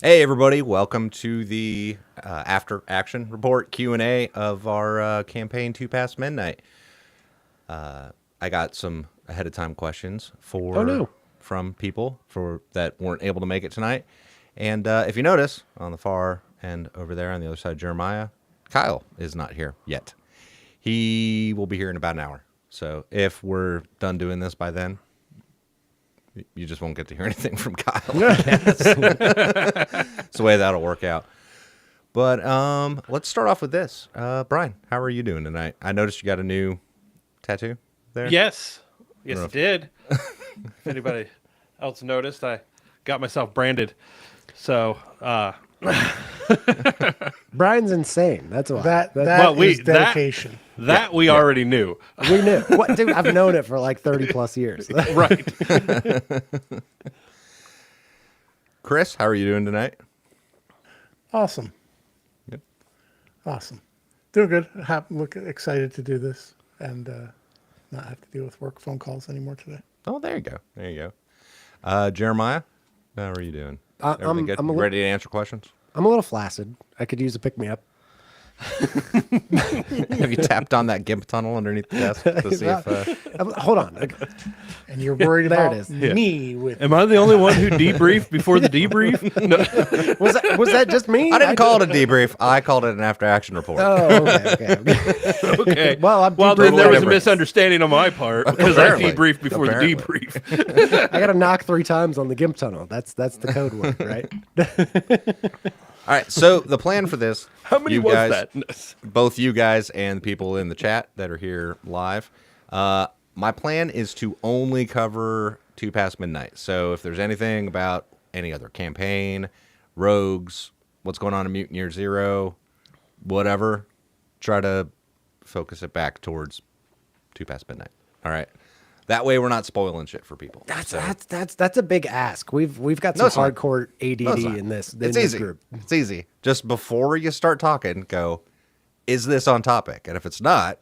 Hey everybody, welcome to the after action report Q&A of our campaign 2 Past Midnight. I got some ahead of time questions from people that weren't able to make it tonight. And if you notice on the far end over there on the other side of Jeremiah, Kyle is not here yet. He will be here in about an hour. So if we're done doing this by then, you just won't get to hear anything from Kyle. It's the way that'll work out. But let's start off with this. Brian, how are you doing tonight? I noticed you got a new tattoo there. Yes, I did. If anybody else noticed, I got myself branded. So, Brian's insane. That's why. That is dedication. We already knew. We knew. What, dude? I've known it for like 30 plus years. Right. Chris, how are you doing tonight? Awesome. Yep. Awesome. Doing good. Look excited to do this and not have to deal with work phone calls anymore today. Oh, there you go. There you go. Jeremiah, how are you doing? Everything good? I'm Ready to answer questions? I'm a little flaccid. I could use a pick me up. Have you tapped on that gimp tunnel underneath the desk to see if... Hold on. And you're worried There it about is. me with Am I the only one who debriefed before the debrief? No. Was that just me? I didn't call it a debrief. I called it an after-action report. Oh, okay. Okay. Well, then there was a different. misunderstanding on my part because Apparently. I debriefed before Apparently. the debrief. I got to knock 3 times on the gimp tunnel. That's the code word, right? All right, so the plan for this... How many you was guys, that? Both you guys and the people in the chat that are here live. My plan is to only cover 2 Past Midnight. So if there's anything about any other campaign, rogues, what's going on in Mutant Year Zero, whatever, try to focus it back towards 2 Past Midnight. All right. That way we're not spoiling shit for people. That's a big ask. We've got some it's not. hardcore ADD in It's this easy. group. It's easy. Just before you start talking, go, is this on topic? And if it's not,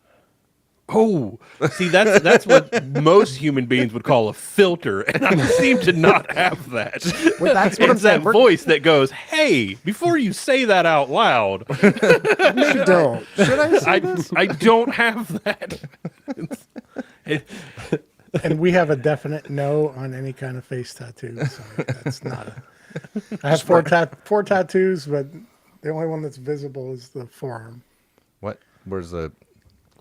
Oh, see, that's what most human beings would call a filter, and I seem to not have that. Well, that's what I'm It's that saying. voice that goes, "Hey, before you say that out loud, Maybe don't. should I say this? I don't have that." and we have a definite no on any kind of face tattoo. So that's not a I have four tattoos, but the only one that's visible is the forearm. What? Where's the...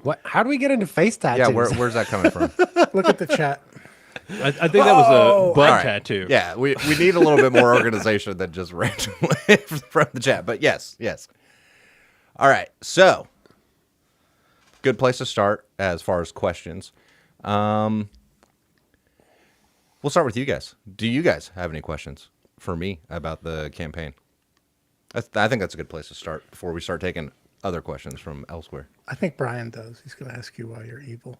What? How do we get into face tattoos? Yeah, where's that coming from? Look at the chat. I think that was a butt All right. tattoo. Yeah, we need a little bit more organization than just randomly from the chat. But yes. All right, so good place to start as far as questions. We'll start with you guys. Do you guys have any questions for me about the campaign? I think that's a good place to start before we start taking other questions from elsewhere. I think Brian does. He's going to ask you why you're evil.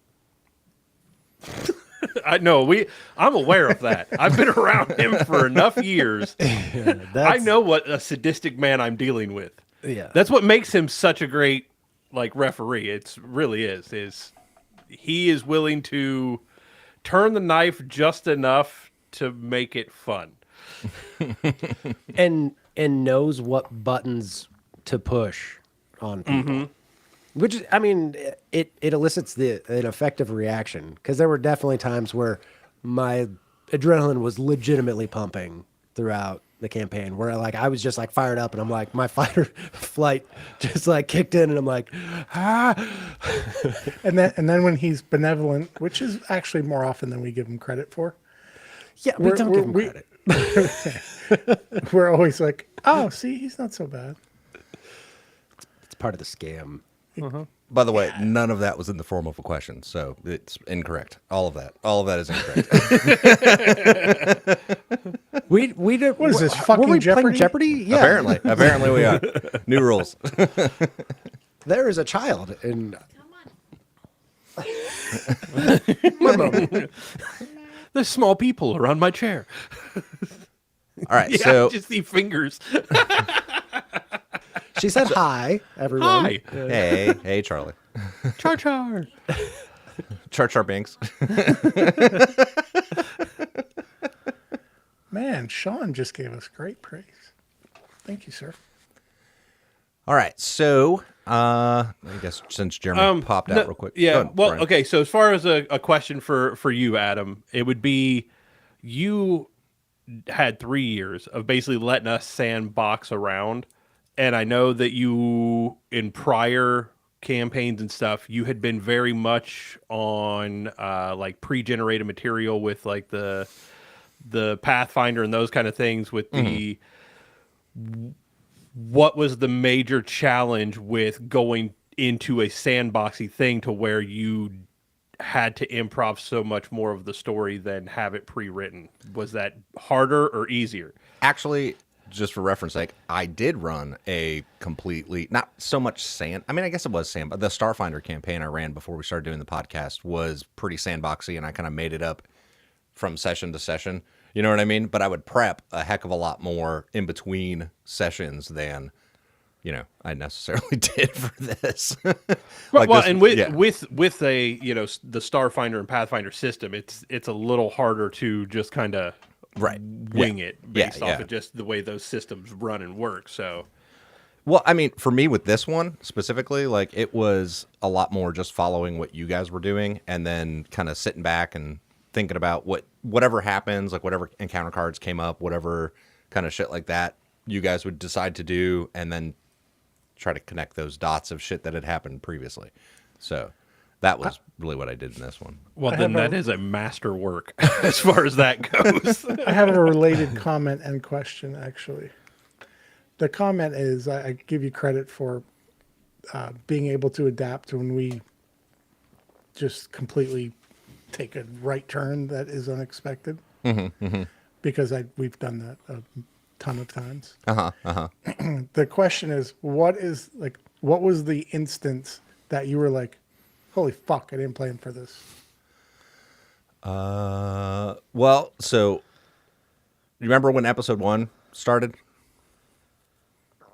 I know. I'm aware of that. I've been around him for enough years. I know what a sadistic man I'm dealing with. Yeah. That's what makes him such a great referee. It really is he is willing to turn the knife just enough to make it fun. and knows what buttons to push on people. Which is, I mean, it elicits an effective reaction, because there were definitely times where my adrenaline was legitimately pumping throughout the campaign, where I was just fired up, and I'm like, my fight or flight just kicked in, and I'm like, ah. And then when he's benevolent, which is actually more often than we give him credit for. Yeah, we don't give him credit. We're always like, oh, see, he's not so bad. It's part of the scam. By the way, none of that was in the form of a question, so it's incorrect. All of that is incorrect. We did. What is this? Were Fucking we Jeopardy? playing Jeopardy? Yeah. Apparently we are. New rules. There is a child in. One moment. There's small people around my chair. All right, Yeah, so I just see fingers. She said hi, everyone. Hi, hey, Charlie. Char Char. Char Binks. Man, Sean just gave us great praise. Thank you, sir. All right, so I guess since Jeremy popped out real quick. Yeah. Go ahead, Well, Brian. okay. So as far as a question for you, Adam, it would be you had 3 years of basically letting us sandbox around, and I know that you in prior campaigns and stuff, you had been very much on like pre-generated material with like the Pathfinder and those kind of things with the what was the major challenge with going into a sandboxy thing to where you had to improv so much more of the story than have it pre-written? Was that harder or easier? Actually, just for reference sake, I did run a completely, not so much I mean, I guess it was but the Starfinder campaign I ran before we started doing the podcast was pretty sandboxy, and I kind of made it up from session to session. You know what I mean? But I would prep a heck of a lot more in between sessions than, I necessarily did for this. Well, this, and with a the Starfinder and Pathfinder system, it's a little harder to just kind of wing it based off of just the way those systems run and work. So, well, I mean, for me with this one specifically, like it was a lot more just following what you guys were doing, and then kind of sitting back and thinking about whatever happens, like whatever encounter cards came up, whatever kind of shit like that you guys would decide to do, and then try to connect those dots of shit that had happened previously. So that was really what I did in this one. Well, then that is a masterwork as far as that goes. I have a related comment and question, actually. The comment is, I give you credit for being able to adapt when we just completely take a right turn that is unexpected. Because we've done that a ton of times. The question is, what was the instance that you were like, holy fuck, I didn't plan for this? Well, so you remember when episode 1 started?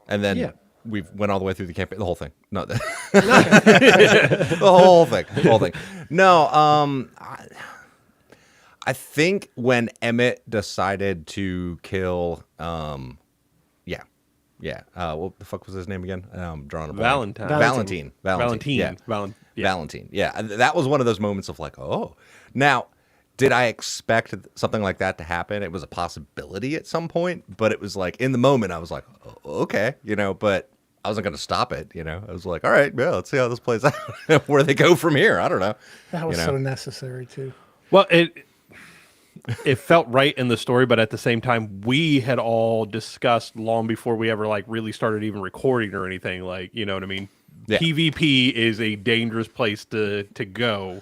And then we went all the way through the campaign, the whole thing. No, the whole thing. No, I think when Emmett decided to kill, what the fuck was his name again? I'm drawing a blank. Valentine. Yeah. Valentine. Yeah, that was one of those moments of like, oh. Now, did I expect something like that to happen? It was a possibility at some point, but it was like in the moment I was like, oh, okay, but I wasn't going to stop it. I was like, all right, yeah, let's see how this plays out. Where they go from here, I don't know. That was so necessary too. Well, it felt right in the story, but at the same time, we had all discussed long before we ever like really started even recording or anything. Like, you know what I mean? Yeah. PvP is a dangerous place to go.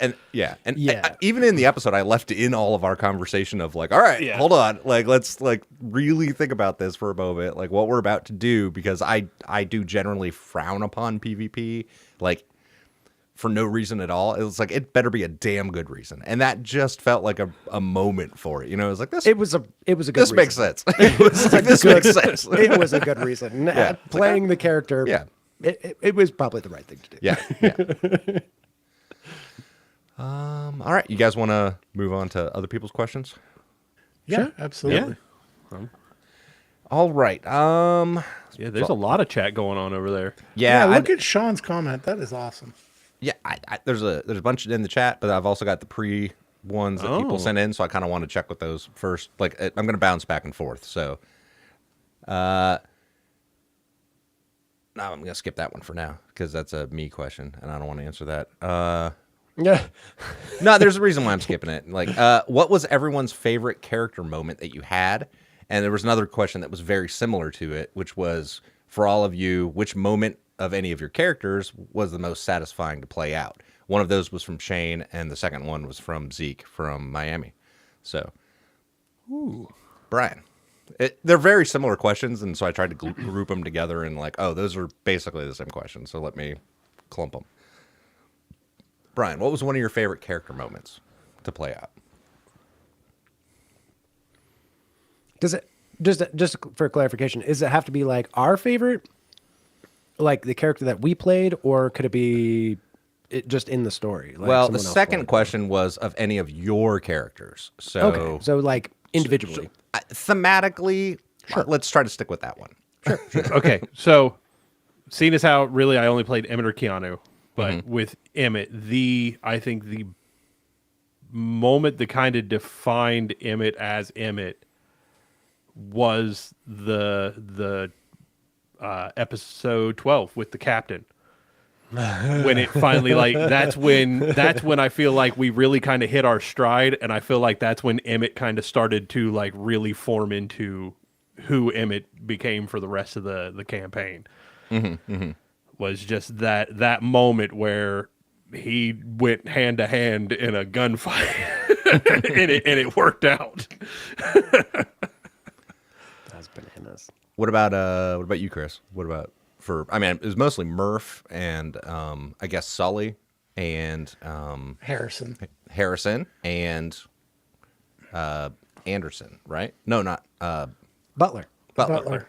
And even in the episode, I left in all of our conversation of like, all right, hold on, like let's like really think about this for a moment, like what we're about to do, because I do generally frown upon PvP, like for no reason at all. It was like, it better be a damn good reason, and that just felt like a moment for it. It was like this. It was a good. This reason. Makes sense. It was like this makes sense. It was a good reason. Playing the character. Yeah. It was probably the right thing to do. Yeah. All right, you guys want to move on to other people's questions? Yeah, sure. Absolutely. Yeah. All right. There's a lot of chat going on over there. Yeah, look at Sean's comment. That is awesome. Yeah, there's a bunch in the chat, but I've also got the pre ones that people sent in, so I kind of want to check with those first. Like, I'm going to bounce back and forth. So, no, I'm going to skip that one for now because that's a me question, and I don't want to answer that. Yeah. No, there's a reason why I'm skipping it. Like, what was everyone's favorite character moment that you had? And there was another question that was very similar to it, which was, for all of you, which moment of any of your characters was the most satisfying to play out? One of those was from Shane, and the second one was from Zeke from Miami. So, Brian. They're very similar questions, and so I tried to group them together and like, oh, those are basically the same questions, so let me clump them. Brian, what was one of your favorite character moments to play out? Does it just for clarification, does it have to be like our favorite, like the character that we played, or could it be just in the story? Like well, the second question was of any of your characters. So okay, so like individually. Thematically, Sure. Let's try to stick with that one. Okay, so seeing as how really I only played Emmett or Keanu, but with Emmett, I think the moment that kind of defined Emmett as Emmett was the episode 12 with the captain. When it finally that's when I feel like we really kind of hit our stride, and I feel like that's when Emmett kind of started to like really form into who Emmett became for the rest of the campaign. Was just that moment where he went hand to hand in a gunfight and it worked out. That's bananas. What about you, Chris? What about I mean, it was mostly Murph and I guess Sully and Harrison and Anderson, right? No, not Butler. Butler.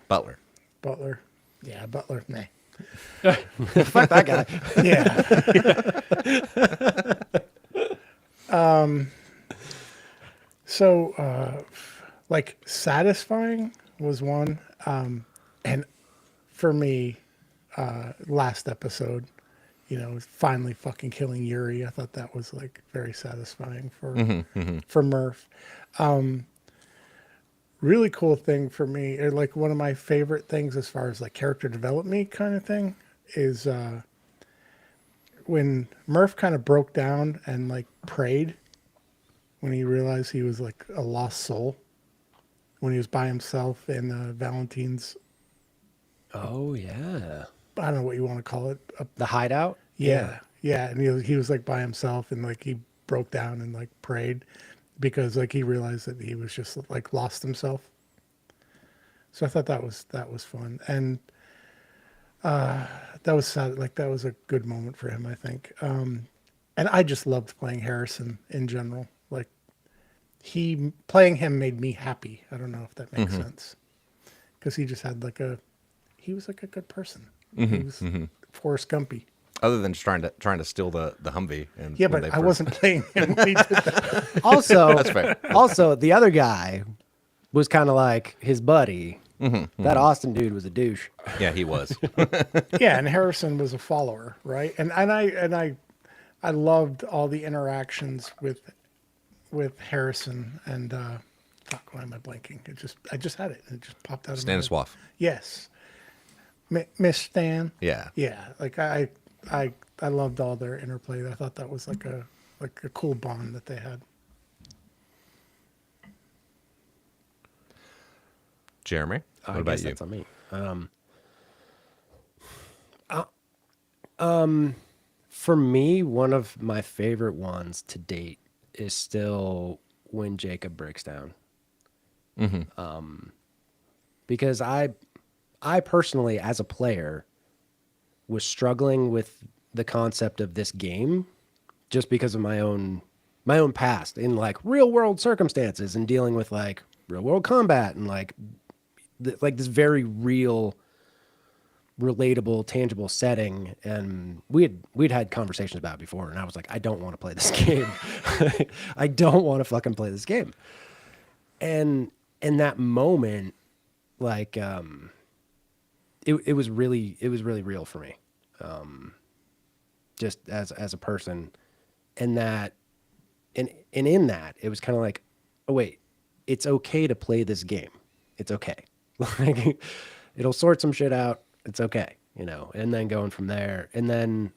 Yeah, Butler. Nah. Fuck that guy. Yeah. So, like, satisfying was one. And for me, last episode, finally fucking killing Yuri. I thought that was like very satisfying for Murph. Really cool thing for me, or like one of my favorite things as far as like character development kind of thing, is when Murph kind of broke down and like prayed when he realized he was like a lost soul, when he was by himself in Valentine's. Oh yeah. I don't know what you want to call it. The hideout. Yeah. And he was like by himself, and like he broke down and like prayed because like he realized that he was just like lost himself. So I thought that was fun, and that was sad. Like that was a good moment for him, I think. And I just loved playing Harrison in general. Like playing him made me happy. I don't know if that makes sense, because he just had he was like a good person. He was Forrest Gumpy. Other than just trying to steal the Humvee. And Yeah, but I wasn't playing him when he did that. Also, That's fair. Also, the other guy was kind of like his buddy. That Austin dude was a douche. Yeah, he was. Yeah, and Harrison was a follower, right? And I loved all the interactions with Harrison and fuck, why am I blanking? I just had it and it just popped out of my head. Stanislav. Yes. Miss Stan. Yeah. Yeah. Like I loved all their interplay. I thought that was like a cool bond that they had. Jeremy, what I about guess you? that's on me. For me, one of my favorite ones to date is still when Jacob breaks down. Because I personally, as a player, was struggling with the concept of this game just because of my own past in like real world circumstances and dealing with like real world combat and like this very real, relatable, tangible setting. And we'd had conversations about it before, and I was like, I don't want to play this game. I don't want to fucking play this game. And in that moment, like it was really real for me, just as a person, and that and in that it was kind of like, oh wait, it's okay to play this game. It's okay. Like it'll sort some shit out. It's okay, and then going from there. And then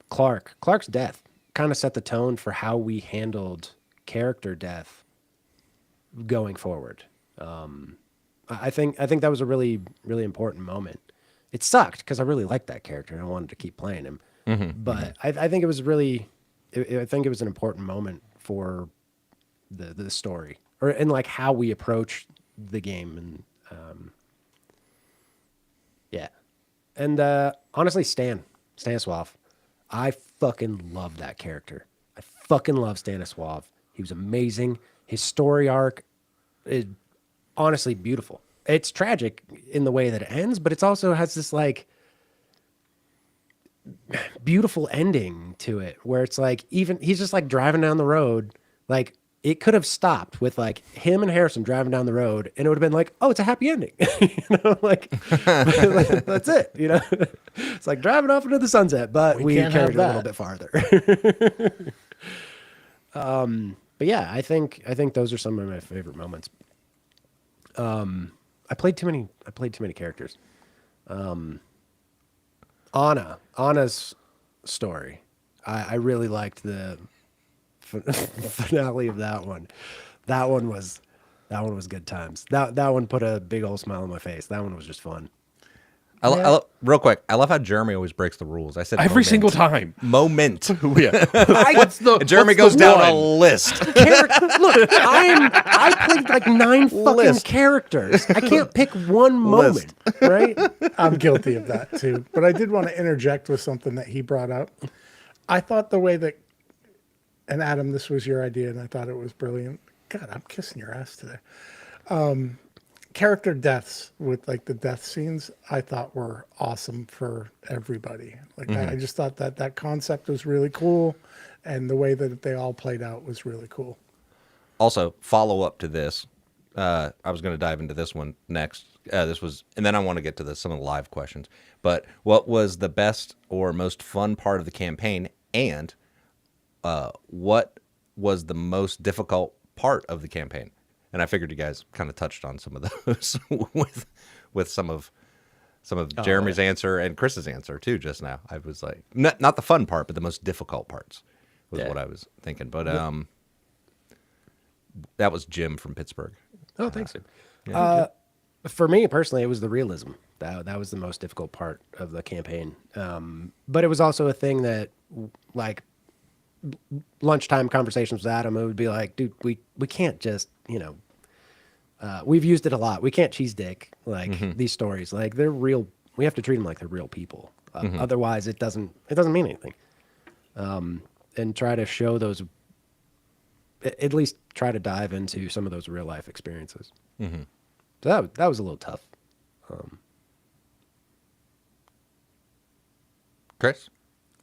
Clark's death kind of set the tone for how we handled character death going forward. I think that was a really, really important moment. It sucked because I really liked that character and I wanted to keep playing him. But I think it was really, I think it was an important moment for the story, and like how we approach the game. And yeah. And honestly, Stanislav, I fucking love that character. I fucking love Stanislav. He was amazing. His story arc is honestly beautiful. It's tragic in the way that it ends, but it also has this like beautiful ending to it where it's like, even he's just like driving down the road, like it could have stopped with like him and Harrison driving down the road, and it would have been like, oh, it's a happy ending. Like that's it. It's like driving off into the sunset, but we can't carried it have a little that. bit farther. But yeah, I think those are some of my favorite moments. I played too many characters. Anna's story. I really liked the finale of that one. That one was good times. That one put a big old smile on my face. That one was just fun. Real quick, I love how Jeremy always breaks the rules. I said Every moment. single time. Moment. Yeah. And Jeremy goes down a list. Look, I played like 9 fucking characters. I can't pick one moment, right? I'm guilty of that too. But I did want to interject with something that he brought up. I thought the way that, and Adam, this was your idea, and I thought it was brilliant. God, I'm kissing your ass today. Character deaths with like the death scenes, I thought were awesome for everybody. Like I just thought that concept was really cool, and the way that they all played out was really cool. Also, follow up to this. I was going to dive into this one next. And then I want to get to some of the live questions. But what was the best or most fun part of the campaign, and what was the most difficult part of the campaign? And I figured you guys kind of touched on some of those with some of Jeremy's answer and Chris's answer too just now. I was like, not the fun part, but the most difficult parts was what I was thinking. But that was Jim from Pittsburgh. Oh, thanks. For me personally, it was the realism. That was the most difficult part of the campaign. But it was also a thing that, like, lunchtime conversations with Adam, it would be like, dude, we can't just, we've used it a lot. We can't cheese dick like these stories. Like, they're real. We have to treat them like they're real people. Otherwise, it doesn't mean anything. And try to show those. At least try to dive into some of those real life experiences. So that was a little tough. Chris?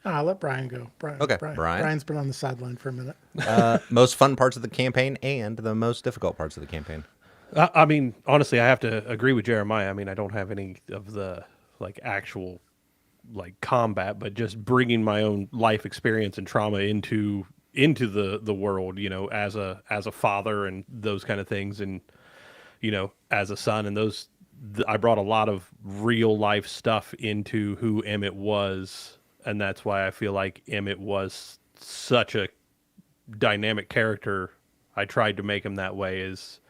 I'll let Brian go. Okay, Brian. Brian's been on the sideline for a minute. Most fun parts of the campaign and the most difficult parts of the campaign. I mean, honestly, I have to agree with Jeremiah. I mean, I don't have any of the like actual like combat, but just bringing my own life experience and trauma into the world, as a father and those kind of things, and as a son, and I brought a lot of real life stuff into who Emmett was, and that's why I feel like Emmett was such a dynamic character. I tried to make him that way. Is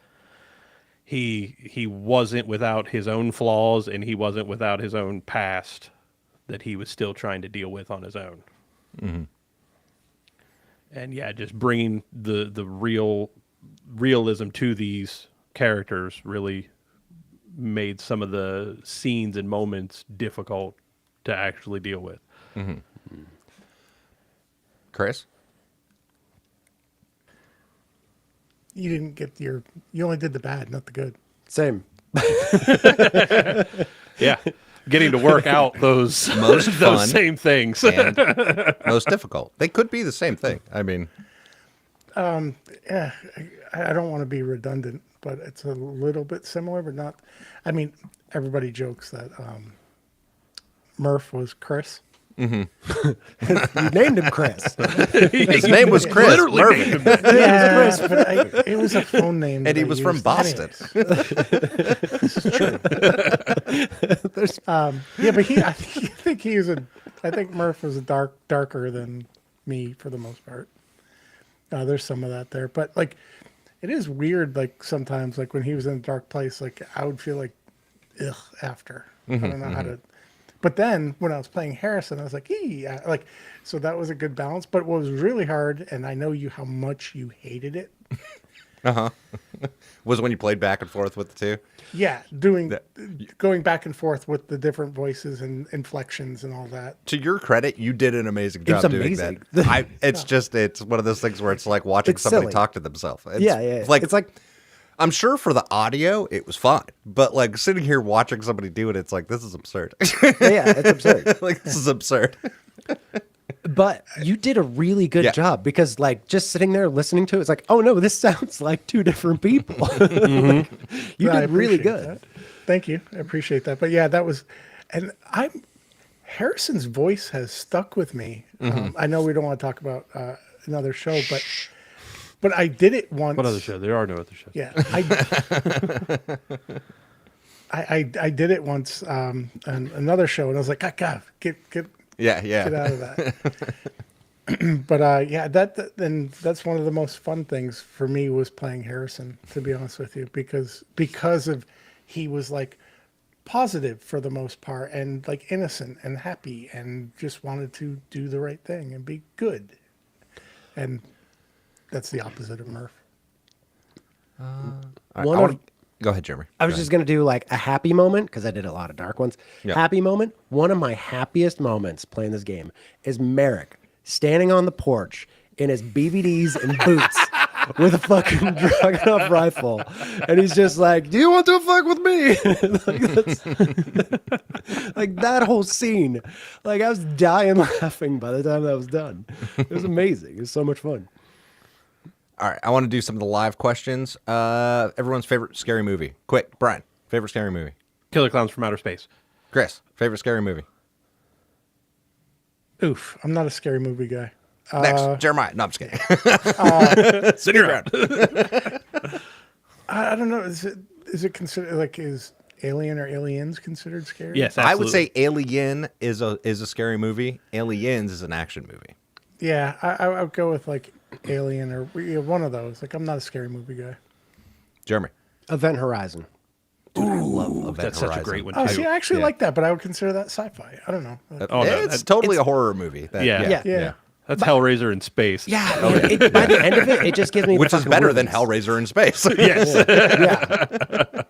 he wasn't without his own flaws, and he wasn't without his own past that he was still trying to deal with on his own. And yeah, just bringing the realism to these characters really made some of the scenes and moments difficult to actually deal with. Chris? You didn't get you only did the bad, not the good. Same. Yeah. Getting to work out those Most fun those same things. and most difficult. They could be the same thing. I mean, Yeah, I don't want to be redundant, but it's a little bit similar, but not. I mean, everybody jokes that Murph was Chris. You named him Chris. his name was Chris. Literally Murphy. named him. Yeah, but it was a phone name. And that he I was from used. Boston. This is true. Yeah, but I think Murph was darker than me for the most part. There's some of that there, but like, it is weird. Like sometimes, like when he was in a dark place, like I would feel like, ugh, after. I don't know how to. But then when I was playing Harrison, I was like, like, so that was a good balance. But what was really hard, and I know how much you hated it. Was when you played back and forth with the two? Yeah, going back and forth with the different voices and inflections and all that. To your credit, you did an amazing job doing amazing. that. It's one of those things where it's like watching It's somebody silly. talk to themselves. Yeah. Like, It's like I'm sure for the audio, it was fine. But like sitting here watching somebody do it, it's like, this is absurd. yeah, it's absurd. Like, this is absurd. But you did a really good Yeah. job because, like, just sitting there listening to it, it's like, oh no, this sounds like two different people. Like, you I did really appreciate good. that. Thank you. I appreciate that. But yeah, that was, and Harrison's voice has stuck with me. I know we don't want to talk about another show, but I did it once. What other show? There are no other shows. Yeah, I did it once on another show, and I was like, God, get Yeah, get out of that. But yeah, that's one of the most fun things for me was playing Harrison, to be honest with you, because of he was like positive for the most part and like innocent and happy and just wanted to do the right thing and be good. And that's the opposite of Murph. Go ahead, Jeremy. I was just going to do like a happy moment because I did a lot of dark ones. Yeah. Happy moment. One of my happiest moments playing this game is Merrick standing on the porch in his BBDs and boots with a fucking Dragunov rifle. And he's just like, do you want to fuck with me? Like that whole scene. Like I was dying laughing by the time that was done. It was amazing. It was so much fun. All right, I want to do some of the live questions. Everyone's favorite scary movie. Quick, Brian, favorite scary movie. Killer Clowns from Outer Space. Chris, favorite scary movie. Oof, I'm not a scary movie guy. Next, Jeremiah. No, I'm just kidding. Sit around. I don't know. Is it considered like is Alien or Aliens considered scary? Yes, I would absolutely. say Alien is a scary movie. Aliens is an action movie. Yeah, I would go with like Alien or one of those. Like I'm not a scary movie guy. Jeremy. Event Horizon. Love Event That's Horizon. such a great one. Oh, too. see, I actually Yeah. like that, but I would consider that sci-fi. I don't know. Oh, no, It's totally a horror movie. Yeah. Yeah. That's Hellraiser in space. Yeah. By the end of it, it just gives me the Which is fucking better than willies. Hellraiser in space. Yes. Yeah.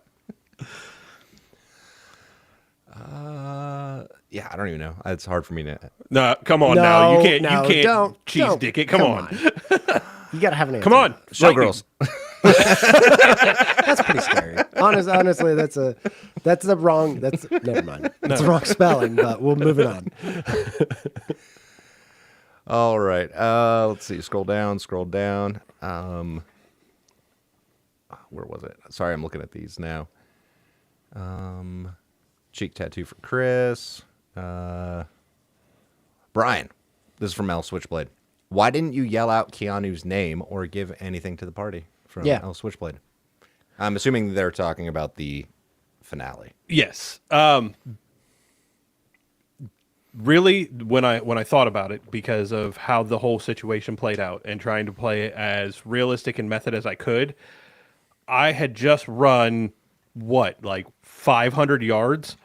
Yeah, I don't even know. It's hard for me to. No, come on No, now. You can't. no, you can't don't cheese dick it. Come on. You gotta have an answer. Come on. Showgirls. That's pretty scary. Honestly, that's the wrong. That's never mind. That's the wrong spelling. But we'll move it on. All right. Let's see. Scroll down. Where was it? Sorry, I'm looking at these now. Cheek tattoo for Chris. Brian. This is from L Switchblade. Why didn't you yell out Keanu's name or give anything to the party from L Switchblade? I'm assuming they're talking about the finale. Yes. Really, when I thought about it, because of how the whole situation played out and trying to play it as realistic and method as I could, I had just run like 500 yards,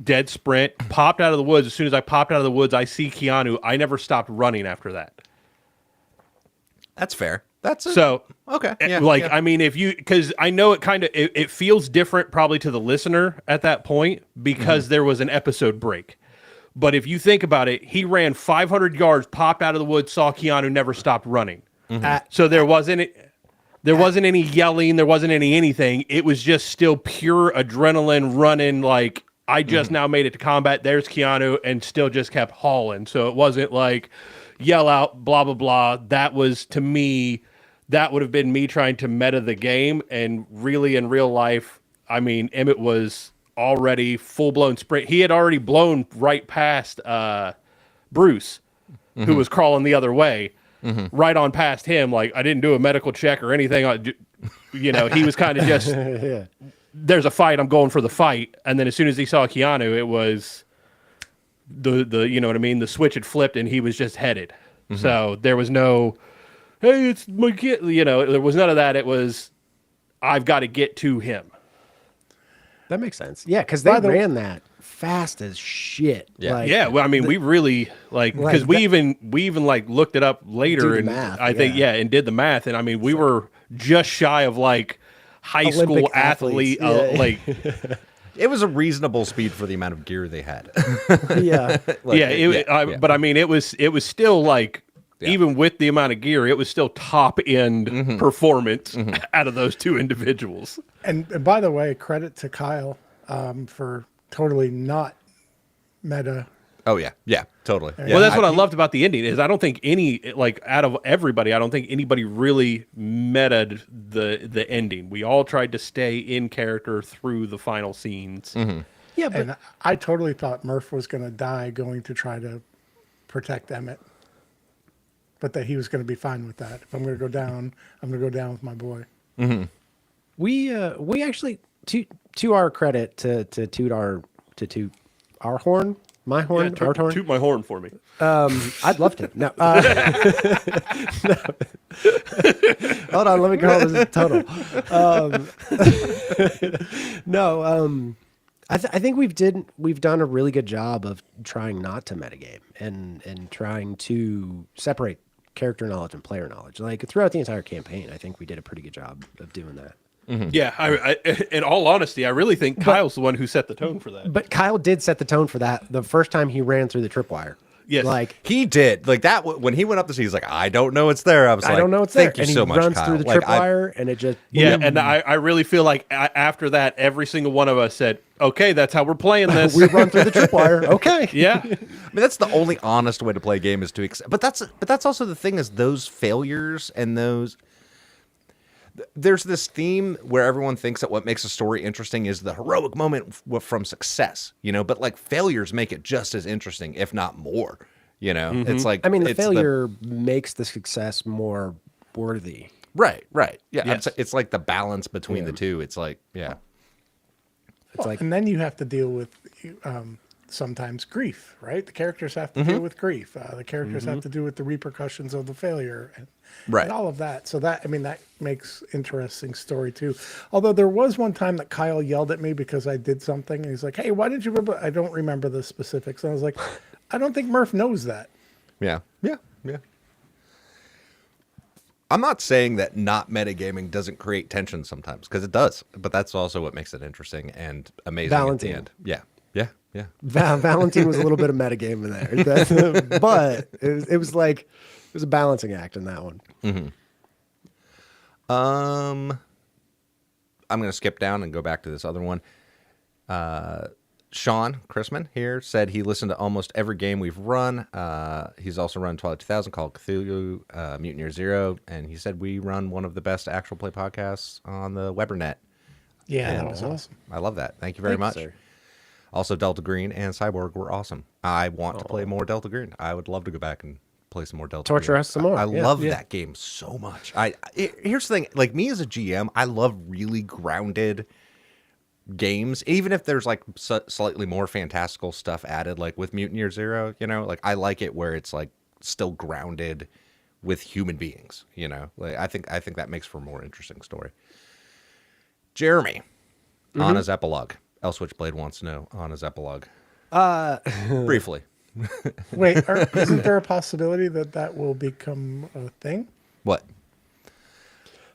dead sprint, popped out of the woods. As soon as I popped out of the woods, I see Keanu. I never stopped running after that. That's fair. That's okay. Yeah, Like, yeah. I mean, because I know it feels different probably to the listener at that point because there was an episode break. But if you think about it, he ran 500 yards, popped out of the woods, saw Keanu, never stopped running. So there wasn't any yelling, there wasn't anything. It was just still pure adrenaline running. Like I just now made it to combat. There's Keanu, and still just kept hauling. So it wasn't like yell out, blah blah blah. That was to me. That would have been me trying to meta the game, and really in real life, I mean, Emmett was already full-blown sprint. He had already blown right past Bruce, who was crawling the other way, right on past him. Like, I didn't do a medical check or anything. He was kind of just, there's a fight, I'm going for the fight. And then as soon as he saw Keanu, it was the you know what I mean? The switch had flipped and he was just headed. So there was no, hey, it's my kid. There was none of that. It was, I've got to get to him. That makes sense. Yeah, because they ran that fast as shit. Yeah. Like, Yeah, well, I mean, we really because we even looked it up later, Do the and math, I think and did the math, and I mean, we were just shy of like high school Olympic athlete, athletes, It was a reasonable speed for the amount of gear they had. yeah. But I mean, it was still like. Yeah. Even with the amount of gear, it was still top end performance out of those two individuals. And by the way, credit to Kyle for totally not meta Oh yeah, yeah, totally. Yeah, Well, that's what I loved about the ending is I don't think out of everybody, I don't think anybody really metaed the ending. We all tried to stay in character through the final scenes. Yeah, but And I totally thought Murph was going to die going to try to protect Emmett, but that he was going to be fine with that. If I'm going to go down, I'm going to go down with my boy. we actually, to our credit, to toot our horn, my horn, our horn. Toot my horn for me. I'd love to. No. No. Hold on, let me call this a total. No, I think we've done a really good job of trying not to metagame and trying to separate character knowledge and player knowledge. Like throughout the entire campaign, I think we did a pretty good job of doing that. Yeah, I in all honesty, I really think Kyle's the one who set the tone for that. But Kyle did set the tone for that the first time he ran through the tripwire. Yes. Like he did like that when he went up to see. He's like, I don't know it's there. I was like, I don't know it's there. Thank you And so he much, runs Kyle. through the Like, tripwire and it just And I really feel like after that, every single one of us said, "Okay, that's how we're playing this." we run through the tripwire. Okay. Yeah, I mean, that's the only honest way to play a game is to accept. But that's also the thing is those failures and those. There's this theme where everyone thinks that what makes a story interesting is the heroic moment from success, but like failures make it just as interesting, if not more. It's like I mean, the it's failure makes the success more worthy. right. Yeah, Yes. it's like the balance between the two. It's like It's Well, like and then you have to deal with sometimes grief, right? The characters have to deal with grief. The characters have to deal with the repercussions of the failure Right. and all of that. So that makes interesting story too. Although there was one time that Kyle yelled at me because I did something, and he's like, "Hey, why didn't you remember?" I don't remember the specifics. And I was like, "I don't think Murph knows that." Yeah. I'm not saying that not metagaming doesn't create tension sometimes, because it does, but that's also what makes it interesting and amazing Valentine. at the end. Yeah. Valentine was a little bit of metagame in there, but it was a balancing act in that one. I'm going to skip down and go back to this other one. Sean Chrisman here said he listened to almost every game we've run. He's also run Twilight 2000, Call of Cthulhu, Mutineer Zero, and he said we run one of the best actual play podcasts on the Webernet. Yeah, that was awesome. I love that. Thank you very much. Sir. Also, Delta Green and Cyborg were awesome. I want to play more Delta Green. I would love to go back and play some more Delta Torture Green. us some more. I Yeah. love that game so much. Here's the thing. Like, me as a GM, I love really grounded games, even if there's like slightly more fantastical stuff added, like with Mutineer Zero, like I like it where it's like still grounded with human beings, like I think that makes for a more interesting story. Jeremy, Anna's epilogue. Elswitchblade wants to know Anna's epilogue. Briefly. Wait, isn't there a possibility that will become a thing? What?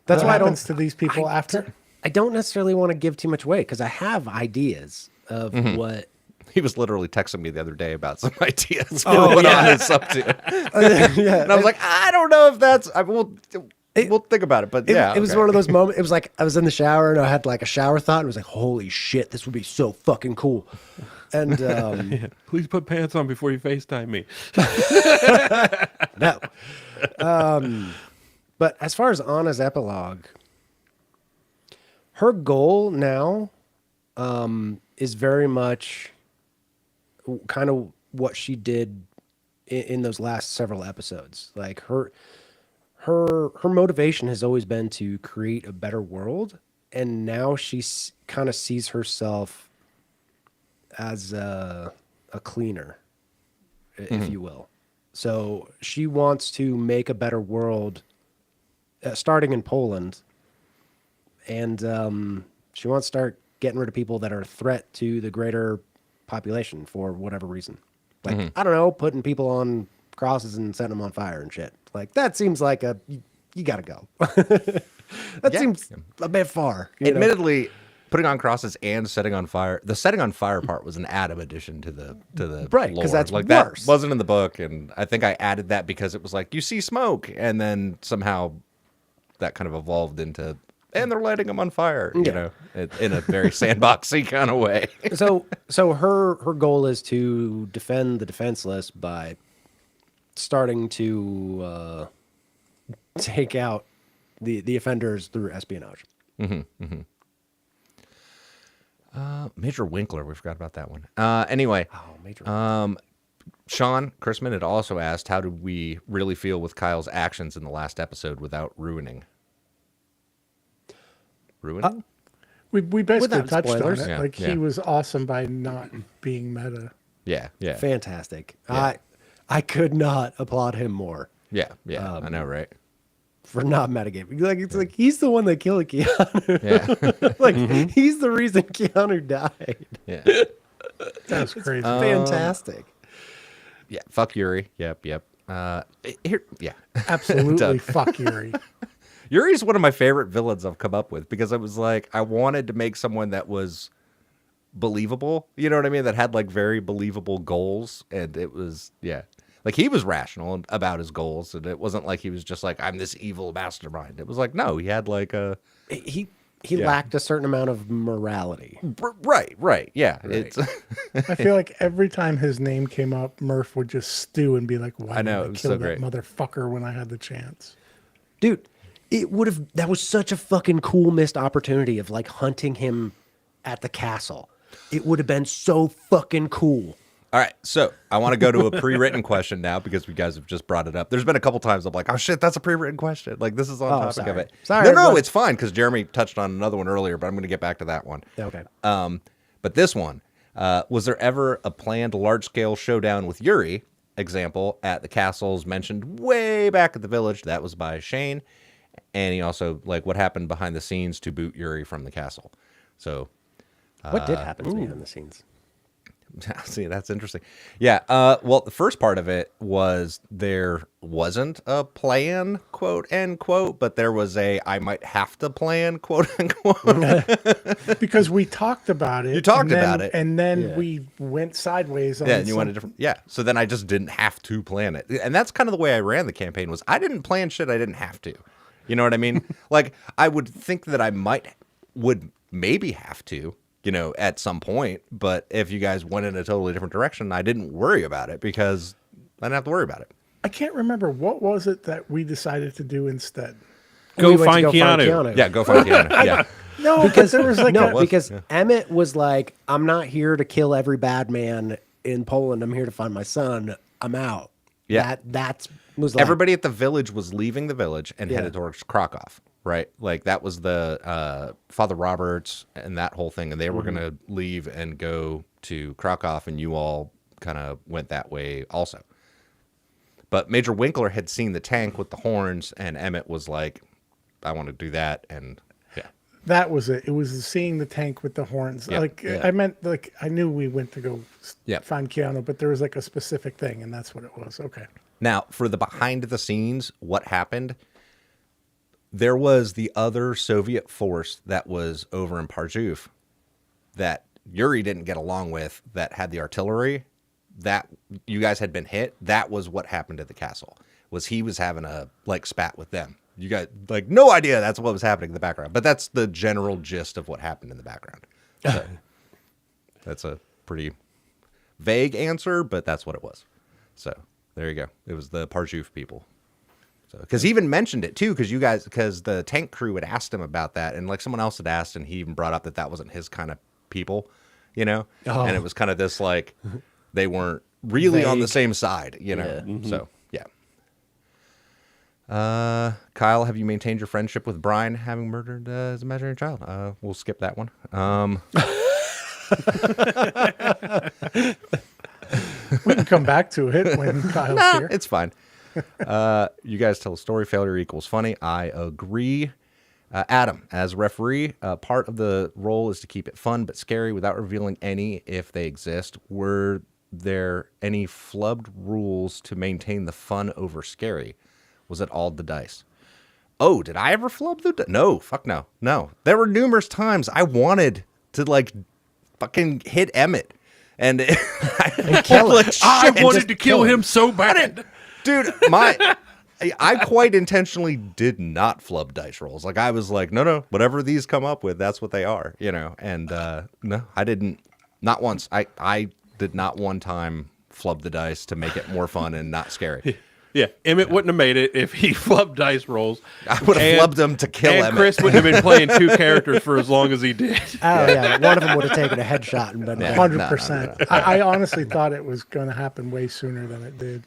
That's What why happens to these people after? I don't necessarily want to give too much away because I have ideas of what. He was literally texting me the other day about some ideas for what Anna's up to. Yeah, And I was like, I don't know if that's. We'll think about it, but it was one of those moments. It was like I was in the shower and I had like a shower thought and it was like, holy shit, this would be so fucking cool. And please put pants on before you FaceTime me. no. But as far as Anna's epilogue, her goal now is very much kind of what she did in those last several episodes. Like her motivation has always been to create a better world, and now she kind of sees herself as a cleaner, if you will. So she wants to make a better world, starting in Poland, and she wants to start getting rid of people that are a threat to the greater population for whatever reason. Like, I don't know, putting people on crosses and setting them on fire and shit. Like, that seems like you gotta go. That seems a bit far. You know? Admittedly, putting on crosses and setting on fire. The setting on fire part was an added addition to the Right, lore. 'cause that's like worse. that wasn't in the book, and I think I added that because it was like you see smoke, and then somehow that kind of evolved into and they're lighting him on fire, you know, in a very sandboxy kind of way. So her goal is to defend the defenseless by starting to take out the offenders through espionage. Major Winkler, we forgot about that one. Anyway, Major. Sean Chrisman had also asked, how did we really feel with Kyle's actions in the last episode without ruining? Ruining? We basically Without touched spoilers. on it. Yeah, Like yeah. he was awesome by not being meta. Yeah, yeah. Fantastic. Yeah. I could not applaud him more Yeah, yeah, I know, right? for not metagaming. Like it's like he's the one that killed Keanu. Yeah, Like he's the reason Keanu died. yeah. That's crazy. Fantastic. Yeah, fuck Yuri. Yep. Here, yeah. Absolutely Doug. fuck Yuri. Yuri's one of my favorite villains I've come up with because I was like, I wanted to make someone that was believable. You know what I mean? That had like very believable goals, and it was like he was rational about his goals, and it wasn't like he was just like, I'm this evil mastermind. It was like, no, he had like a He lacked a certain amount of morality. right, yeah. It's I feel like every time his name came up, Murph would just stew and be like, why I know, did it I was kill so that great. motherfucker when I had the chance? Dude, that was such a fucking cool missed opportunity of like hunting him at the castle. It would have been so fucking cool. All right, so I want to go to a pre-written question now because you guys have just brought it up. There's been a couple times I'm like, oh shit, that's a pre-written question. Like this is on topic sorry. of it. Sorry, No, but- it's fine because Jeremy touched on another one earlier, but I'm going to get back to that one. Okay. But this one, was there ever a planned large-scale showdown with Yuri? Example, at the castles mentioned way back at the village. That was by Shane. And he also, like, what happened behind the scenes to boot Yuri from the castle. So, What did happen behind the scenes? see, that's interesting. Yeah. Well, the first part of it was there wasn't a plan, quote unquote, but there was I might have to plan, quote unquote. Because we talked about it. You talked and then- about it. And then Yeah. we went sideways on Yeah, and you went a some- different. Yeah. So then I just didn't have to plan it, and that's kind of the way I ran the campaign. Was I didn't plan shit I didn't have to. You know what I mean? Like I would think that I would maybe have to. You know, at some point, but if you guys went in a totally different direction, I didn't worry about it because I didn't have to worry about it. I can't remember. What was it that we decided to do instead? Go We went to find Keanu. Yeah, go find Keanu. Yeah. No, because there was like No, a, because Emmett was like, I'm not here to kill every bad man in Poland. I'm here to find my son. I'm out. Yeah. That was like, Everybody at the village was leaving the village and Yeah. headed towards Krakow, right? Like that was the Father Roberts and that whole thing, and they were going to leave and go to Krakow, and you all kind of went that way also. But Major Winkler had seen the tank with the horns, and Emmett was like, I want to do that, and yeah. that was it. It was seeing the tank with the horns. Yeah, Like yeah. I meant, like I knew we went to go Yeah. find Keanu, but there was like a specific thing, and that's what it was. Okay. Now, for the behind the scenes, what happened? There was the other Soviet force that was over in Parzhuf that Yuri didn't get along with, that had the artillery, that you guys had been hit. That was what happened at the castle. Was he was having a like spat with them. You got like no idea that's what was happening in the background, but that's the general gist of what happened in the background. So, that's a pretty vague answer, but that's what it was. So there you go. It was the Parzhuf people. So, because he even mentioned it too, because the tank crew had asked him about that, and like someone else had asked, and he even brought up that wasn't his kind of people, you know, and it was kind of this like they weren't really on the Vague. same side, you know. So yeah. Kyle, have you maintained your friendship with Brian, having murdered his imaginary child? We'll skip that one. We can come back to it when Kyle's here. It's fine. You guys tell a story. Failure equals funny. I agree. Adam, as referee, part of the role is to keep it fun but scary without revealing any if they exist. Were there any flubbed rules to maintain the fun over scary? Was it all the dice? Oh, did I ever flub the dice? No, fuck no. No. There were numerous times I wanted to like fucking hit Emmett and kill him. like, I shit, wanted just to kill him so bad. dude, I quite intentionally did not flub dice rolls. Like I was like, no, whatever these come up with, that's what they are, And no, I didn't. Not once. I did not one time flub the dice to make it more fun and not scary. Yeah, Emmett wouldn't have made it if he flubbed dice rolls. I would have flubbed them to kill Emmett. Chris wouldn't have been playing two characters for as long as he did. Oh yeah, one of them would have taken a headshot and been 100%. I honestly thought it was going to happen way sooner than it did.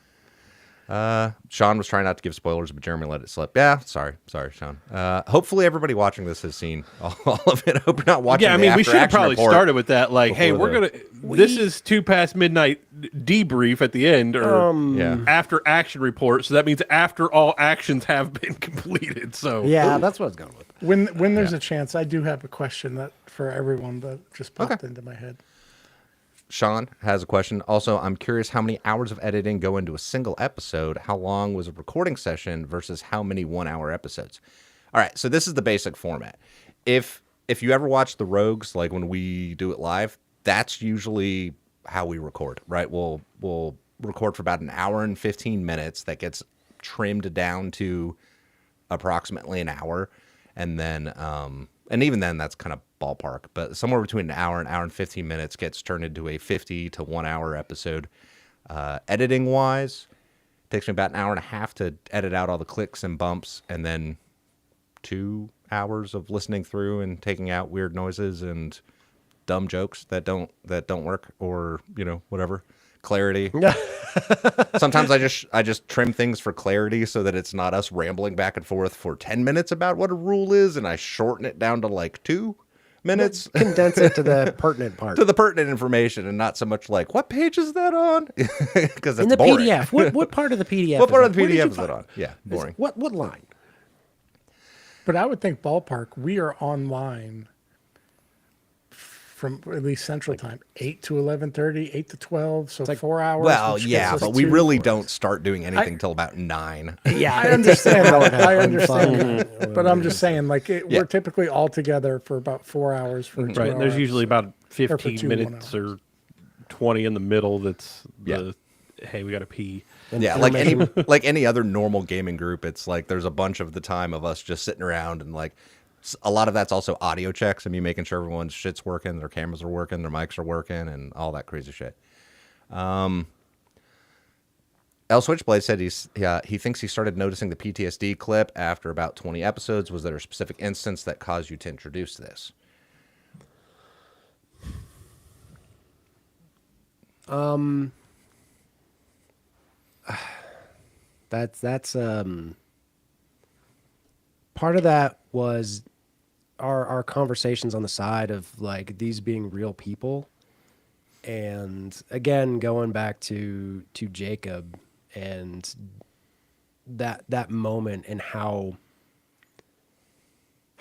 Sean was trying not to give spoilers, but Jeremy let it slip. Yeah, sorry, Sean. Hopefully, everybody watching this has seen all of it. I hope you're not watching. Yeah, I mean, we should have probably started with that. Like, hey, we're gonna. This is 2 past midnight debrief at the end, or after action report. So that means after all actions have been completed. So yeah, that's what I was going with. When there's a chance, I do have a question that for everyone that just popped into my head. Sean has a question. Also, I'm curious how many hours of editing go into a single episode? How long was a recording session versus how many 1-hour episodes? All right, so this is the basic format. If you ever watch the Rogues, like when we do it live, that's usually how we record, right? We'll record for about an hour and 15 minutes. That gets trimmed down to approximately an hour, and then and even then that's kind of ballpark, but somewhere between an hour and 15 minutes gets turned into a 50 to 1 hour episode. Editing wise, it takes me about an hour and a half to edit out all the clicks and bumps, and then 2 hours of listening through and taking out weird noises and dumb jokes that don't work, or whatever. Clarity. Sometimes I just trim things for clarity so that it's not us rambling back and forth for 10 minutes about what a rule is, and I shorten it down to like 2 minutes. Condense it to the pertinent part. To the pertinent information, and not so much like, what page is that on? Because it's in the boring. PDF. What part of the PDF? What part of the PDF is that on? Yeah, boring. What line? But I would think ballpark, we are online from at least Central Time, 8 to 11:30, 8 to 12, so like 4 hours. Well, yeah, but we really don't start doing anything till about 9. Yeah, I understand that. I understand that. But I'm just saying, like, we're typically all together for about 4 hours for 2 right. hours. There's usually about 15 minutes or 20 in the middle. That's hey, we got to pee. Yeah, like any other normal gaming group, it's like there's a bunch of the time of us just sitting around, and like a lot of that's also audio checks. I mean, making sure everyone's shit's working, their cameras are working, their mics are working, and all that crazy shit. L Switchblade said he thinks he started noticing the PTSD clip after about 20 episodes. Was there a specific instance that caused you to introduce this? That's part of that was our conversations on the side of like these being real people, and again going back to Jacob and that moment and how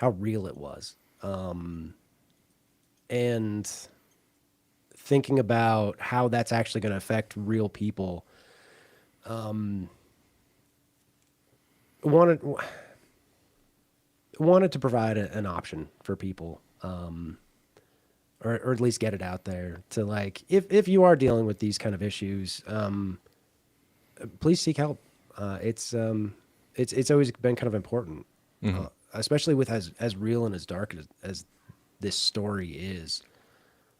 real it was, and thinking about how that's actually going to affect real people. Wanted to provide an option for people, or at least get it out there to, like, if you are dealing with these kind of issues, please seek help. It's always been kind of important, especially with as real and as dark as this story is.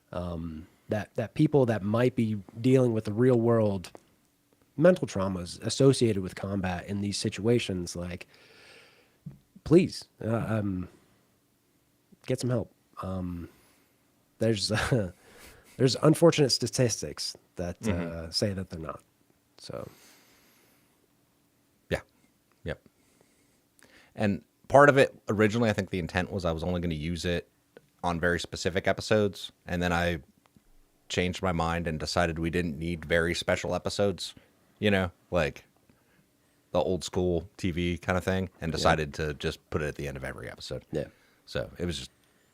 That people that might be dealing with the real world mental traumas associated with combat in these situations, like, please get some help. There's unfortunate statistics that say that they're not. So yeah, yep. And part of it originally, I think the intent was I was only going to use it on very specific episodes, and then I changed my mind and decided we didn't need very special episodes, like the old school TV kind of thing, and decided to just put it at the end of every episode. Yeah. So it was just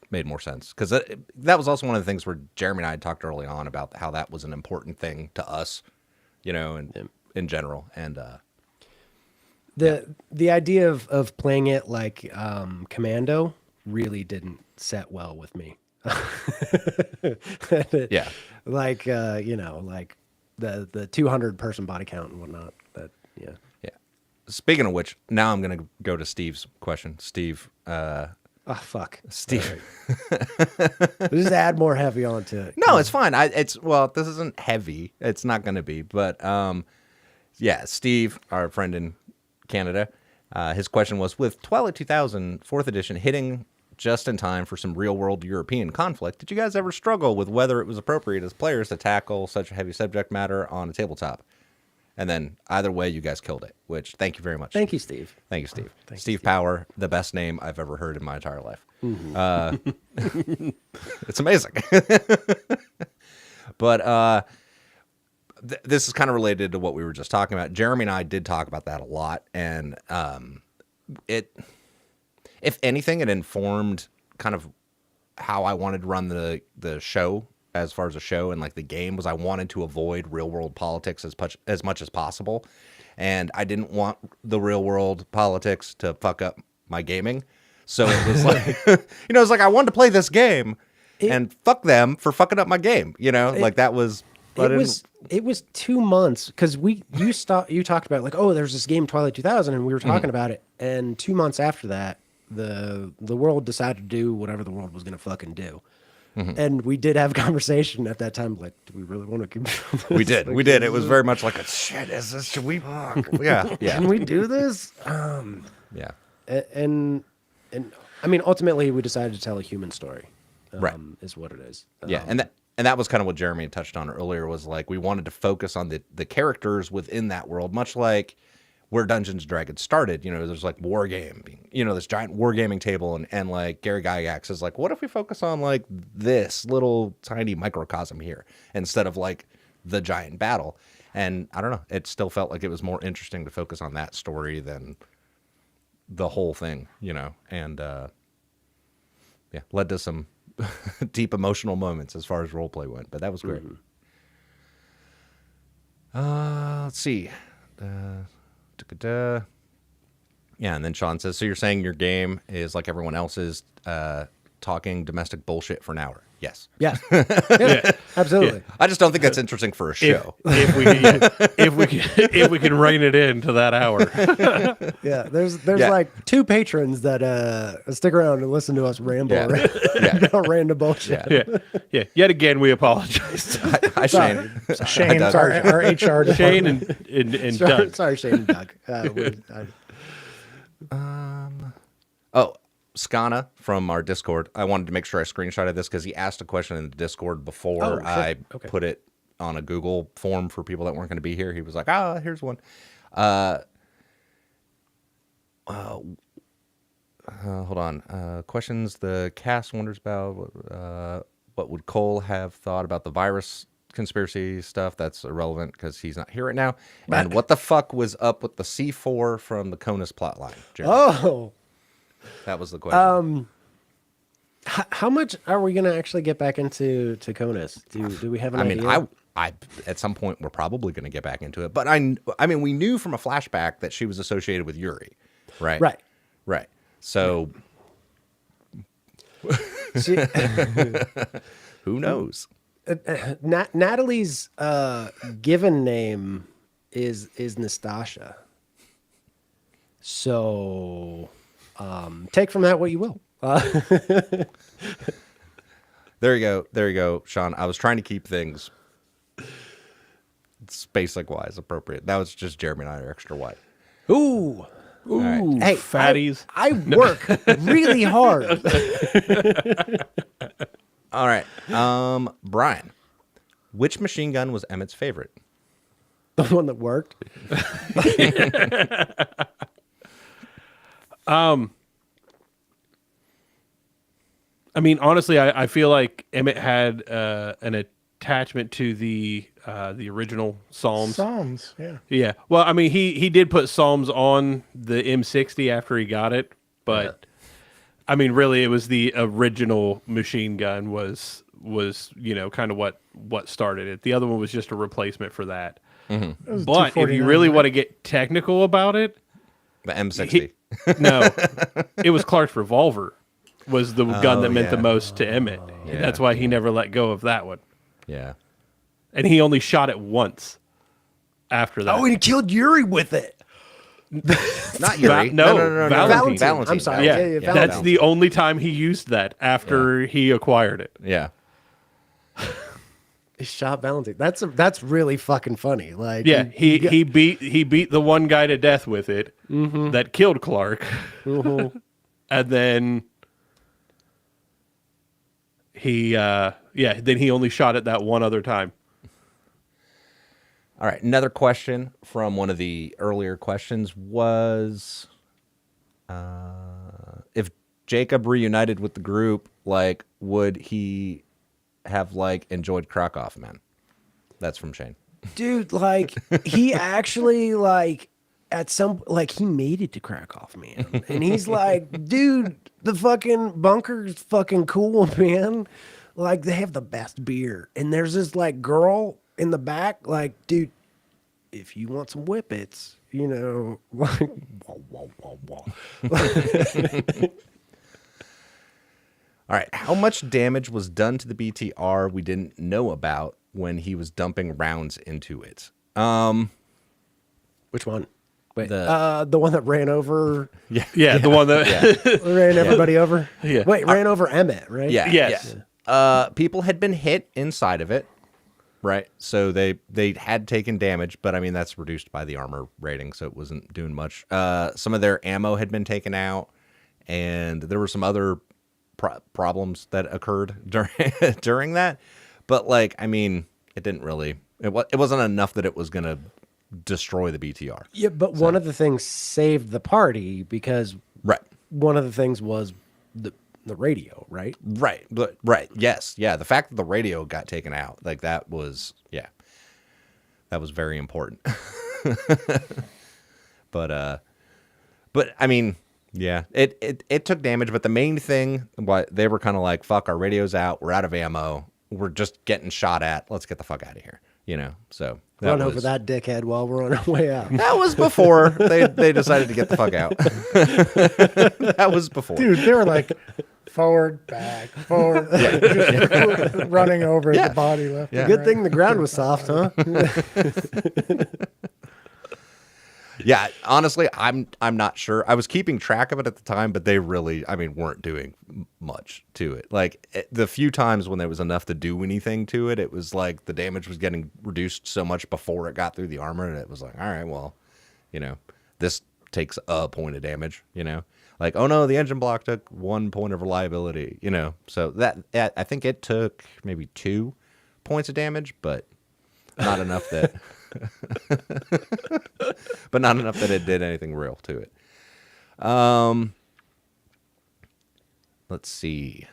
made more sense, because that was also one of the things where Jeremy and I had talked early on about how that was an important thing to us, in general. And the idea of playing it like Commando really didn't set well with me. Yeah. Like like the 200 person body count and whatnot. That yeah. speaking of which, now I'm going to go to Steve's question. Steve. Oh, fuck. Steve. Just add more heavy onto it. No, it's fine. This isn't heavy. It's not going to be. But yeah, Steve, our friend in Canada, his question was, with Twilight 2000 4th edition hitting just in time for some real-world European conflict, did you guys ever struggle with whether it was appropriate as players to tackle such a heavy subject matter on a tabletop? And then either way, you guys killed it, which thank you very much. Thank you, Steve. Thank you, Steve. Steve Power, the best name I've ever heard in my entire life. It's amazing. But this is kind of related to what we were just talking about. Jeremy and I did talk about that a lot. And if anything, it informed kind of how I wanted to run the show as far as a show, and like the game was I wanted to avoid real world politics as much as possible. And I didn't want the real world politics to fuck up my gaming. So it was like, it's like I wanted to play this game and fuck them for fucking up my game. That was. It was 2 months because you talked about like, oh, there's this game Twilight 2000, and we were talking about it. And 2 months after that, the world decided to do whatever the world was going to fucking do. And we did have a conversation at that time, like, do we really want to keep doing this? We did. We did. It was very much like, shit, should we? Yeah. Can we do this? Yeah. And I mean, ultimately, we decided to tell a human story. Right. Is what it is. Yeah. And that was kind of what Jeremy had touched on earlier, was like, we wanted to focus on the characters within that world, much like where Dungeons & Dragons started. There's like wargaming, this giant wargaming table, and like Gary Gygax is like, what if we focus on like this little tiny microcosm here instead of like the giant battle? And I don't know, it still felt like it was more interesting to focus on that story than the whole thing, and led to some deep emotional moments as far as roleplay went, but that was great. Let's see. Yeah, and then Sean says, so you're saying your game is like everyone else's, talking domestic bullshit for an hour? Yes. Yeah. Yeah, absolutely. I just don't think that's interesting for a show. If we can rein it in to that hour. Yeah, there's like 2 patrons that stick around and listen to us ramble about random bullshit. Yeah. Yet again, we apologize. Hi, Shane. Shane, our HR department. Shane and Doug. Sorry, Shane and Doug. Skana from our Discord. I wanted to make sure I screenshotted this because he asked a question in the Discord before I put it on a Google form for people that weren't going to be here. He was like, here's one. Hold on. Questions the cast wonders about. What would Cole have thought about the virus conspiracy stuff? That's irrelevant because he's not here right now. And what the fuck was up with the C4 from the Conus plotline? Jeremy? Oh. That was the question. How much are we going to actually get back into Conus? Do we have an idea? I at some point we're probably going to get back into it, but I mean we knew from a flashback that she was associated with Yuri, right? Right. So who knows? Natalie's given name is Nastasha. So take from that what you will. There you go, Sean. I was trying to keep things spacing wise appropriate. That was just Jeremy and I are extra white. Ooh. Right. Hey, fatties. I work really hard. All right. Brian, which machine gun was Emmett's favorite? The one that worked? I mean, honestly, I feel like Emmett had an attachment to the original Psalms. Psalms, yeah. Yeah. Well, I mean, he did put Psalms on the M60 after he got it, but I mean, really, it was the original machine gun was kind of what started it. The other one was just a replacement for that. Mm-hmm. But if you really want to get technical about it, the M60. No, it was Clark's revolver was the gun that meant the most to Emmett. Yeah. That's why he never let go of that one. Yeah. And he only shot it once after that. Oh, and he killed Yuri with it. Not Yuri. No, Valentine. Valentine. I'm sorry. Yeah, Yeah, that's Valentine. the only time he used that after he acquired it. Yeah. He shot Valentine. That's really fucking funny. Like, Yeah, he beat the one guy to death with it that killed Clark, and then then he only shot it that one other time. All right. Another question from one of the earlier questions was, if Jacob reunited with the group, like, would he have like enjoyed Krakow Men? That's from Shane. dude, like he actually like at some like he made it to Krakow, man, and he's like, dude, the fucking bunker's fucking cool, man. Like they have the best beer, and there's this like girl in the back, like, dude, if you want some whippets, you know, like, wah, wah, wah, wah. All right. How much damage was done to the BTR we didn't know about when he was dumping rounds into it? Which one? Wait, The- the one that ran over, Yeah, the one that ran everybody over. Yeah. Wait, ran over Emmett, right? Yeah. Yes. Yeah. People had been hit inside of it, right? So they had taken damage, but I mean that's reduced by the armor rating, so it wasn't doing much. Some of their ammo had been taken out, and there were some other problems that occurred during that. But like, I mean, it didn't really. It wasn't enough that it was gonna destroy the BTR. Yeah, but one of the things saved the party because Right. one of the things was the radio, right? Right. But right. Yes. Yeah. The fact that the radio got taken out, like that was, that was very important. But I mean, yeah, it took damage, but the main thing, what they were kind of like, fuck, our radio's out. We're out of ammo. We're just getting shot at. Let's get the fuck out of here. You know? So Run over that dickhead while we're on our way out. That was before they decided to get the fuck out. That was before. Dude, they were like forward, back, forward, just running over the body left. Yeah. and Good right. thing the ground was soft, huh? Yeah, honestly, I'm not sure. I was keeping track of it at the time, but they really, I mean, weren't doing much to it. Like the few times when there was enough to do anything to it, it was like the damage was getting reduced so much before it got through the armor, and it was like, all right, well, you know, this takes a point of damage, you know, like, oh no, the engine block took 1 point of reliability, you know, so that I think it took maybe 2 points of damage, but not enough that. But not enough that it did anything real to it. Let's see.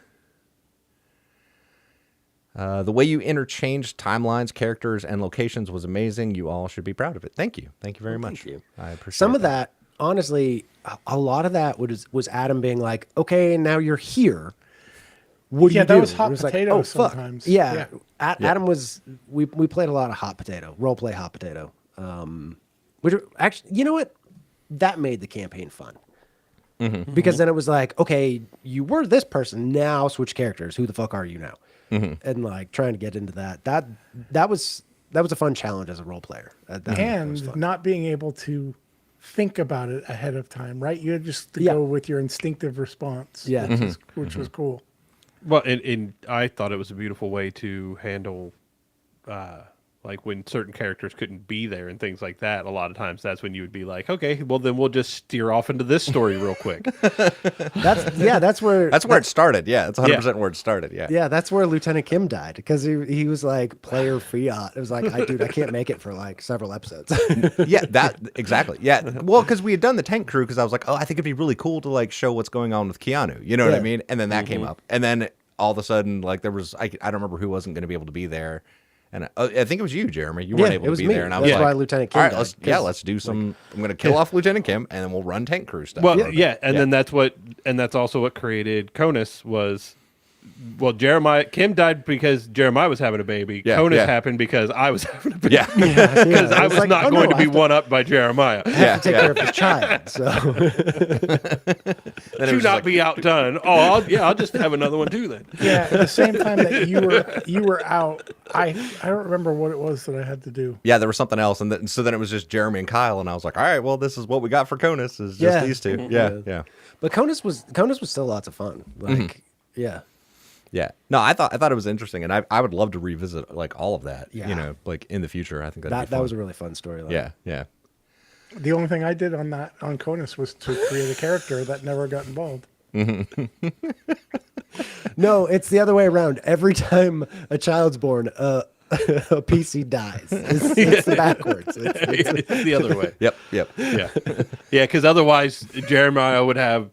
The way you interchanged timelines, characters, and locations was amazing. You all should be proud of it. Thank you. Thank you very much. Thank you. I appreciate Some of that, honestly, a lot of that was Adam being like, okay, now you're here. What do you do? that was hot And it potato like, fuck. sometimes. Yeah. Yeah. Adam was, we played a lot of hot potato, role play hot potato. Which actually, you know what? That made the campaign fun. Because then it was like, okay, you were this person, now switch characters. Who the fuck are you now? And like trying to get into that. That was a fun challenge as a role player. That was And fun. not being able to think about it ahead of time, right? You had just to Yeah. go with your instinctive response, Yeah. which was cool. Well, and I thought it was a beautiful way to handle, like when certain characters couldn't be there and things like that. A lot of times, that's when you would be like, okay, well then we'll just steer off into this story real quick. That's where it started. Yeah, that's 100% where it started. Yeah. Yeah, that's where Lieutenant Kim died because he was like player fiat. It was like, dude, I can't make it for like several episodes. Yeah, that exactly. Yeah, well, because we had done the tank crew, because I was like, oh, I think it'd be really cool to like show what's going on with Keanu. You know what I Yeah. mean? And then that came up, and then all of a sudden, like there was, I don't remember who wasn't going to be able to be there, and I think it was you, Jeremy. You weren't able it to was be me. there, and I That's was why like, Lieutenant Kim all right, died, let's do some. I'm going to kill off Lieutenant Kim, and then we'll run tank crew stuff. Well, yeah, and then that's also what created Conus was Kim died because Jeremiah was having a baby. Yeah, Conus yeah. happened because I was having a baby. Yeah. Because I was like, not oh, going no, to I be have to- one up by Jeremiah. I have to take care of this child. So Then it To was just not like, be outdone. Oh, I'll just have another one too then. Yeah, at the same time that you were out, I don't remember what it was that I had to do. yeah, there was something else, and so then it was just Jeremy and Kyle, and I was like, all right, well, this is what we got for Conus, is just these two. Yeah. but Conus was still lots of fun. Like yeah. Yeah. No, I thought it was interesting, and I would love to revisit like all of that. Yeah. You know, like in the future. I think that'd be That fun. was a really fun storyline. Yeah. The only thing I did on Conus was to create a character that never got involved. No, it's the other way around. Every time a child's born, a PC dies. It's backwards. It's the other way. Yep. Yeah. Yeah, because otherwise Jeremiah would have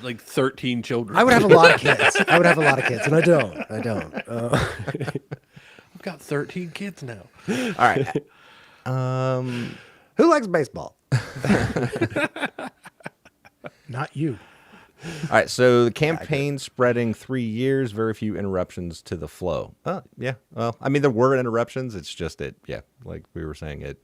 like 13 children. I would have a lot of kids. And I don't. I've got 13 kids now. All right. Who likes baseball? Not you. All right. So the campaign spreading 3 years, very few interruptions to the flow. Yeah. Well, I mean, there were interruptions. It's just Yeah. Like we were saying, it.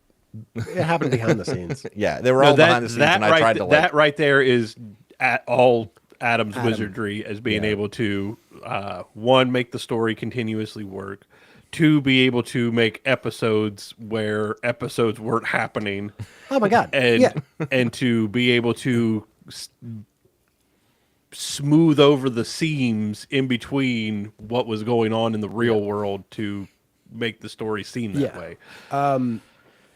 It happened behind the scenes. Yeah, they were all behind the scenes, and I tried to like. That right there is at all Adam's wizardry as being able to one, make the story continuously work, two, be able to make episodes where episodes weren't happening, Oh my god. and yeah. and to be able to smooth over the seams in between what was going on in the real world to make the story seem that Yeah. way.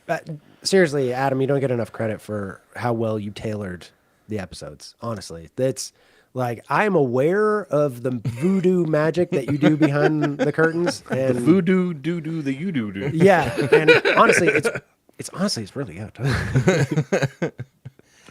But seriously, Adam, you don't get enough credit for how well you tailored the episodes. Honestly, that's like I'm aware of the voodoo magic that you do behind the curtains, and Voodoo doo doo the you doo doo. yeah, and honestly, it's really good.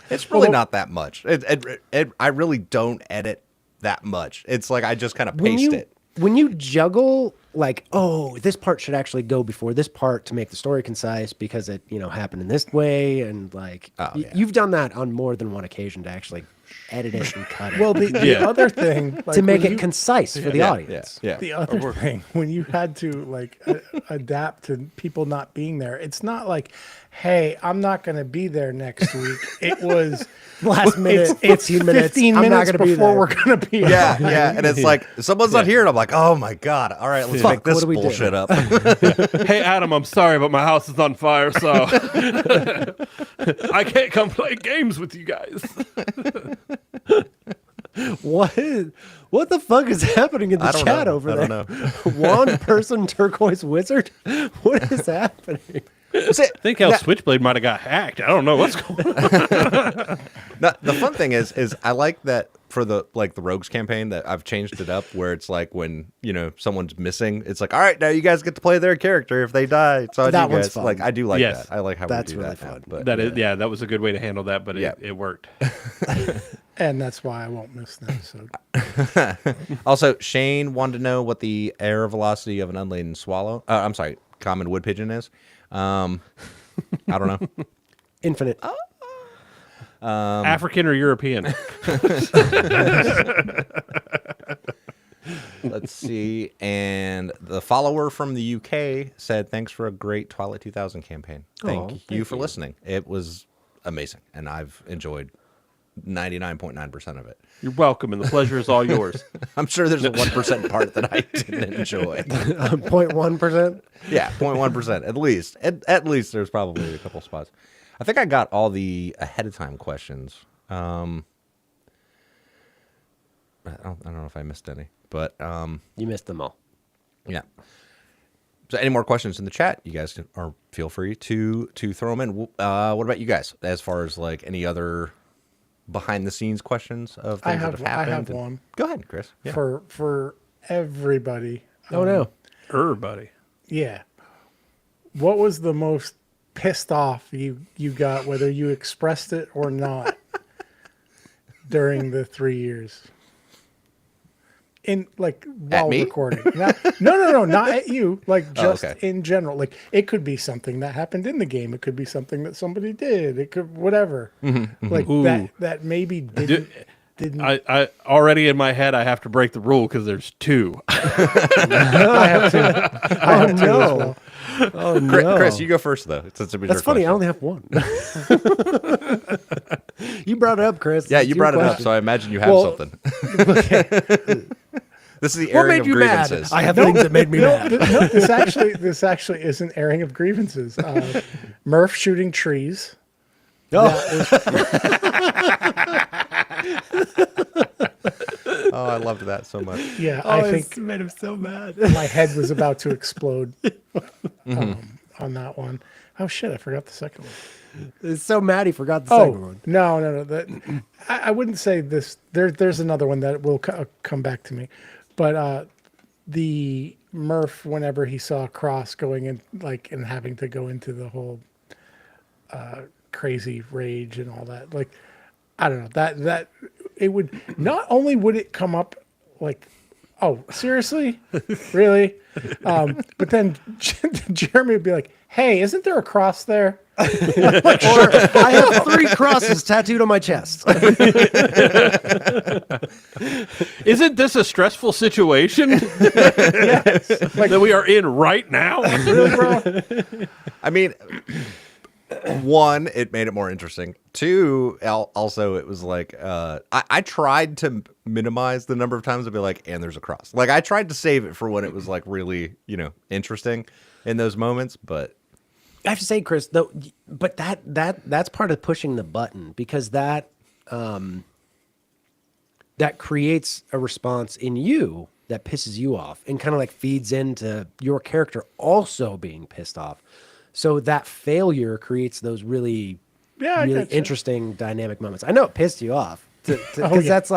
It's really not that much. I really don't edit that much. It's like I just kind of paste it. When you juggle, like, oh, this part should actually go before this part to make the story concise because it, happened in this way, and like, you've done that on more than one occasion to actually edit it and cut it. Well, the other thing, like, to make when it concise for the audience. Yeah. the other thing, when you had to like adapt to people not being there, it's not like, hey, I'm not going to be there next week. It was Last minute, it's 15 minutes. 15 I'm not minutes gonna be before there. we're going to be Yeah, yeah, and it's like someone's not here, and I'm like, oh my god! All right, let's make Fuck, this what do we do? bullshit up. Hey, Adam, I'm sorry, but my house is on fire, so I can't come play games with you guys. What the fuck is happening in the I don't chat know. over I there? don't know. One person turquoise wizard? What is happening? I think how Switchblade might have got hacked. I don't know what's going on. No, the fun thing is I like that for the Rogues campaign that I've changed it up where it's like when someone's missing, it's like, all right, now you guys get to play their character if they die. It's on That you one's guys. fun. Like I do like Yes. that. I like how That's we do really that now, fun. but That is, that was a good way to handle that, but Yeah. it worked. And that's why I won't miss an episode. Also, Shane wanted to know what the air velocity of an unladen swallow. I'm sorry, common wood pigeon is. I don't know. Infinite. African or European? Let's see. And the follower from the UK said, "Thanks for a great Twilight 2000 campaign. Thank you for listening. It was amazing, and I've enjoyed 99.9% of it. You're welcome, and the pleasure is all yours. I'm sure there's a 1% part that I didn't enjoy. 0.1%. Yeah, 0.1% at least. At least there's probably a couple spots. I think I got all the ahead of time questions. I don't know if I missed any, but You missed them all. yeah. So any more questions in the chat? You guys feel free to throw them in. What about you guys? As far as like any other behind the scenes questions of things that have happened? I have one. Go ahead, Chris. Yeah. For everybody. Oh, no. Everybody. Yeah. What was the most pissed off you got, whether you expressed it or not, during the 3 years? In while me? recording. No, not at you. Like just okay. in general. Like it could be something that happened in the game. It could be something that somebody did. It could whatever. Like Ooh. that maybe didn't. didn't. I already in my head I have to break the rule because there's two. I have to. I have to as well. Oh no, Chris, you go first though. Since it was That's your funny. I question. only have one. You brought it up, Chris. Yeah, It's you your brought it up, question. so I imagine you have Well, something. This is the What airing made of you mad? grievances. I have things that made me mad. No, this actually is an airing of grievances. Murph shooting trees. Oh, I loved that so much. Yeah, Oh, I think it's made him so mad. my head was about to explode on that one. Oh shit, I forgot the second one. He's so mad he forgot the second one. No. I wouldn't say this. There's another one that will come back to me, but the Murph, whenever he saw Cross going in, like, and having to go into the whole crazy rage and all that, like, I don't know, that it would not only would it come up like, oh, seriously, really, but then Jeremy would be like, hey, isn't there a cross there? Or I have 3 crosses tattooed on my chest. Isn't this a stressful situation Yes. Like, that we are in right now? really, bro? I mean, one, it made it more interesting. Two, also it was like I tried to minimize the number of times I'd be like, and there's a cross. Like I tried to save it for when it was like really, interesting in those moments, but I have to say, Chris, though, but that's part of pushing the button, because that creates a response in you that pisses you off and kind of like feeds into your character also being pissed off. So that failure creates those really interesting dynamic moments. I know it pissed you off because that's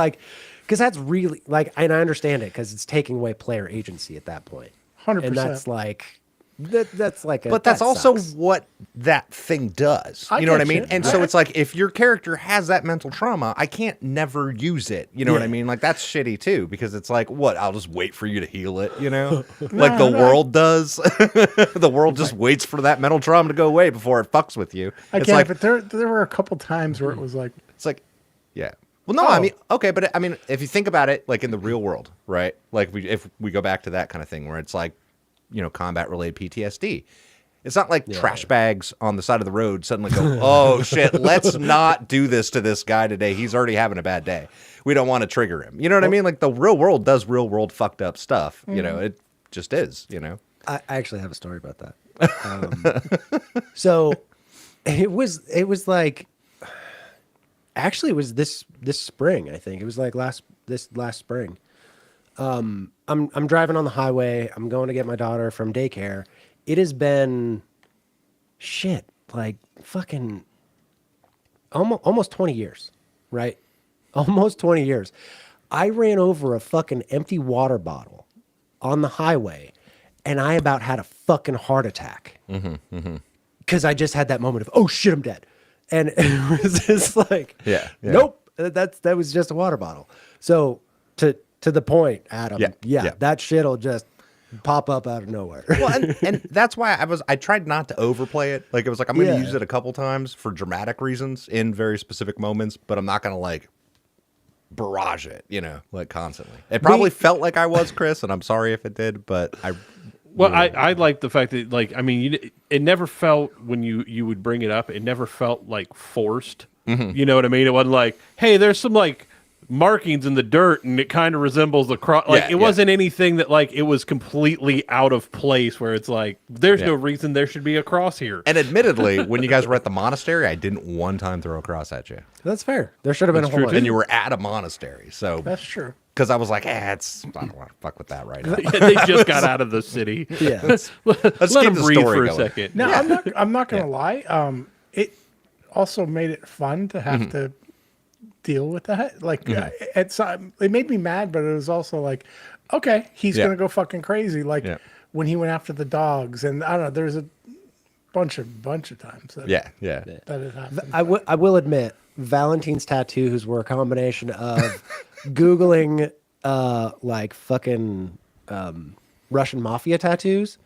really like, and I understand it because it's taking away player agency at that point. 100%. And that's like. That's like but that's that also sucks. what that thing does. I You know what I get mean? you. And so it's like, if your character has that mental trauma, I can't never use it. You know what I mean? Like that's shitty too, because it's like, what? I'll just wait for you to heal it, like the world does. The world just waits for that mental trauma to go away before it fucks with you. I It's get like, it, but there were a couple times where it was like, it's like, yeah. Well, no, I mean, okay, but I mean, if you think about it, like in the real world, right? Like if we go back to that kind of thing where it's like, combat related PTSD. It's not like trash bags on the side of the road suddenly go, oh shit, let's not do this to this guy today. He's already having a bad day. We don't want to trigger him. You know what I mean? Like the real world does real world fucked up stuff. It just is, I actually have a story about that. So it was like, actually it was this spring, I think. It was like this last spring. I'm driving on the highway. I'm going to get my daughter from daycare. It has been like fucking almost 20 years, right? Almost 20 years. I ran over a fucking empty water bottle on the highway, and I about had a fucking heart attack. Because I just had that moment of, oh shit, I'm dead. And it was just like, nope, that was just a water bottle. So to the point, Adam, that shit'll just pop up out of nowhere. Well, and that's why I tried not to overplay it. Like it was like, I'm going to use it a couple times for dramatic reasons in very specific moments, but I'm not going to like barrage it, like constantly. It probably felt like I was, Chris, and I'm sorry if it did, but I like the fact that, like, I mean, it never felt, when you would bring it up, it never felt like forced. You know what I mean? It wasn't like, hey, there's some like markings in the dirt and it kind of resembles the cross. Like it wasn't anything that like it was completely out of place where it's like, there's no reason there should be a cross here. And admittedly, when you guys were at the monastery, I didn't one time throw a cross at you. That's fair. There should have been a whole lot. And you were at a monastery, so that's true. Because I was like, I don't want to fuck with that right now. They just got out of the city. Yeah. Let's let keep them the breathe story for a going. second. No, I'm not gonna lie. It also made it fun to have to deal with that. Like it made me mad, but it was also like, okay, he's gonna go fucking crazy. Like when he went after the dogs, and I don't know. There's a bunch of times that that it happened. I will admit, Valentine's tattoos were a combination of Googling like fucking Russian mafia tattoos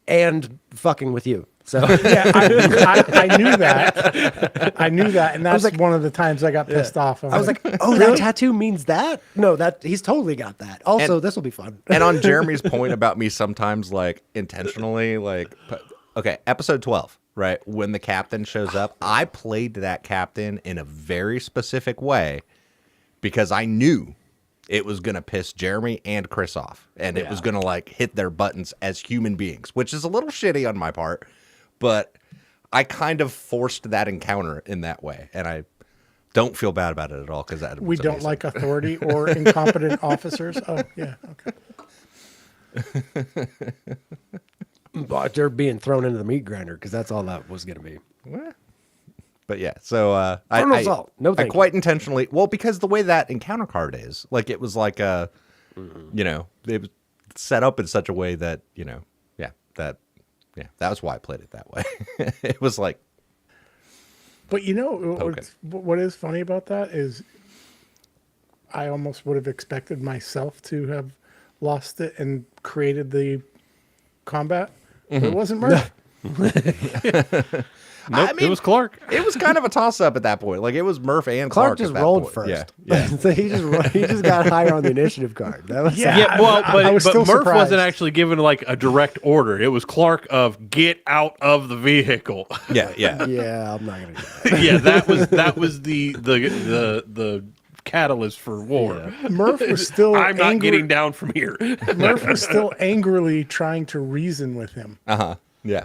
and fucking with you. So Yeah, I knew that. I knew that, and that's like- one of the times I got pissed off. I was like, oh, that tattoo means that? No, that he's totally got that. Also, And- this will be fun. And on Jeremy's point about me sometimes like intentionally okay, episode 12, right? When the captain shows up, I played that captain in a very specific way because I knew it was going to piss Jeremy and Chris off, and it was going to like hit their buttons as human beings, which is a little shitty on my part, but I kind of forced that encounter in that way, and I don't feel bad about it at all because that we was don't amazing. like authority or incompetent officers. Oh, yeah, okay. But they're being thrown into the meat grinder because that's all that was going to be. But yeah, so no salt. No, I thank quite intentionally, well, because the way that encounter card is, like, it was like a, you know, it was set up in such a way that, you know, that was why I played it that way. It was like, But you know Poking. what is funny about that is I almost would have expected myself to have lost it and created the combat. But it wasn't Murph. Nope, I mean, it was Clark. it was kind of a toss up at that point. Like, it was Murph and Clark Clark just at that rolled point. first. Yeah. Yeah. So he just got higher on the initiative card. That was Yeah. Yeah, well, I was but still Murph surprised. wasn't actually given like a direct order. It was Clark of get out of the vehicle. Yeah. yeah, I'm not gonna do that. Yeah, that was the catalyst for war. Murph was still I'm not angry. getting down from here. Murph was still angrily trying to reason with him. Yeah.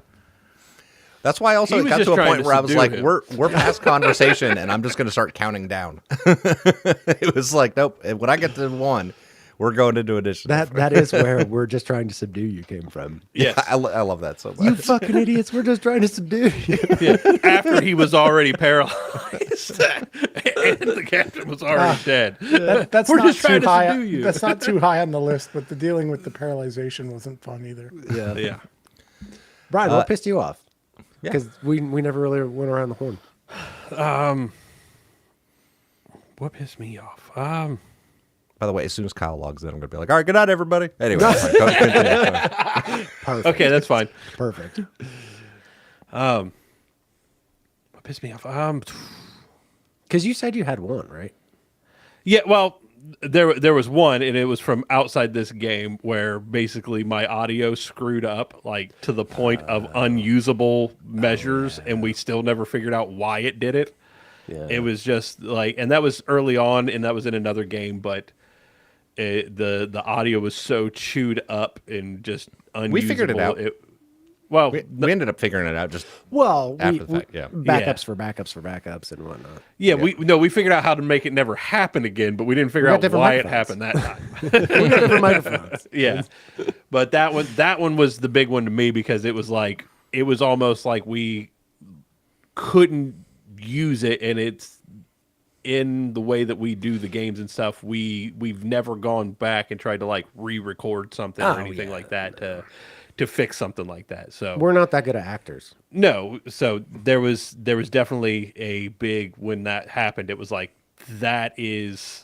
That's why also He it was got just to a trying point to where I was subdue like, him. we're past conversation and I'm just going to start counting down. It was like, nope. When I get to 1, we're going into initiative. That is where we're just trying to subdue you came from. Yes. I love that so much. You fucking idiots, we're just trying to subdue you. Yeah. After he was already paralyzed and the captain was already dead. That's We're not just trying too to high. subdue you. That's not too high on the list. But the dealing with the paralyzation wasn't fun either. Yeah. Yeah. Brian, what pissed you off? Because we never really went around the horn. What pissed me off? By the way, as soon as Kyle logs in, I'm going to be like, all right, good night, everybody. Anyway, fine, continue. Perfect. Okay, that's fine. Perfect. What pissed me off? Because you said you had one, right? Yeah, well, there was one, and it was from outside this game where basically my audio screwed up, like to the point of unusable measures, and we still never figured out why it did it. Yeah. It was just like, and that was early on, and that was in another game, but the audio was so chewed up and just unusable. We figured it out. Well, We ended up figuring it out just Well, After the fact, yeah. backups Yeah. for backups for backups and whatnot. yeah, we figured out how to make it never happen again, but we didn't figure got out different why it microphones. happened that time. We got different microphones. Yeah, but that one was the big one to me because it was like it was almost like we couldn't use it, and it's in the way that we do the games and stuff. We've never gone back and tried to like re-record something or Oh, anything yeah, like that to fix something like that. So We're not that good at actors. no, so there was definitely a big when that happened. It was like that is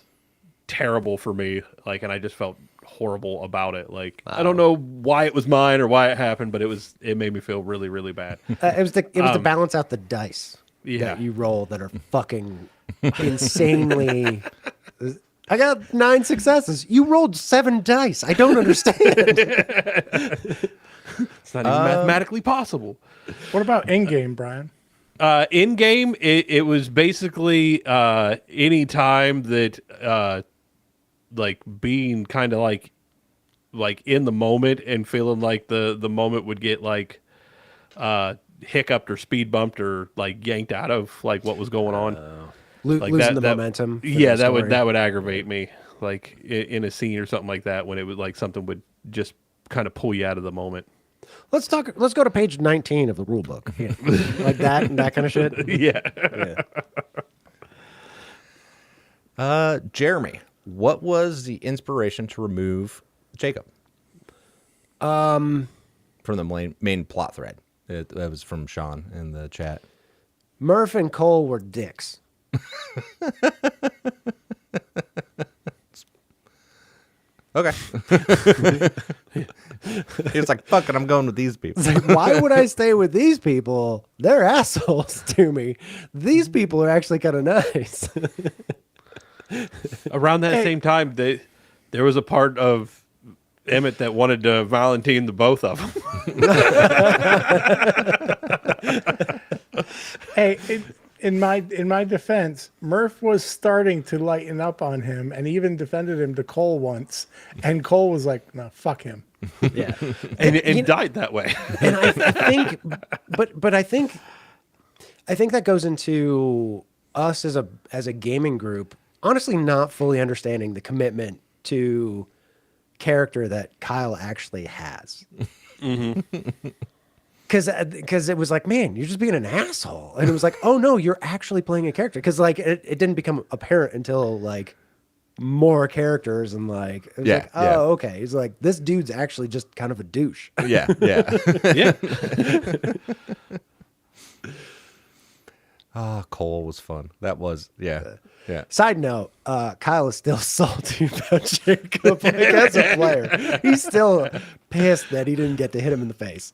terrible for me. Like, and I just felt horrible about it. Like I don't know why it was mine or why it happened, but it made me feel really really bad. It was to balance out the dice Yeah. that you roll that are fucking insanely. I got 9 successes. You rolled 7 dice. I don't understand. It's not even mathematically possible. What about in game, Brian? In game, it was basically any time that like being kind of like in the moment and feeling like the moment would get like hiccuped or speed bumped or like yanked out of like what was going on. Like Losing the momentum. for Yeah, the story. that would aggravate me. Like in a scene or something like that, when it was like something would just kind of pull you out of the moment. Let's go to page 19 of the rule book. Like that and that kind of shit. Yeah. Yeah. Jeremy, what was the inspiration to remove Jacob? From the main plot thread. That was from Sean in the chat. Murph and Cole were dicks. Okay. He was like, fuck it, I'm going with these people. It's like, why would I stay with these people? They're assholes to me. These people are actually kind of nice. Around that same time, there was a part of Emmett that wanted to Valentine the both of them. Hey, in my defense, Murph was starting to lighten up on him and even defended him to Cole once. And Cole was like, no, fuck him. Yeah. and died that way. And I think, but I think that goes into us as a gaming group, honestly, not fully understanding the commitment to character that Kyle actually has. Because it was like, man, you're just being an asshole, and it was like, oh no, you're actually playing a character. Because like it didn't become apparent until like more characters, and like it was like, oh okay, he's like, this dude's actually just kind of a douche. Yeah. Yeah. Cole was fun. That was, yeah. Side note, Kyle is still salty about Jacob. Like, as a player, he's still pissed that he didn't get to hit him in the face.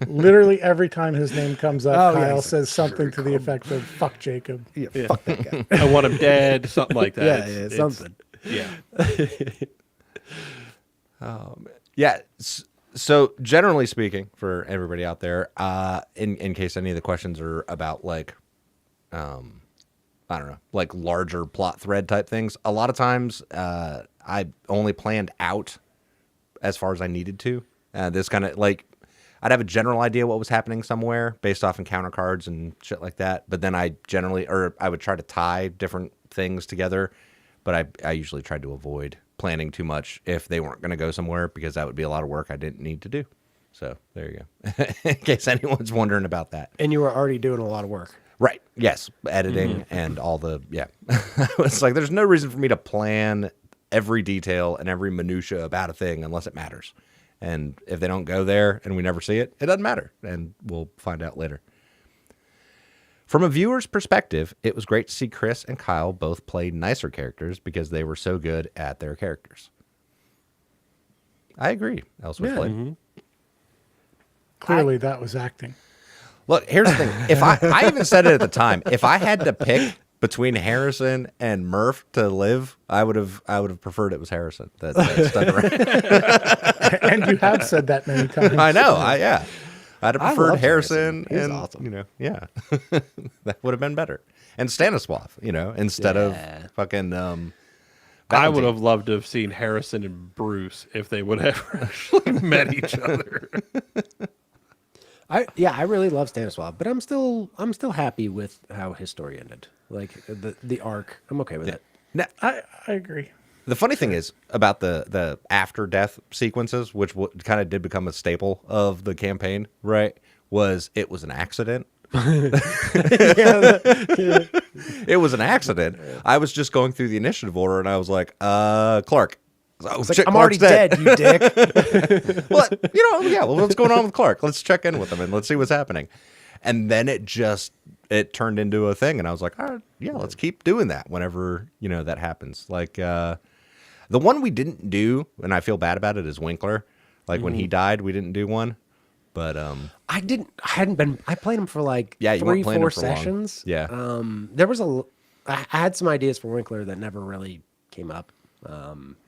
Literally every time his name comes up, Oh, yeah, Kyle he's says something to the effect of "fuck Jacob." Yeah, fuck that guy. I want him dead, something like that. Yeah, something. Yeah. Yeah. So generally speaking, for everybody out there, in case any of the questions are about like, I don't know, like larger plot thread type things, a lot of times I only planned out as far as I needed to. This kind of like, I'd have a general idea what was happening somewhere based off encounter cards and shit like that. But then I would try to tie different things together. But I usually tried to avoid planning too much if they weren't going to go somewhere, because that would be a lot of work I didn't need to do. So there you go. In case anyone's wondering about that. And you were already doing a lot of work. Right. Yes. Editing and all the, it's like, there's no reason for me to plan every detail and every minutia about a thing unless it matters. And if they don't go there and we never see it, it doesn't matter. And we'll find out later. From a viewer's perspective, it was great to see Chris and Kyle both play nicer characters because they were so good at their characters. I agree. Ellsworth played. Clearly, that was acting. Look, here's the thing. If I even said it at the time, if I had to pick between Harrison and Murph to live, I would have preferred it was Harrison that stuck around. And you have said that many times. I know. I'd have preferred loved Harrison, He was and awesome. that would have been better. And Stanislav, instead of fucking. I would have loved to have seen Harrison and Bruce if they would have actually met each other. I really love Stanislav, but I'm still happy with how his story ended. Like the arc, I'm okay with it. Now, I agree. the funny thing is about the after death sequences, which kind of did become a staple of the campaign, right? It was an accident. It was an accident. I was just going through the initiative order, and I was like, Clark. Oh, It's like, shit, I'm Clark's already dead, you dick. Well, well, what's going on with Clark? Let's check in with him and let's see what's happening. And then it turned into a thing, and I was like, all right, yeah, let's keep doing that whenever that happens. Like the one we didn't do, and I feel bad about it, is Winkler. Like when he died, we didn't do one. But I played him for like you weren't playing 3-4 him for long. sessions. Yeah. There was I had some ideas for Winkler that never really came up.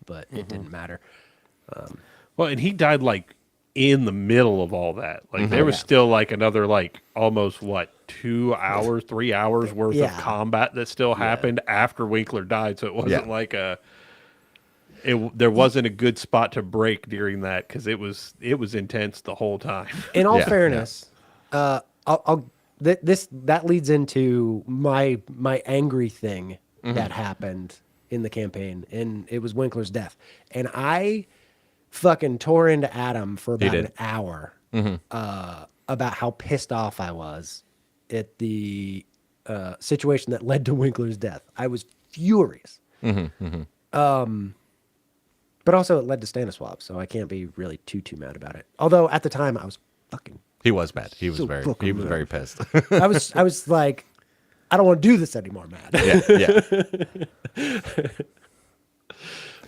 But it didn't matter. Well, and he died like in the middle of all that. Like there was still like another like almost 2 hours, 3 hours worth of combat that still happened after Winkler died. So it wasn't like there wasn't a good spot to break during that because it was intense the whole time. In all fairness, that leads into my angry thing that happened in the campaign, and it was Winkler's death. And I fucking tore into Adam for about an hour about how pissed off I was at the situation that led to Winkler's death. I was furious. But also it led to Stanislav, so I can't be really too mad about it. Although at the time I was fucking... He was mad. He was So very fucking very pissed. I was like, I don't want to do this anymore, man. Yeah.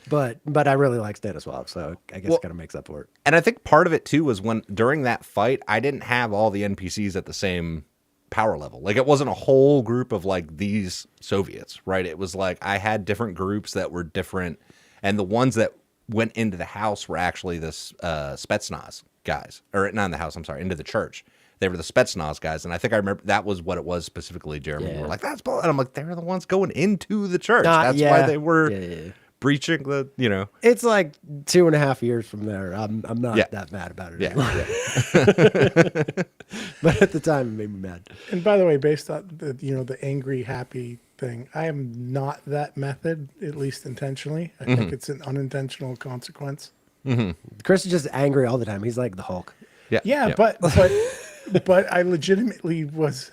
but I really like Stanislav, so I guess it kind of makes up for it. And I think part of it too was when during that fight, I didn't have all the NPCs at the same power level. Like it wasn't a whole group of like these Soviets, right? It was like I had different groups that were different, and the ones that went into the house were actually this Spetsnaz guys, or not in the house. I'm sorry, into the church. They were the Spetsnaz guys, and I think I remember that was what it was specifically. Jeremy, you were like, "That's bull," and I'm like, "They're the ones going into the church. That's why they were breaching the." You know, it's like 2.5 years from there. I'm not that mad about it anymore. But at the time, it made me mad. And by the way, based on the angry happy thing, I am not that method, at least intentionally. I think it's an unintentional consequence. Chris is just angry all the time. He's like the Hulk. Yeah. But I legitimately was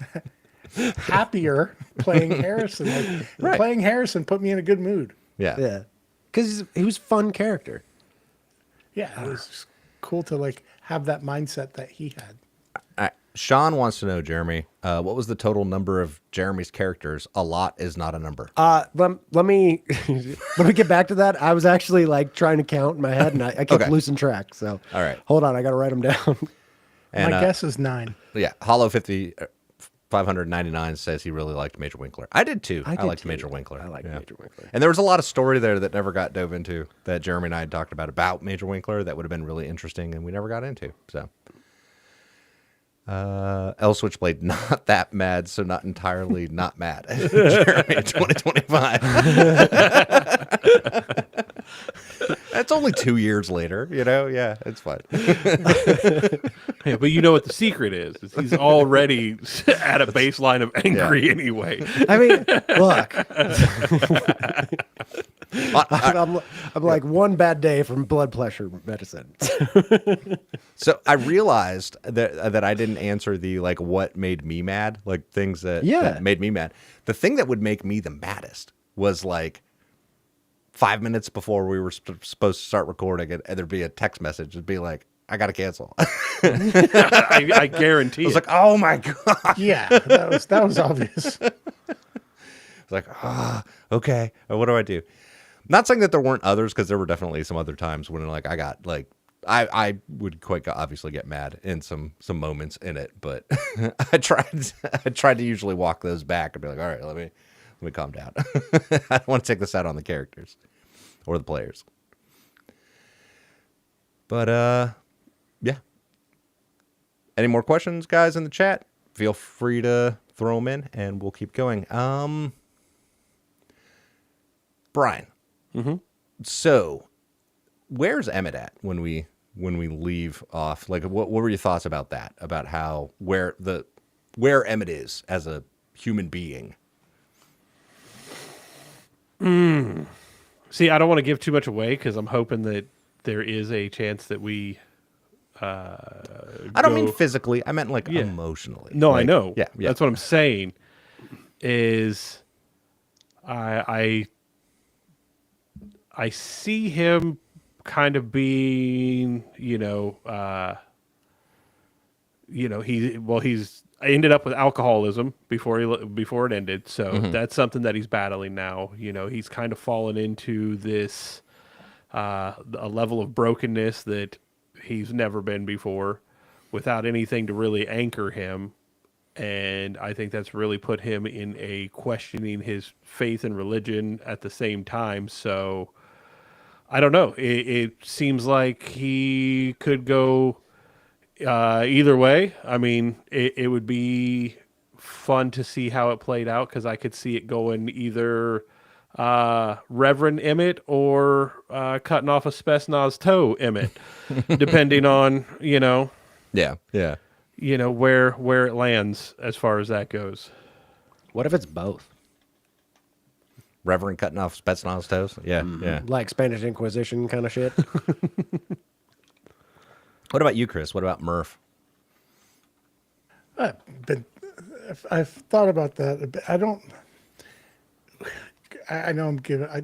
happier playing Harrison. Playing Harrison put me in a good mood. Yeah. Because he was a fun character. Yeah, it was just cool to like have that mindset that he had. Sean wants to know, Jeremy, what was the total number of Jeremy's characters? A lot is not a number. Let me get back to that. I was actually like trying to count in my head, and I kept losing track. So all right, hold on, I got to write them down. And, my guess is 9. Yeah, Hollow 599 says he really liked Major Winkler. I did too. I liked Major Winkler. I liked Major Winkler. And there was a lot of story there that never got dove into that Jeremy and I had talked about Major Winkler that would have been really interesting, and we never got into. So. L Switchblade, not that mad, so not entirely not mad. Jeremy 2025. That's only 2 years later, Yeah, it's fine. Yeah, but you know what the secret is he's already at a baseline of angry anyway. I mean, look. I'm like one bad day from blood pressure medicine. So I realized that I didn't answer the like what made me mad, like things that made me mad. The thing that would make me the maddest was like 5 minutes before we were supposed to start recording, and there'd be a text message. It'd be like, "I gotta cancel." I guarantee. I was like, "Oh my god!" Yeah, that was obvious. It's like, okay. What do I do? Not saying that there weren't others, because there were definitely some other times when like I got like I would quite obviously get mad in some moments in it, but I tried to usually walk those back and be like, all right, let me calm down. I don't want to take this out on the characters or the players. But yeah. Any more questions, guys, in the chat? Feel free to throw them in, and we'll keep going. Brian. Mm-hmm. So, where's Emmett at when we leave off? Like, what were your thoughts about that? About how where Emmett is as a human being? See, I don't want to give too much away because I'm hoping that there is a chance that we. I don't mean physically. I meant like emotionally. No, like, I know. Yeah, That's what I'm saying. Is I see him kind of being, he's ended up with alcoholism before it ended. So that's something that he's battling now. He's kind of fallen into this a level of brokenness that he's never been before, without anything to really anchor him. And I think that's really put him in a questioning his faith and religion at the same time. So I don't know. It seems like he could go either way. I mean, it would be fun to see how it played out, because I could see it going either Reverend Emmett or cutting off a Spetsnaz toe Emmett, depending on, Yeah. where it lands as far as that goes. What if it's both? Reverend cutting off Spetsnaz toes? Yeah, yeah. Like Spanish Inquisition kind of shit? What about you, Chris? What about Murph? I've thought about that a bit. I know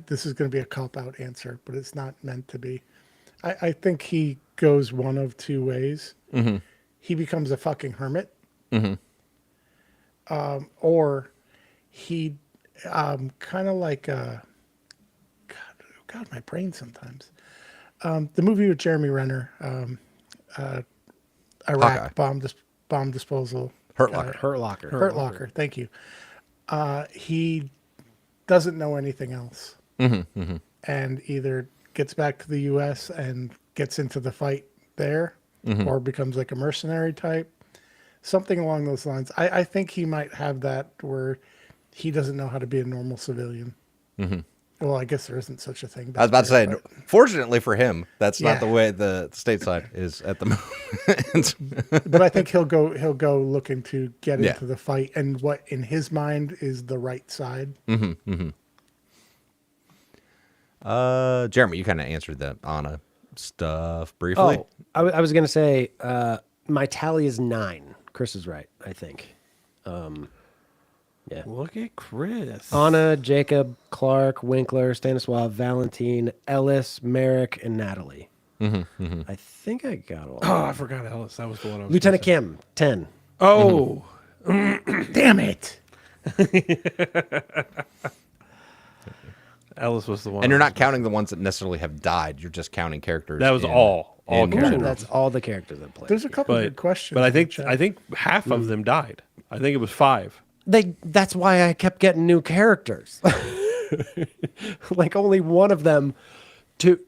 this is going to be a cop-out answer, but it's not meant to be. I think he goes one of two ways. Mm-hmm. He becomes a fucking hermit. Mm-hmm. Or he kind of like God, God, my brain sometimes. The movie with Jeremy Renner, Iraq Hawkeye. bomb disposal. Hurt Locker. Hurt Locker. Thank you. He doesn't know anything else, and either gets back to the U.S. and gets into the fight there, or becomes like a mercenary type, something along those lines. I think he might have that where he doesn't know how to be a normal civilian. Well, I guess there isn't such a thing. I was about to say, but fortunately for him, that's not Yeah. the way the stateside is at the moment. but I think he'll go looking to get Yeah. into the fight and what in his mind is the right side. Jeremy, you kind of answered the Anna stuff briefly. Oh, I was going to say my tally is 9. Chris is right, I think. Yeah. Look at Chris. Anna, Jacob, Clark, Winkler, Stanislav, Valentine, Ellis, Merrick, and Natalie. I think I got all. Oh, I forgot Ellis. That was the one I was Lieutenant gonna Kim, 10. say. Oh, Damn it! Ellis was the one. And you're not counting the ones that necessarily have died. You're just counting characters. That was in- all in characters. general. That's all the characters that play. There's a couple of good questions. But I in the think chat. half of them died. I think it was 5. That's why I kept getting new characters. Like only one of them, two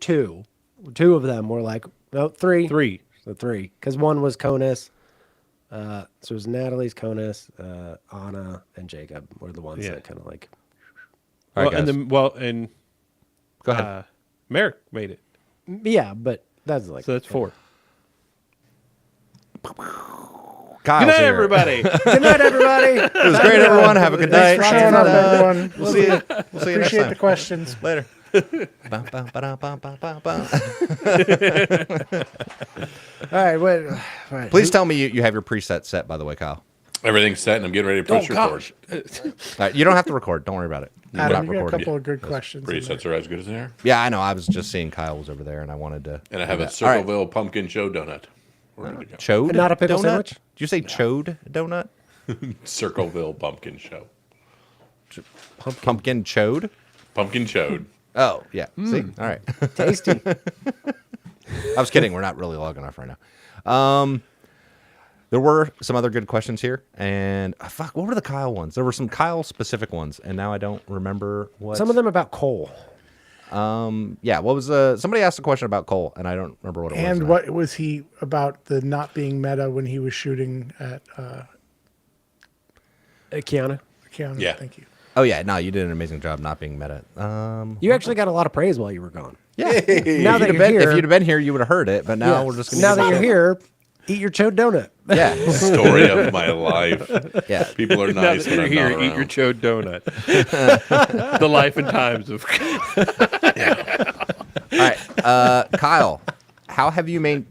of them were like, no, 3. 3. So 3. Because one was Conus. So it was Natalie's Conus, Anna, and Jacob were the ones Yeah. that kind of like. All right, and guys. then Go ahead. Merrick made it. Yeah, but that's like. So that's 4. Kyle's Good night, here. everybody. Good night, everybody. It was great, everyone. Have a good night. Thanks for showing up, everyone. We'll see you. We'll see you next Appreciate time. the questions. Later. Bum, bum, ba-dum, bum, bum, bum, bum. All right, wait. All right. Please tell me you have your preset set, by the way, Kyle. Everything's set, and I'm getting ready to Oh push record. gosh. All right, you don't have to record. Don't worry about it. You're Adam, not you got a recording. couple of good questions. in there. Presets are as good as they are. Yeah, I know. I was just seeing Kyle was over there, and I wanted to. And I have do a that. All right. Circleville pumpkin show donut. We're ready to go. Chode? Not a pickle donut? sandwich? Did you say chode donut? Circleville pumpkin show. Pumpkin chode? Pumpkin chode. Oh, yeah. See? All right. Tasty. I was kidding. We're not really logging off right now. There were some other good questions here, and fuck, what were the Kyle ones? There were some Kyle specific ones, and now I don't remember what. Some of them about Cole. Yeah, what was somebody asked a question about Cole, and I don't remember what it was. And now. what was he about the not being meta when he was shooting at Kiana, Keanu? Yeah. Thank you. Oh yeah, no, you did an amazing job not being meta. you actually got a lot of praise while you were gone. Yeah. Now If that you'd you're have been- here, if you'd have been here, you would have heard it. But now yeah, we're just gonna now give that it you're to- here, eat your chode donut. Yeah, Story of my life. yeah. People are Now nice that when you're I'm here, not eat around. your chode donut. The life and times of. All right, Kyle, how have you made?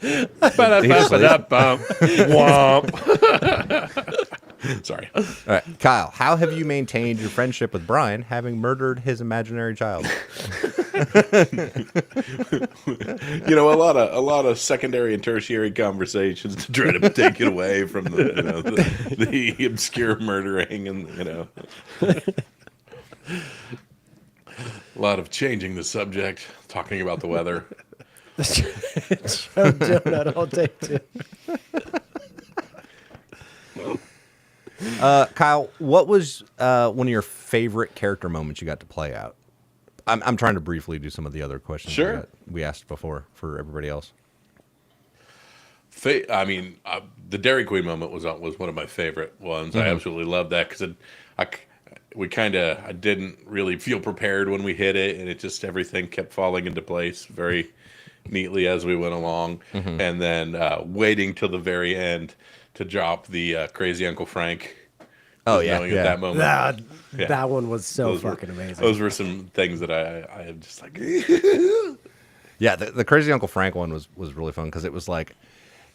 Ba-da-ba-ba-da-bum. Womp. Sorry. All right, Kyle, how have you maintained your friendship with Brian, having murdered his imaginary child? You know, a lot of secondary and tertiary conversations to try to take it away from the obscure murdering, and a lot of changing the subject, talking about the weather. Chode donut all day too. Kyle, what was one of your favorite character moments you got to play out? I'm trying to briefly do some of the other questions Sure. we asked before for everybody else. I mean, the Dairy Queen moment was one of my favorite ones. I absolutely loved that because I didn't really feel prepared when we hit it, and it just everything kept falling into place very neatly as we went along. And then waiting till the very end to drop the crazy Uncle Frank. Oh, Just yeah, knowing yeah. at that moment. Yeah. That one was so Those were- fucking amazing. Those were some things that I am just like. Yeah, the crazy Uncle Frank one was really fun because it was like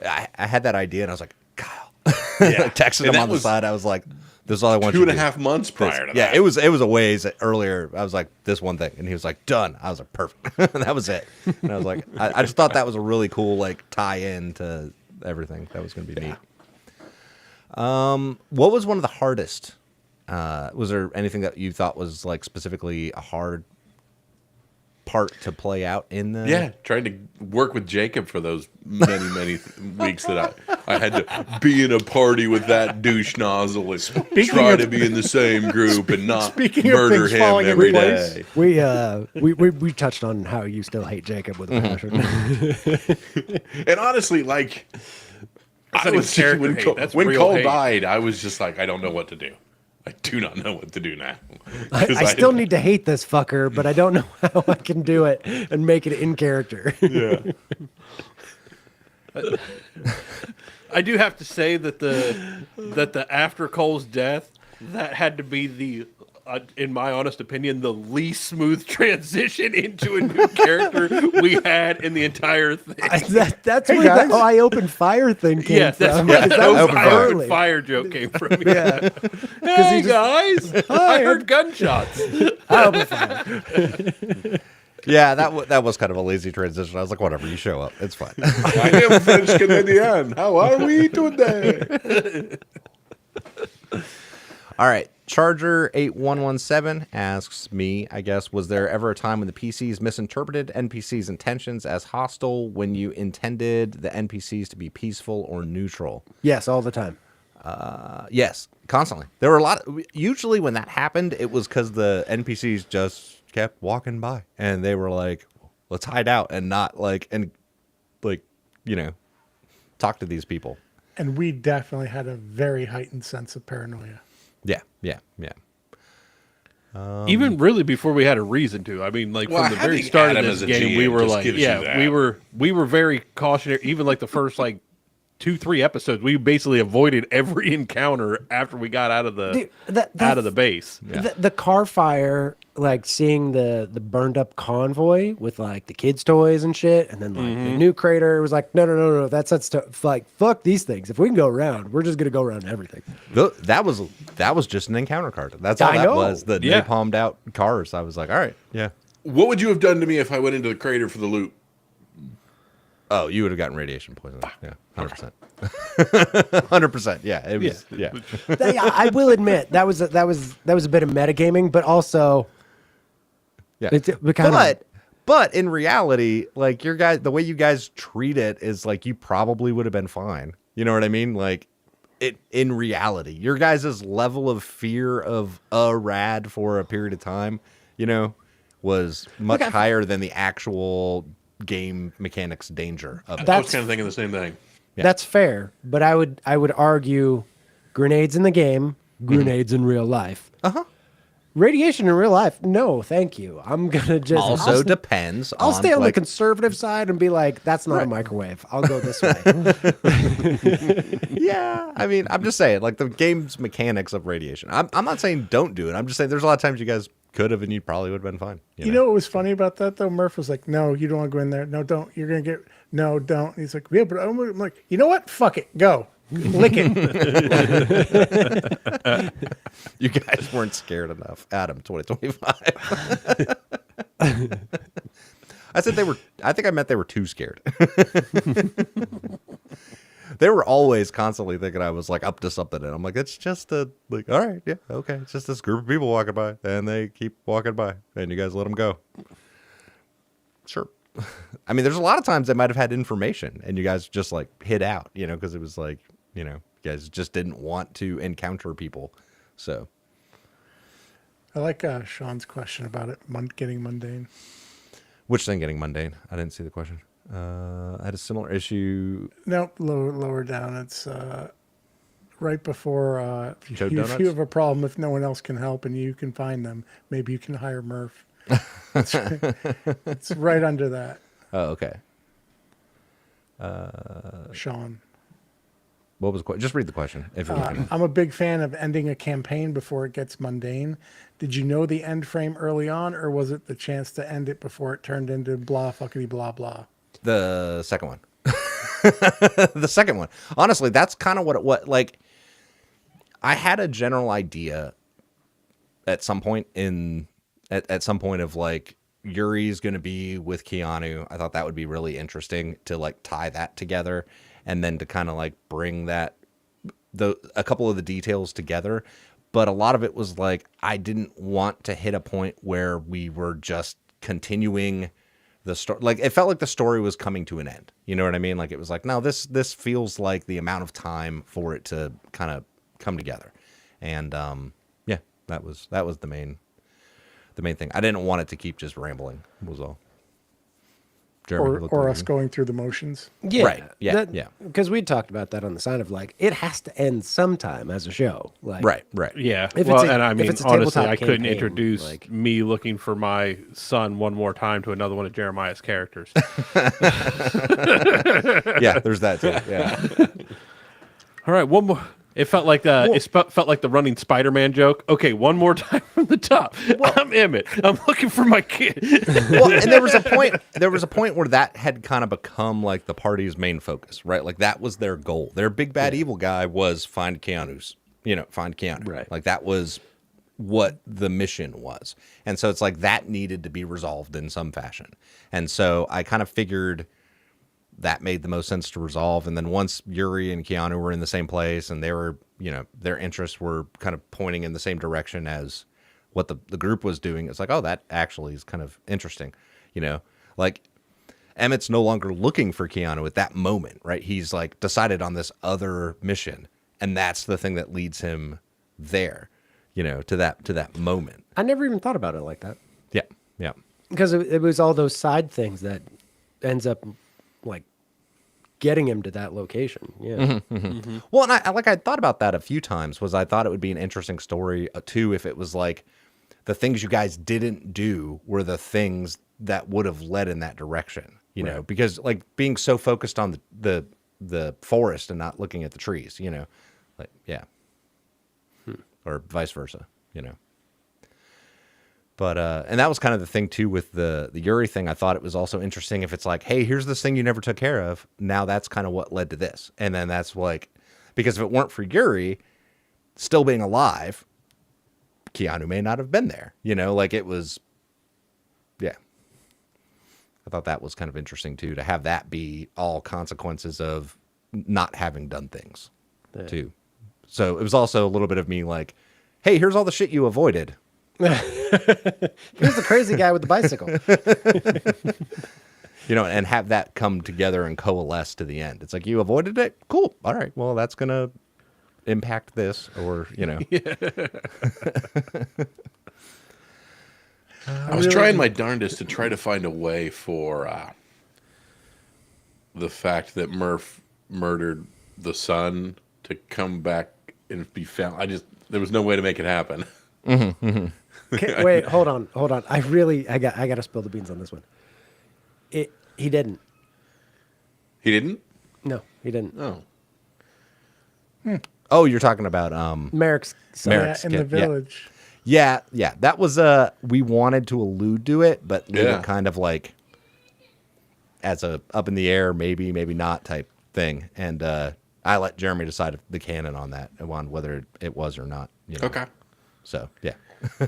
I had that idea and I was like, Kyle, Yeah. like texted And him that on the was side. I was like, this is all I want 2.5 you to do. months prior to Yeah, that. it was a ways earlier. I was like, this one thing, and he was like, done. I was like, perfect. That was it. And I was like, I just thought that was a really cool like tie in to everything. That was going to be neat. What was one of the hardest? Was there anything that you thought was like specifically a hard part to play out in the. Yeah, trying to work with Jacob for those many weeks that I had to be in a party with that douche nozzle and try to be in the same group and not speaking of murder things him falling into every place. day. We touched on how you still hate Jacob with a passion. And honestly, like, That's I not was even when character hate, Cole, that's when real Cole hate. died, I was just like, I don't know what to do. I do not know what to do now. I still need to hate this fucker, but I don't know how I can do it and make it in character. Yeah. I do have to say that the after Cole's death, that had to be the, in my honest opinion, the least smooth transition into a new character we had in the entire thing. That's Hey, where guys. the I open fire thing came Yes, that's from. where That the was open early. fire joke came from. Yeah. Hey he just- guys, I heard gunshots. I open fire. Yeah, that was kind of a lazy transition. I was like, whatever, you show up, it's fine. I am French Canadian. How are we today? All right. Charger8117 asks me, I guess, was there ever a time when the PCs misinterpreted NPCs' intentions as hostile when you intended the NPCs to be peaceful or neutral? Yes, all the time. Yes, constantly. There were a lot. Usually when that happened, it was because the NPCs just kept walking by. And they were like, let's hide out and not talk to these people. And we definitely had a very heightened sense of paranoia. Yeah. Even really before we had a reason to. I mean, like Well, from the very having start Adam of as this a game, GM we were just like, gives you yeah, that. we were very cautionary. Even like the first 2-3 episodes, we basically avoided every encounter after we got out of the Dude, out of the base. The car fire, like seeing the burned up convoy with like the kids' toys and shit, and then like the new crater was like, no, that's stuff. Like, fuck these things. If we can go around, we're just gonna go around everything. That was just an encounter card. That's all I that know. was. The Yeah. napalmed out cars. I was like, all right, yeah. What would you have done to me if I went into the crater for the loot? Oh, you would have gotten radiation poisoning. Yeah, 100%. 100%. Yeah, it was. Yeah. I will admit that was a bit of metagaming, but also Yeah. But in reality, like the way you guys treat it is like you probably would have been fine. You know what I mean? Like in reality, your guys' level of fear of a rad for a period of time, was much higher than the actual game mechanics danger of it. I was kind of thinking the same thing. Yeah. that's fair. But I would argue grenades in the game, grenades in real life. Radiation in real life, no, thank you. I'm gonna just Also depends I'll on stay on the like, conservative side and be like, that's not a microwave. I'll go this way. Yeah, I mean, I'm just saying, like the game's mechanics of radiation. I'm not saying don't do it. I'm just saying there's a lot of times you guys could have and you probably would have been fine. You know what was funny about that though? Murph was like, "No, you don't want to go in there. No, don't. You're gonna get. No, don't." He's like, "Yeah, but I'm like, you know what? Fuck it, go, lick it." You guys weren't scared enough. Adam, 2025. I said they were. I think I meant they were too scared. They were always constantly thinking I was like up to something, and I'm like, it's just all right, yeah, okay, it's just this group of people walking by, and they keep walking by, and you guys let them go. Sure. I mean, there's a lot of times they might have had information, and you guys just like hid out, because it was like, you guys just didn't want to encounter people, so. I like Sean's question about it getting mundane. Which thing getting mundane? I didn't see the question. I had a similar issue. Nope, lower down. It's right before if Joe you Donuts? have a problem, if no one else can help and you can find them, maybe you can hire Murph. It's right under that, Oh, okay. Sean. What was the question? Just read the question. If you're looking. I'm a big fan of ending a campaign before it gets mundane. Did you know the end frame early on, or was it the chance to end it before it turned into blah fuckity blah blah? The second one. The second one. Honestly, that's kind of what like I had a general idea at some point at some point of like Yuri's going to be with Keanu. I thought that would be really interesting to like tie that together and then to kind of like bring a couple of the details together. But a lot of it was like I didn't want to hit a point where we were just continuing the story. Like, it felt like the story was coming to an end. You know what I mean? Like, it was like, no, this feels like the amount of time for it to kind of come together. And yeah, that was the main thing. I didn't want it to keep just rambling, was all. Jeremy or us going through the motions. Yeah, Right. Yeah, yeah. Because we talked about that on the sign of like it has to end sometime as a show. Like, Right. Yeah. If Well, it's a- and I if mean, it's a honestly, tabletop I couldn't campaign, introduce like- me looking for my son one more time to another one of Jeremiah's characters. Yeah, there's that too. Yeah. All right, one more. It felt like felt like the running Spider-Man joke. Okay, one more time from the top. I'm Emmett. I'm looking for my kid. Well, and there was a point where that had kind of become like the party's main focus, right? Like that was their goal. Their big bad evil guy was find Keanu. Right. Like that was what the mission was. And so it's like that needed to be resolved in some fashion. And so I kind of figured that made the most sense to resolve. And then once Yuri and Keanu were in the same place and they were, their interests were kind of pointing in the same direction as what the group was doing, it's like, oh, that actually is kind of interesting. Like Emmett's no longer looking for Keanu at that moment, right? He's like decided on this other mission. And that's the thing that leads him there, to that moment. I never even thought about it like that. Yeah. Yeah. Because it was all those side things that ends up like getting him to that location. Yeah. Well, and I thought about that a few times. I thought it would be an interesting story too if it was like the things you guys didn't do were the things that would have led in that direction. Know, because like being so focused on the forest and not looking at the trees. Like yeah, or vice versa. But and that was kind of the thing too with the Yuri thing. I thought it was also interesting if it's like, hey, here's this thing you never took care of. Now that's kind of what led to this. And then that's like, because if it weren't for Yuri still being alive, Keanu may not have been there. Like it was, yeah. I thought that was kind of interesting too, to have that be all consequences of not having done things too. So it was also a little bit of me like, hey, here's all the shit you avoided. Here's the crazy guy with the bicycle. And have that come together and coalesce to the end. It's like, you avoided it? Cool. All right. Well, that's going to impact this or, I was trying my darndest to try to find a way for the fact that Murph murdered the son to come back and be found. There was no way to make it happen. Okay, wait, hold on. I got to spill the beans on this one. He didn't. He didn't? No, he didn't. Oh. Oh, you're talking about Merrick's son. Merrick's In the kid, yeah. village. Yeah. That was we wanted to allude to it, but leave it kind of like as a up in the air, maybe not type thing. And I let Jeremy decide the canon on that, on whether it was or not. Okay. So yeah.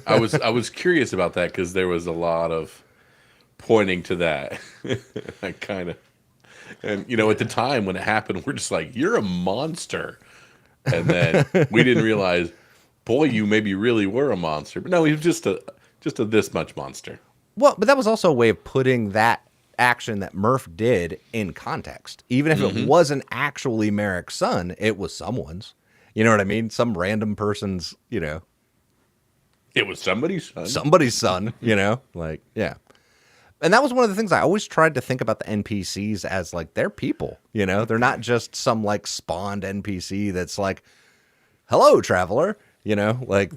I was curious about that because there was a lot of pointing to that. I kind of, and at the time when it happened, we're just like, "You're a monster," and then we didn't realize, boy, you maybe really were a monster. But no, he was just a this much monster. Well, but that was also a way of putting that action that Murph did in context. Even if it wasn't actually Merrick's son, it was someone's. You know what I mean? Some random person's. It was somebody's son. Like, yeah. And that was one of the things I always tried to think about the NPCs as like, they're people, they're not just some like spawned NPC that's like, hello, traveler, like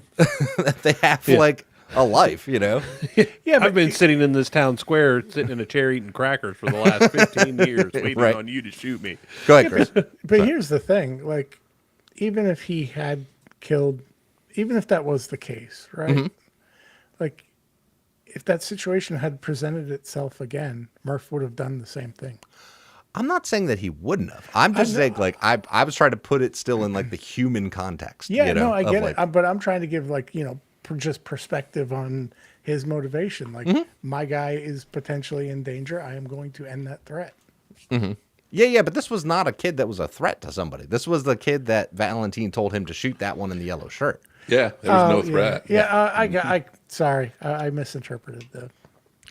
they have like a life, Yeah, I've been sitting in this town square, sitting in a chair eating crackers for the last 15 years, waiting Right. on you to shoot me. Go ahead, Chris. But here's the thing, like, even if he had killed, even if that was the case, right? Like, if that situation had presented itself again, Murph would have done the same thing. I'm not saying that he wouldn't have. I'm just saying, like, I was trying to put it still in like the human context. Yeah, no, I of, get like, it. But I'm trying to give, like, just perspective on his motivation. Like, my guy is potentially in danger. I am going to end that threat. Yeah, but this was not a kid that was a threat to somebody. This was the kid that Valentine told him to shoot that one in the yellow shirt. Yeah, there was no threat. Yeah, sorry, I misinterpreted the.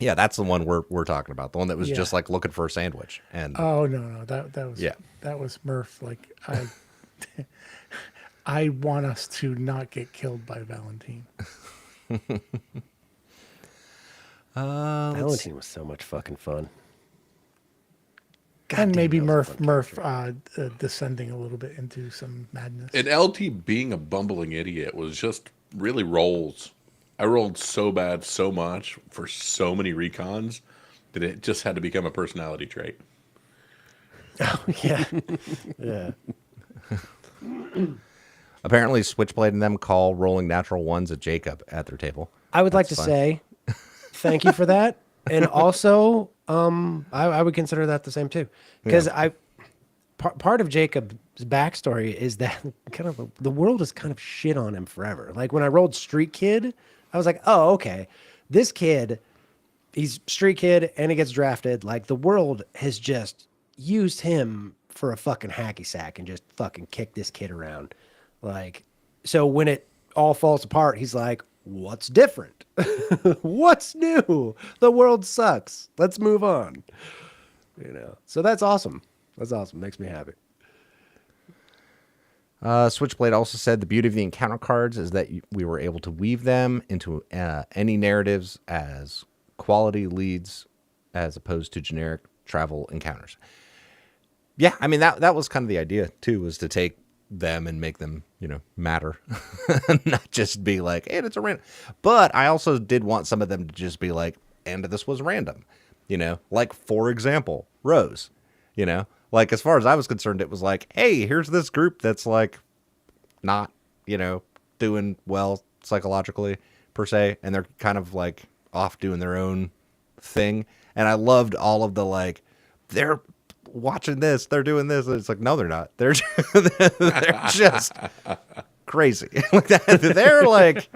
Yeah, that's the one we're talking about. The one that was Yeah. just like looking for a sandwich. And Oh no, that was Yeah. that was Murph. Like I, I want us to not get killed by Valentine. Valentine was so much fucking fun. God And damn, maybe that was a fun Murph character. descending a little bit into some madness. And LT being a bumbling idiot was just really rolls. I rolled so bad so much for so many recons that it just had to become a personality trait. Yeah. Yeah. apparently Switchblade and them call rolling natural ones a Jacob at their table. I would like to That's fun. say thank you for that. And also, I would consider that the same too. Because part of Jacob's backstory is that kind of the world has kind of shit on him forever. Like when I rolled Street Kid, I was like, oh, okay. This kid, he's Street Kid and he gets drafted. Like the world has just used him for a fucking hacky sack and just fucking kicked this kid around. Like, so when it all falls apart, he's like, what's different? What's new? The world sucks. Let's move on. You know, so that's awesome. That's awesome. Makes me happy. Switchblade also said the beauty of the encounter cards is that we were able to weave them into any narratives as quality leads as opposed to generic travel encounters. Yeah, I mean, that was kind of the idea, too, was to take them and make them, matter. Not just be like, hey, it's a random. But I also did want some of them to just be like, and this was random. Like, for example, Rose, Like, as far as I was concerned, it was like, hey, here's this group that's, like, not, doing well psychologically, per se. And they're kind of, like, off doing their own thing. And I loved all of the, like, they're watching this, they're doing this. And it's like, no, they're not. They're just crazy. Like that. They're, like,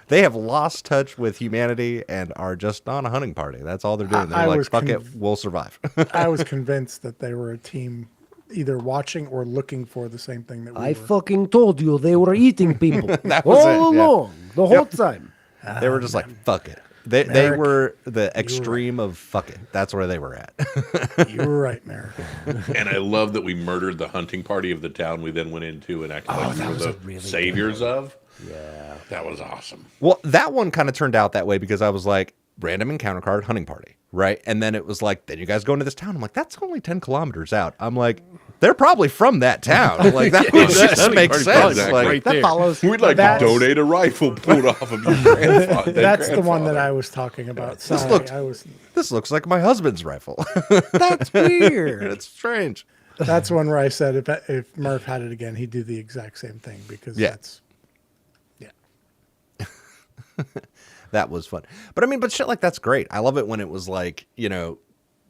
they have lost touch with humanity and are just on a hunting party. That's all they're doing. They're like, fuck it, we'll survive. I was convinced that they were a team either watching or looking for the same thing that we I were. fucking told you they were eating people That was all it, yeah. along, the whole time. They were just like, fuck it. They Merrick, were the extreme of fuck it. That's where they were at. You were right, Merrick. And I love that we murdered the hunting party of the town we then went into and acted like we were the really saviors of. Yeah. That was awesome. Well, that one kind of turned out that way because I was like, random encounter card, hunting party, right? And then it was like, then you guys go into this town. I'm like, that's only 10 kilometers out. I'm like, they're probably from that town. Like, that would just hunting make party's sense. exactly Like, right That there. follows. We'd like to That's- donate a rifle pulled off of your grandfather. That's the one that I was talking about. Sorry, looked- I was. this looks like my husband's rifle. That's weird. It's strange. That's one where I said if Murph had it again, he'd do the exact same thing because Yeah. that's. Yeah. That was fun. But I mean, but shit like that's great. I love it when it was like,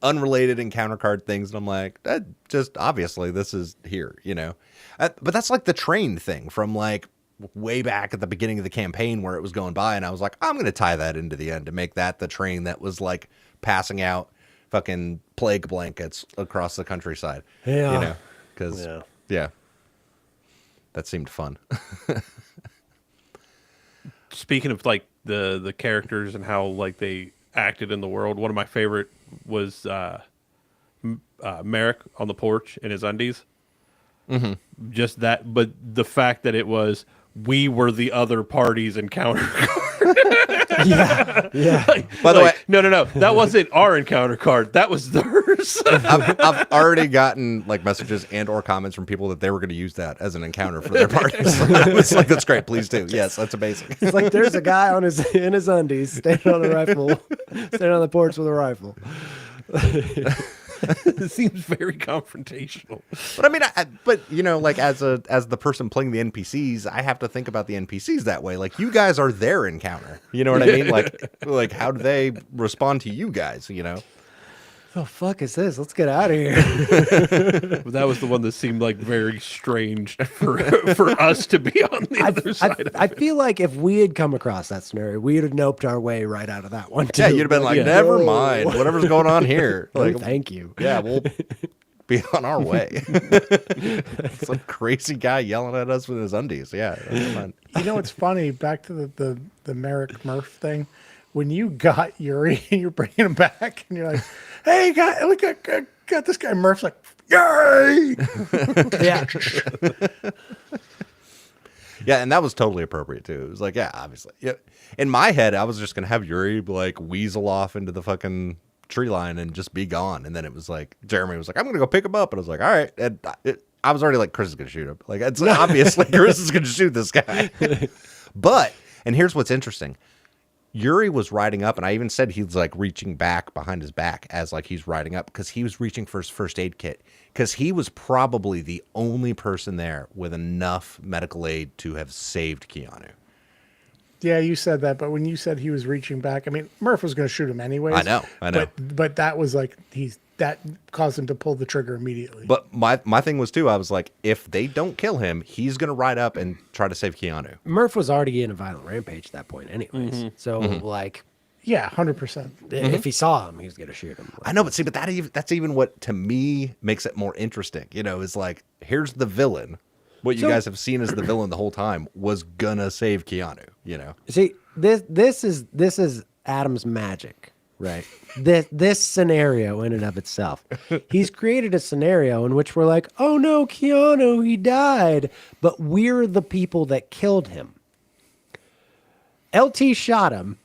unrelated encounter card things. And I'm like, that just obviously this is here, But that's like the train thing from like way back at the beginning of the campaign where it was going by. And I was like, I'm going to tie that into the end to make that the train that was like passing out fucking plague blankets across the countryside. Yeah. Because, Yeah. yeah, that seemed fun. Speaking of like the characters and how like they acted in the world, one of my favorite was Merrick on the porch in his undies. Mm-hmm. Just that, but the fact that it was we were the other party's encounter card. Yeah. By the way, no, that wasn't our encounter card. That was theirs. I've already gotten like messages and or comments from people that they were going to use that as an encounter for their parties. I was like, that's great. Please do. Yes, that's amazing. It's like there's a guy in his undies standing on a rifle, standing on the porch with a rifle. It seems very confrontational. But I mean, but like as the person playing the NPCs, I have to think about the NPCs that way. Like you guys are their encounter. You know what I mean? Like how do they respond to you guys? The fuck is this? Let's get out of here. But that was the one that seemed like very strange for us to be on the other side of I it. feel like if we had come across that scenario, we'd have noped our way right out of that one too. Yeah, you'd have been like, Yeah. never "Whoa." mind, whatever's going on here. No, Like, thank you. yeah, we'll be on our way. Some crazy guy yelling at us with his undies. Yeah, that's fine. You know what's funny? Back to the Merrick Murph thing. when you got Yuri and you're bringing him back, and you're like, "Hey, guy, look, I got this guy." Murph's like, "Yuri!" Yeah. Yeah, and that was totally appropriate too. It was like, yeah, obviously. Yeah. In my head, I was just gonna have Yuri like weasel off into the fucking tree line and just be gone. And then it was like Jeremy was like, "I'm gonna go pick him up," and I was like, "All right." And I was already like, Chris is gonna shoot him. Like, it's obviously Chris is gonna shoot this guy. But and here's what's interesting. Yuri was riding up, and I even said he's like reaching back behind his back as like he's riding up because he was reaching for his first aid kit because he was probably the only person there with enough medical aid to have saved Keanu. Yeah, you said that, but when you said he was reaching back, I mean, Murph was going to shoot him anyways. I know. But that was like that caused him to pull the trigger immediately. But my thing was too, I was like, if they don't kill him, he's gonna ride up and try to save Keanu. Murph was already in a violent rampage at that point anyways. So like Yeah, 100%. if he saw him, he was gonna shoot him. I know, but see, but that's even what to me makes it more interesting. You know, is like here's the villain. What you guys have seen as the villain the whole time was gonna save Keanu. You know, See, this is Adam's magic, right? This scenario in and of itself. He's created a scenario in which we're like, oh no, Keanu, he died. But we're the people that killed him. LT shot him.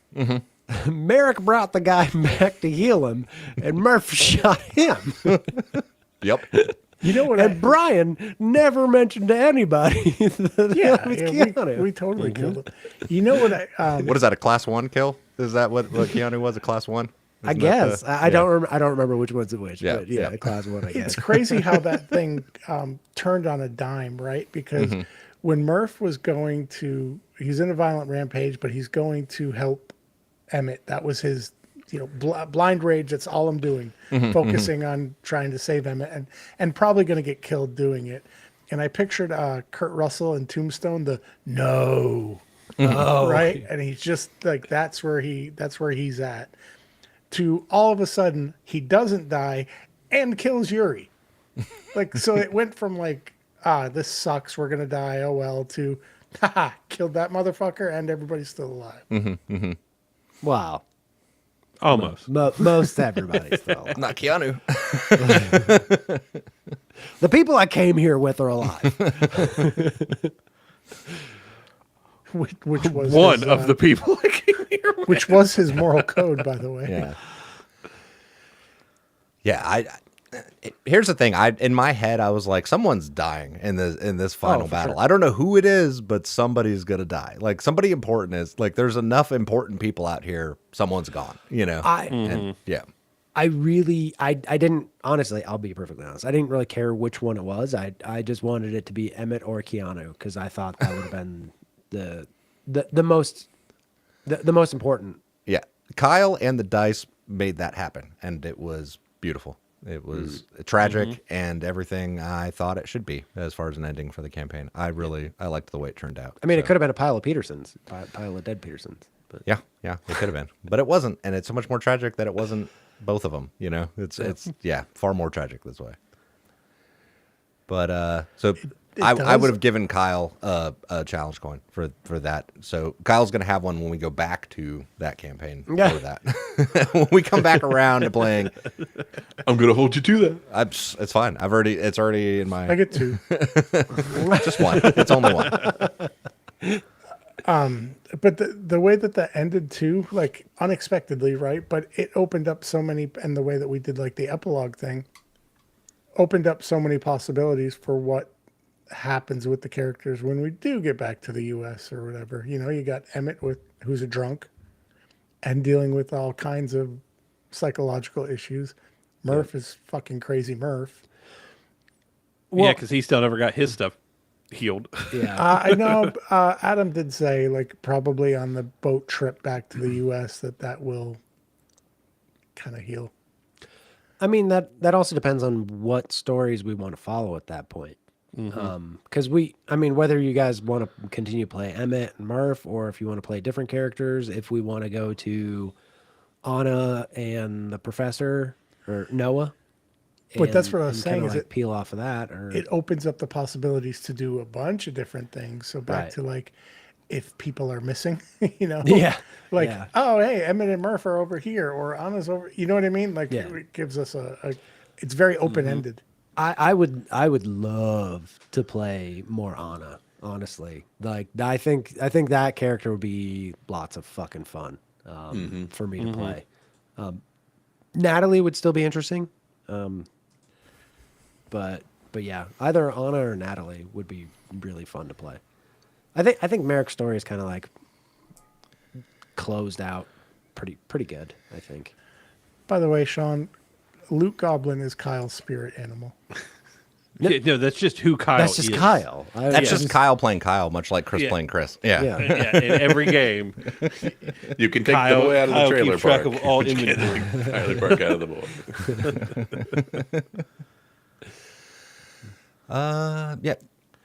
Merrick brought the guy back to heal him, and Murph shot him. yep. You know what? And Brian never mentioned to anybody that it was Keanu. We totally killed him. You know what? What is that? A class 1 kill? Is that what Keanu was? A class 1? I guess. I don't remember which one's which. Yeah, But yeah, yeah. class 1, I guess. It's crazy how that thing turned on a dime, right? Because when Murph was going to, he's in a violent rampage, but he's going to help Emmett. That was his, blind rage. That's all I'm doing, focusing on trying to save Emmett, and probably going to get killed doing it. And I pictured Kurt Russell in Tombstone, the no, right, and he's just like that's where he's at. To all of a sudden he doesn't die and kills Yuri. Like, so it went from like, this sucks, we're gonna die, oh well, to haha, killed that motherfucker and everybody's still alive. Wow. Almost. Most everybody's still alive. Not Keanu. The people I came here with are alive. Which was One his, of the people I came here with. which was his moral code, by the way. Yeah. Yeah, here's the thing. In my head I was like, someone's dying in this final battle. sure. I don't know who it is, but somebody's gonna die. Like somebody important is like there's enough important people out here, someone's gone, And yeah. I didn't, honestly, I'll be perfectly honest. I didn't really care which one it was. I just wanted it to be Emmett or Keanu because I thought that would have been the most important. Yeah. Kyle and the dice made that happen, and it was beautiful. It was tragic and everything I thought it should be as far as an ending for the campaign. I liked the way it turned out. I mean, it could have been a pile of Petersons, pile of dead Petersons. But Yeah, it could have been, but it wasn't, and it's so much more tragic that it wasn't both of them. It's far more tragic this way. But so I would have given Kyle a challenge coin for that. So Kyle's gonna have one when we go back to that campaign for that. When we come back around to playing, I'm gonna hold you to that. it's fine. It's already in my. I get two. Just one. It's only one. But the way that ended too, like unexpectedly, right? But it opened up so many, and the way that we did like the epilogue thing opened up so many possibilities for what happens with the characters when we do get back to the US or whatever. You got Emmett who's a drunk and dealing with all kinds of psychological issues. Murph is fucking crazy Murph. Yeah, because he still never got his stuff healed. yeah, I know Adam did say like probably on the boat trip back to the US that will kind of heal. I mean that also depends on what stories we want to follow at that point. Because whether you guys want to continue to play Emmett and Murph, or if you want to play different characters, if we want to go to Anna and the professor or Noah. But that's what I was saying, kinda is like it peel off of that, or it opens up the possibilities to do a bunch of different things. So back Right. to like if people are missing, Yeah. like, Yeah. oh, hey, Emmett and Murph are over here, or Anna's over, you know what I mean? Like, Yeah. it gives us it's very open-ended. I would love to play more Anna, honestly. Like I think that character would be lots of fucking fun for me to play. Natalie would still be interesting. But yeah, either Anna or Natalie would be really fun to play. I think Merrick's story is kind of like closed out pretty good, I think. By the way, Sean, Luke Goblin is Kyle's spirit animal. Yeah, no, that's just who Kyle That's just is. Kyle. That's just Kyle playing Kyle, much like Chris Yeah. playing Chris. Yeah. Yeah. Yeah, in every game. You can take Kyle, the boy out of Kyle the trailer keeps track park. of all inventory. Trailer park out of the boy. Yeah.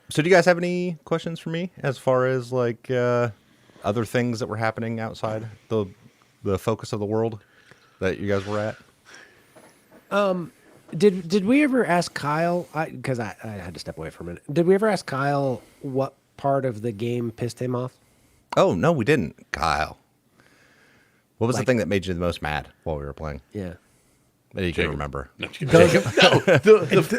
So do you guys have any questions for me as far as like other things that were happening outside the focus of the world that you guys were at? Did we ever ask Kyle? Because I had to step away for a minute. Did we ever ask Kyle what part of the game pissed him off? Oh, no, we didn't. Kyle. What was the Like- thing that made you the most mad while we were playing? Yeah. That you can remember. No, just kidding.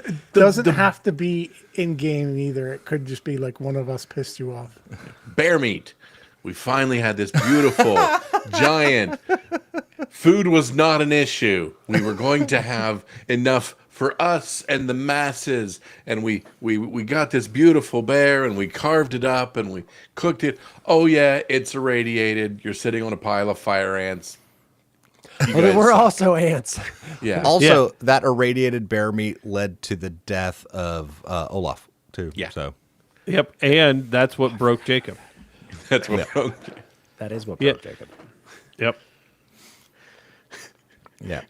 It doesn't have to be in game either. It could just be like one of us pissed you off. Bear meat. We finally had this beautiful, giant. Food was not an issue. We were going to have enough for us and the masses. And we got this beautiful bear and we carved it up and we cooked it. Oh, yeah, it's irradiated. You're sitting on a pile of fire ants. You Oh, there guys were suck. also ants. Yeah. Also, that irradiated bear meat led to the death of Olaf, too. Yeah. So, Yep, and that's what broke Jacob. That's what That is what Yeah. broke Jacob. Yep. yeah.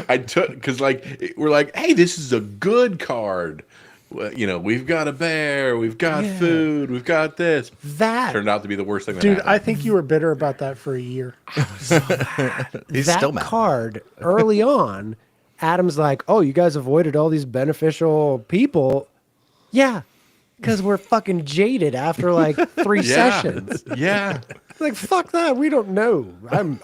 I took, because like, we're like, hey, this is a good card. Well, we've got a bear, we've got food, we've got this. That Turned out to be the worst thing that Dude, happened. I think you were bitter about that for a year. He's that still mad. card early on, Adam's like, "Oh, you guys avoided all these beneficial people." Yeah, because we're fucking jaded after like 3 sessions. Yeah. Like, fuck that. We don't know.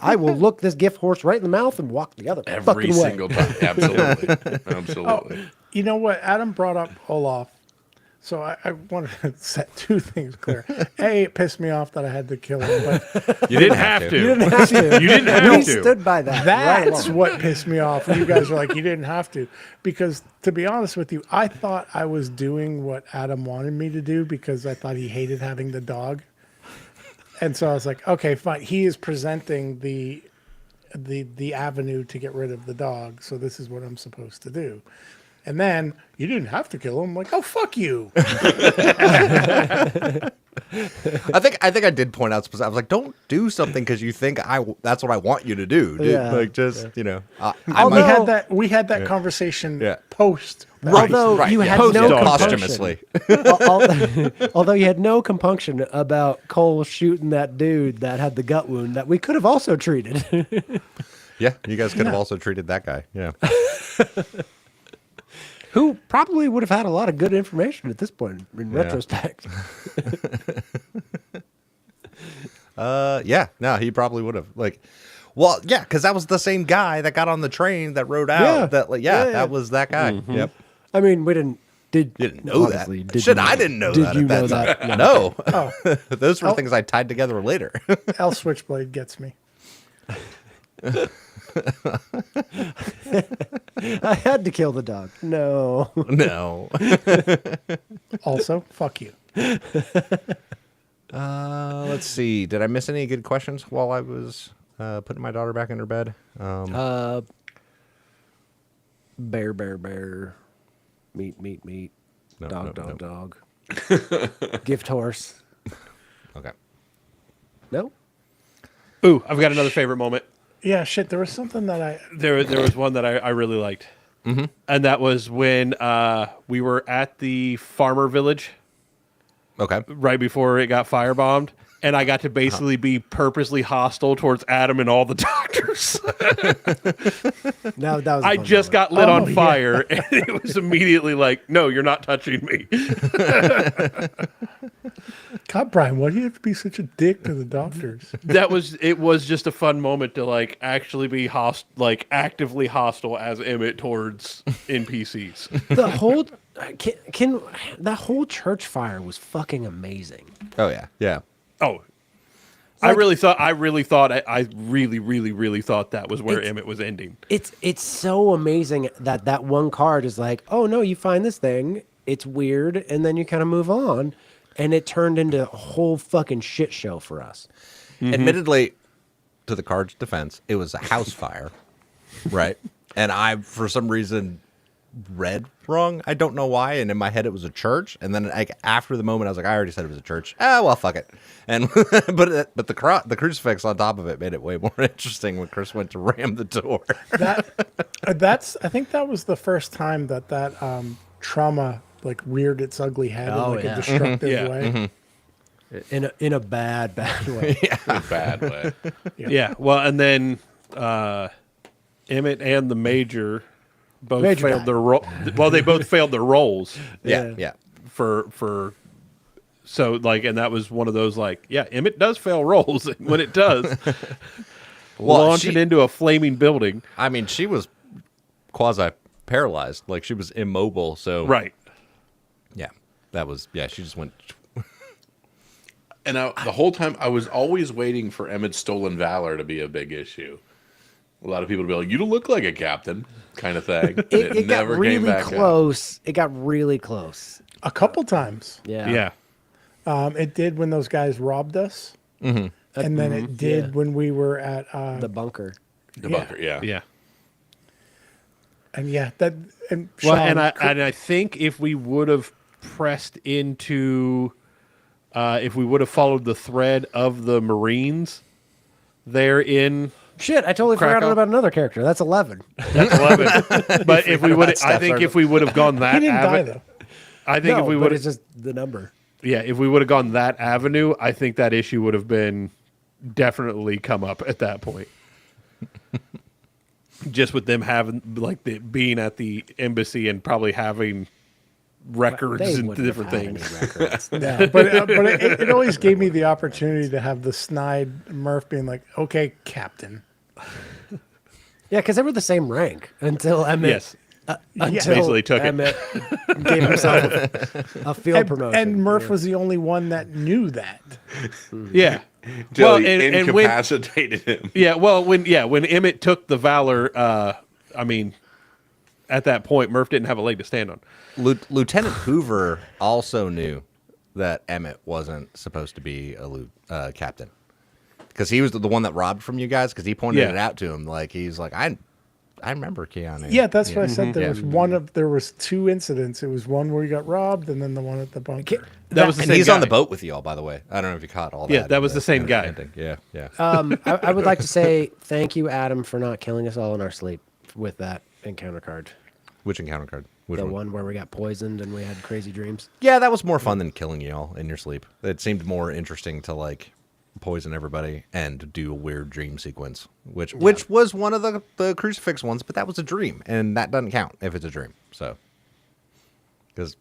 I will look this gift horse right in the mouth and walk the other Every fucking way. single time. Absolutely. Absolutely. You know what? Adam brought up Olaf. So I wanted to set two things clear. A, it pissed me off that I had to kill him, but You didn't have to. You didn't have to. You didn't have We to. stood by that. right that's along. what pissed me off. You guys were like, you didn't have to. Because to be honest with you, I thought I was doing what Adam wanted me to do because I thought he hated having the dog. And so I was like, okay, fine. He is presenting the avenue to get rid of the dog. So this is what I'm supposed to do. And then you didn't have to kill him. I'm like, oh, fuck you. I think I did point out specifically. I was like, don't do something because you think that's what I want you to do. Dude. Yeah. Like, just, I Although- we had that conversation Yeah. post. Although Right, you yeah. had Post no dog. posthumously. although you had no compunction about Cole shooting that dude that had the gut wound that we could have also treated. Yeah, you guys could have also treated that guy. Yeah. Who probably would have had a lot of good information at this point in retrospect. Yeah, no, he probably would have. Like, well, yeah, because that was the same guy that got on the train that rode out. Yeah. Yeah, Yeah. that was that guy. Yep. I mean, we didn't. You didn't know honestly, that. did Shit, you I didn't know did that. you at know that that? time. No. Those were things I tied together later. L Switchblade gets me. I had to kill the dog. No. No. Also, fuck you. Let's see. Did I miss any good questions while I was putting my daughter back in her bed? Bear. Meat. No, Dog. no, no. Dog. Gift horse. Okay. No? Ooh, I've got another favorite moment. Yeah, shit. There was something that There was one that I really liked. Mm-hmm. And that was when we were at the farmer village Okay. right before it got firebombed. And I got to basically be purposely hostile towards Adam and all the doctors. No, that was. a I fun just moment. got lit Oh, on yeah. fire, and it was immediately like, no, you're not touching me. God, Brian, why do you have to be such a dick to the doctors? It was just a fun moment to like actually be actively hostile as Emmett towards NPCs. The whole can that whole church fire was fucking amazing. Oh yeah, yeah. Oh, I really thought that was where Emmett was ending. It's so amazing that one card is like, oh no, you find this thing, it's weird, and then you kind of move on, and it turned into a whole fucking shit show for us. Admittedly, to the card's defense, it was a house fire, right? And I, for some reason, read wrong. I don't know why. And in my head, it was a church. And then after the moment, I was like, I already said it was a church. Ah, well, fuck it. And but the crucifix on top of it made it way more interesting when Chris went to ram the door. I think that was the first time that trauma like reared its ugly head in like a destructive way. In a bad way. In a bad way. Yeah. Well, and then Emmett and the Major both failed their role. Well, they both failed their roles. Yeah. So like, and that was one of those like, yeah, Emmett does fail roles when it does. Launching into a flaming building. I mean, she was quasi paralyzed, like she was immobile. So Right. Yeah, she just went. And the whole time, I was always waiting for Emmett's stolen valor to be a big issue. A lot of people would be like, "You don't look like a captain," kind of thing. It got really close. It got really close. A couple times. Yeah. It did when those guys robbed us. And then it did when we were at The bunker. The bunker, yeah. Yeah. and and Well, Sean, and I think if we would have pressed into, if we would have followed the thread of the Marines there in Shit, I totally Krakow. forgot about another character. That's 11. that's 11. But if we would, I think if we would have gone that, he didn't die though. I think if we but would, it's just the number. yeah, if we would have gone that avenue, I think that issue would have been definitely come up at that point. Just with them having like being at the embassy and probably having records They and wouldn't different have had things. any records. Yeah, but it always gave me the opportunity to have the snide Murph being like, "Okay, Captain." Yeah, because they were the same rank until Emmett. Yes. Until Basically took it. Emmett gave himself a field promotion. And Murph was the only one that knew that. Yeah. Till Well, he and when, incapacitated him. yeah, well, when Emmett took the Valor, I mean, at that point, Murph didn't have a leg to stand on. Lieutenant Hoover also knew that Emmett wasn't supposed to be a captain because he was the one that robbed from you guys. Because he pointed it out to him, like he's like, I remember Keanu. Yeah, that's what I said. There Yeah. was there was two incidents. It was one where he got robbed, and then the one at the bunker. That was the And same he's guy. on the boat with you all, by the way. I don't know if you caught all that. Yeah, that was the same guy. ending. Yeah, yeah. I would like to say thank you, Adam, for not killing us all in our sleep with that encounter card. Which encounter card? Which The one? one where we got poisoned and we had crazy dreams. Yeah, that was more fun than killing you all in your sleep. It seemed more interesting to like poison everybody and do a weird dream sequence, which was one of the crucifix ones, but that was a dream, and that doesn't count if it's a dream. So, because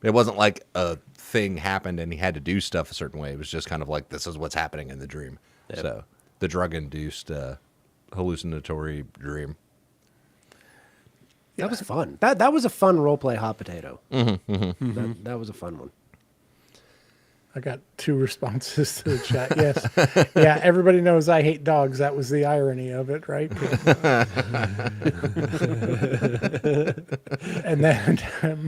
it wasn't like a thing happened and he had to do stuff a certain way. It was just kind of like this is what's happening in the dream. Yep. So, the drug-induced hallucinatory dream. That was fun. That was a fun roleplay hot potato. That was a fun one. I got 2 responses to the chat. Yes. Yeah, everybody knows I hate dogs. That was the irony of it, right? And then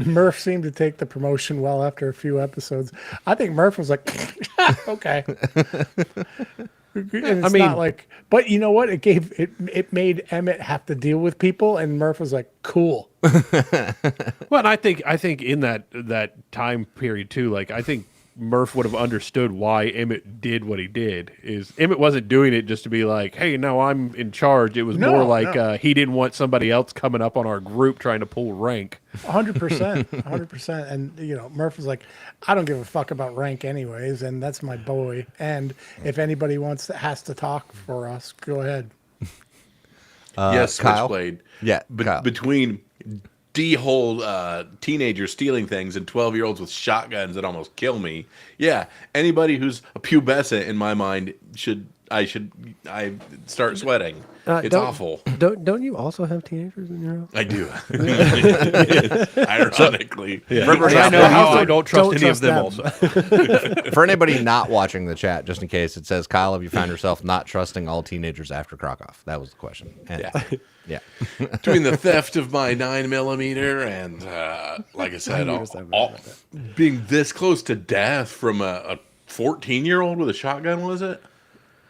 Murph seemed to take the promotion well after a few episodes. I think Murph was like, okay. And it's not like, but you know what? It made Emmett have to deal with people, and Murph was like, cool. Well, and I think in that time period too, like I think Murph would have understood why Emmett did what he did. Is Emmett wasn't doing it just to be like, hey, no, I'm in charge. It was more like he didn't want somebody else coming up on our group trying to pull rank. 100%, 100%. And Murph was like, I don't give a fuck about rank anyways, and that's my boy. And if anybody has to talk for us, go ahead. Yes, Kyle? Switchblade. Yeah, Kyle. Between D-hole teenagers stealing things and 12-year-olds with shotguns that almost kill me. Yeah, anybody who's a pubescent in my mind I start sweating. It's awful. Don't you also have teenagers in your house? I do. Ironically. I know how I don't trust any of them also. For anybody not watching the chat, just in case, it says, Kyle, have you found yourself not trusting all teenagers after Krakow? That was the question. And, yeah. Between the theft of my 9mm and, like I said, being this close to death from a 14-year-old with a shotgun, was it?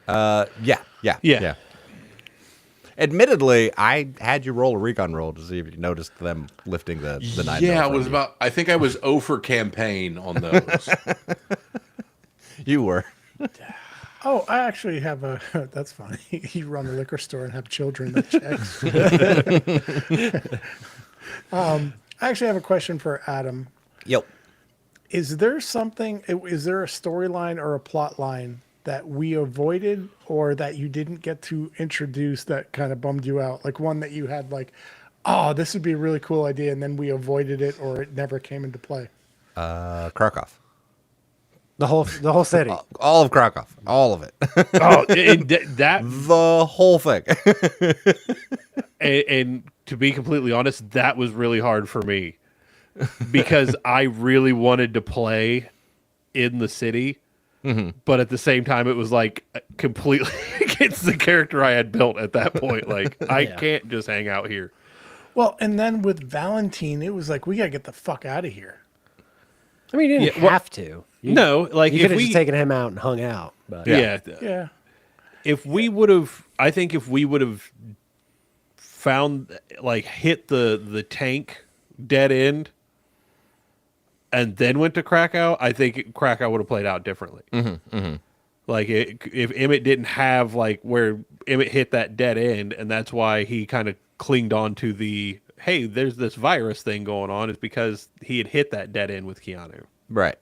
Yeah. Admittedly, I had you roll a recon roll to see if you noticed them lifting the 9mm. Yeah, it was about. I think I was 0 for campaign on those. You were. Oh, I actually have a. That's funny. You run a liquor store and have children that checks. I actually have a question for Adam. Yep. Is there something? Is there a storyline or a plot line that we avoided or that you didn't get to introduce that kind of bummed you out? Like one that you had like, oh, this would be a really cool idea, and then we avoided it or it never came into play. Krakow. The whole city. All of Krakow. All of it. The whole thing. and to be completely honest, that was really hard for me because I really wanted to play in the city. Mm-hmm. But at the same time, it was like completely against the character I had built at that point. Like, I can't just hang out here. Well, and then with Valentine, it was like, we got to get the fuck out of here. I mean, you didn't have to. No, like, you could have just taken him out and hung out. But. Yeah. If we would have, I think if we would have found, like, hit the tank dead end, and then went to Krakow, I think Krakow would have played out differently. Mm-hmm, mm-hmm. Like, if Emmett didn't have, like, where Emmett hit that dead end, and that's why he kind of clinged on to the, hey, there's this virus thing going on, is because he had hit that dead end with Keanu. Right.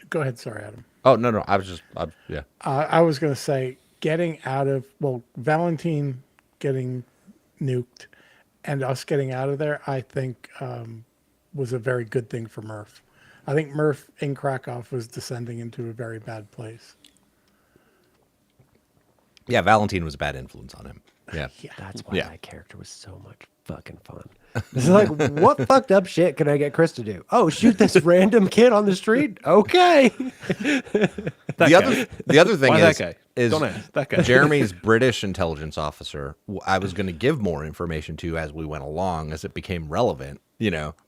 Go ahead. Sorry, Adam. Oh, no. I was going to say getting out of, Valentine getting nuked and us getting out of there, I think, was a very good thing for Murph. I think Murph in Krakow was descending into a very bad place. Yeah, Valentine was a bad influence on him. Yeah. That's why that character was so much fucking fun. It's like, what fucked up shit can I get Chris to do? Oh, shoot this random kid on the street? Okay. The other thing is don't ask that guy. Jeremy's British intelligence officer. I was going to give more information to as we went along, as it became relevant.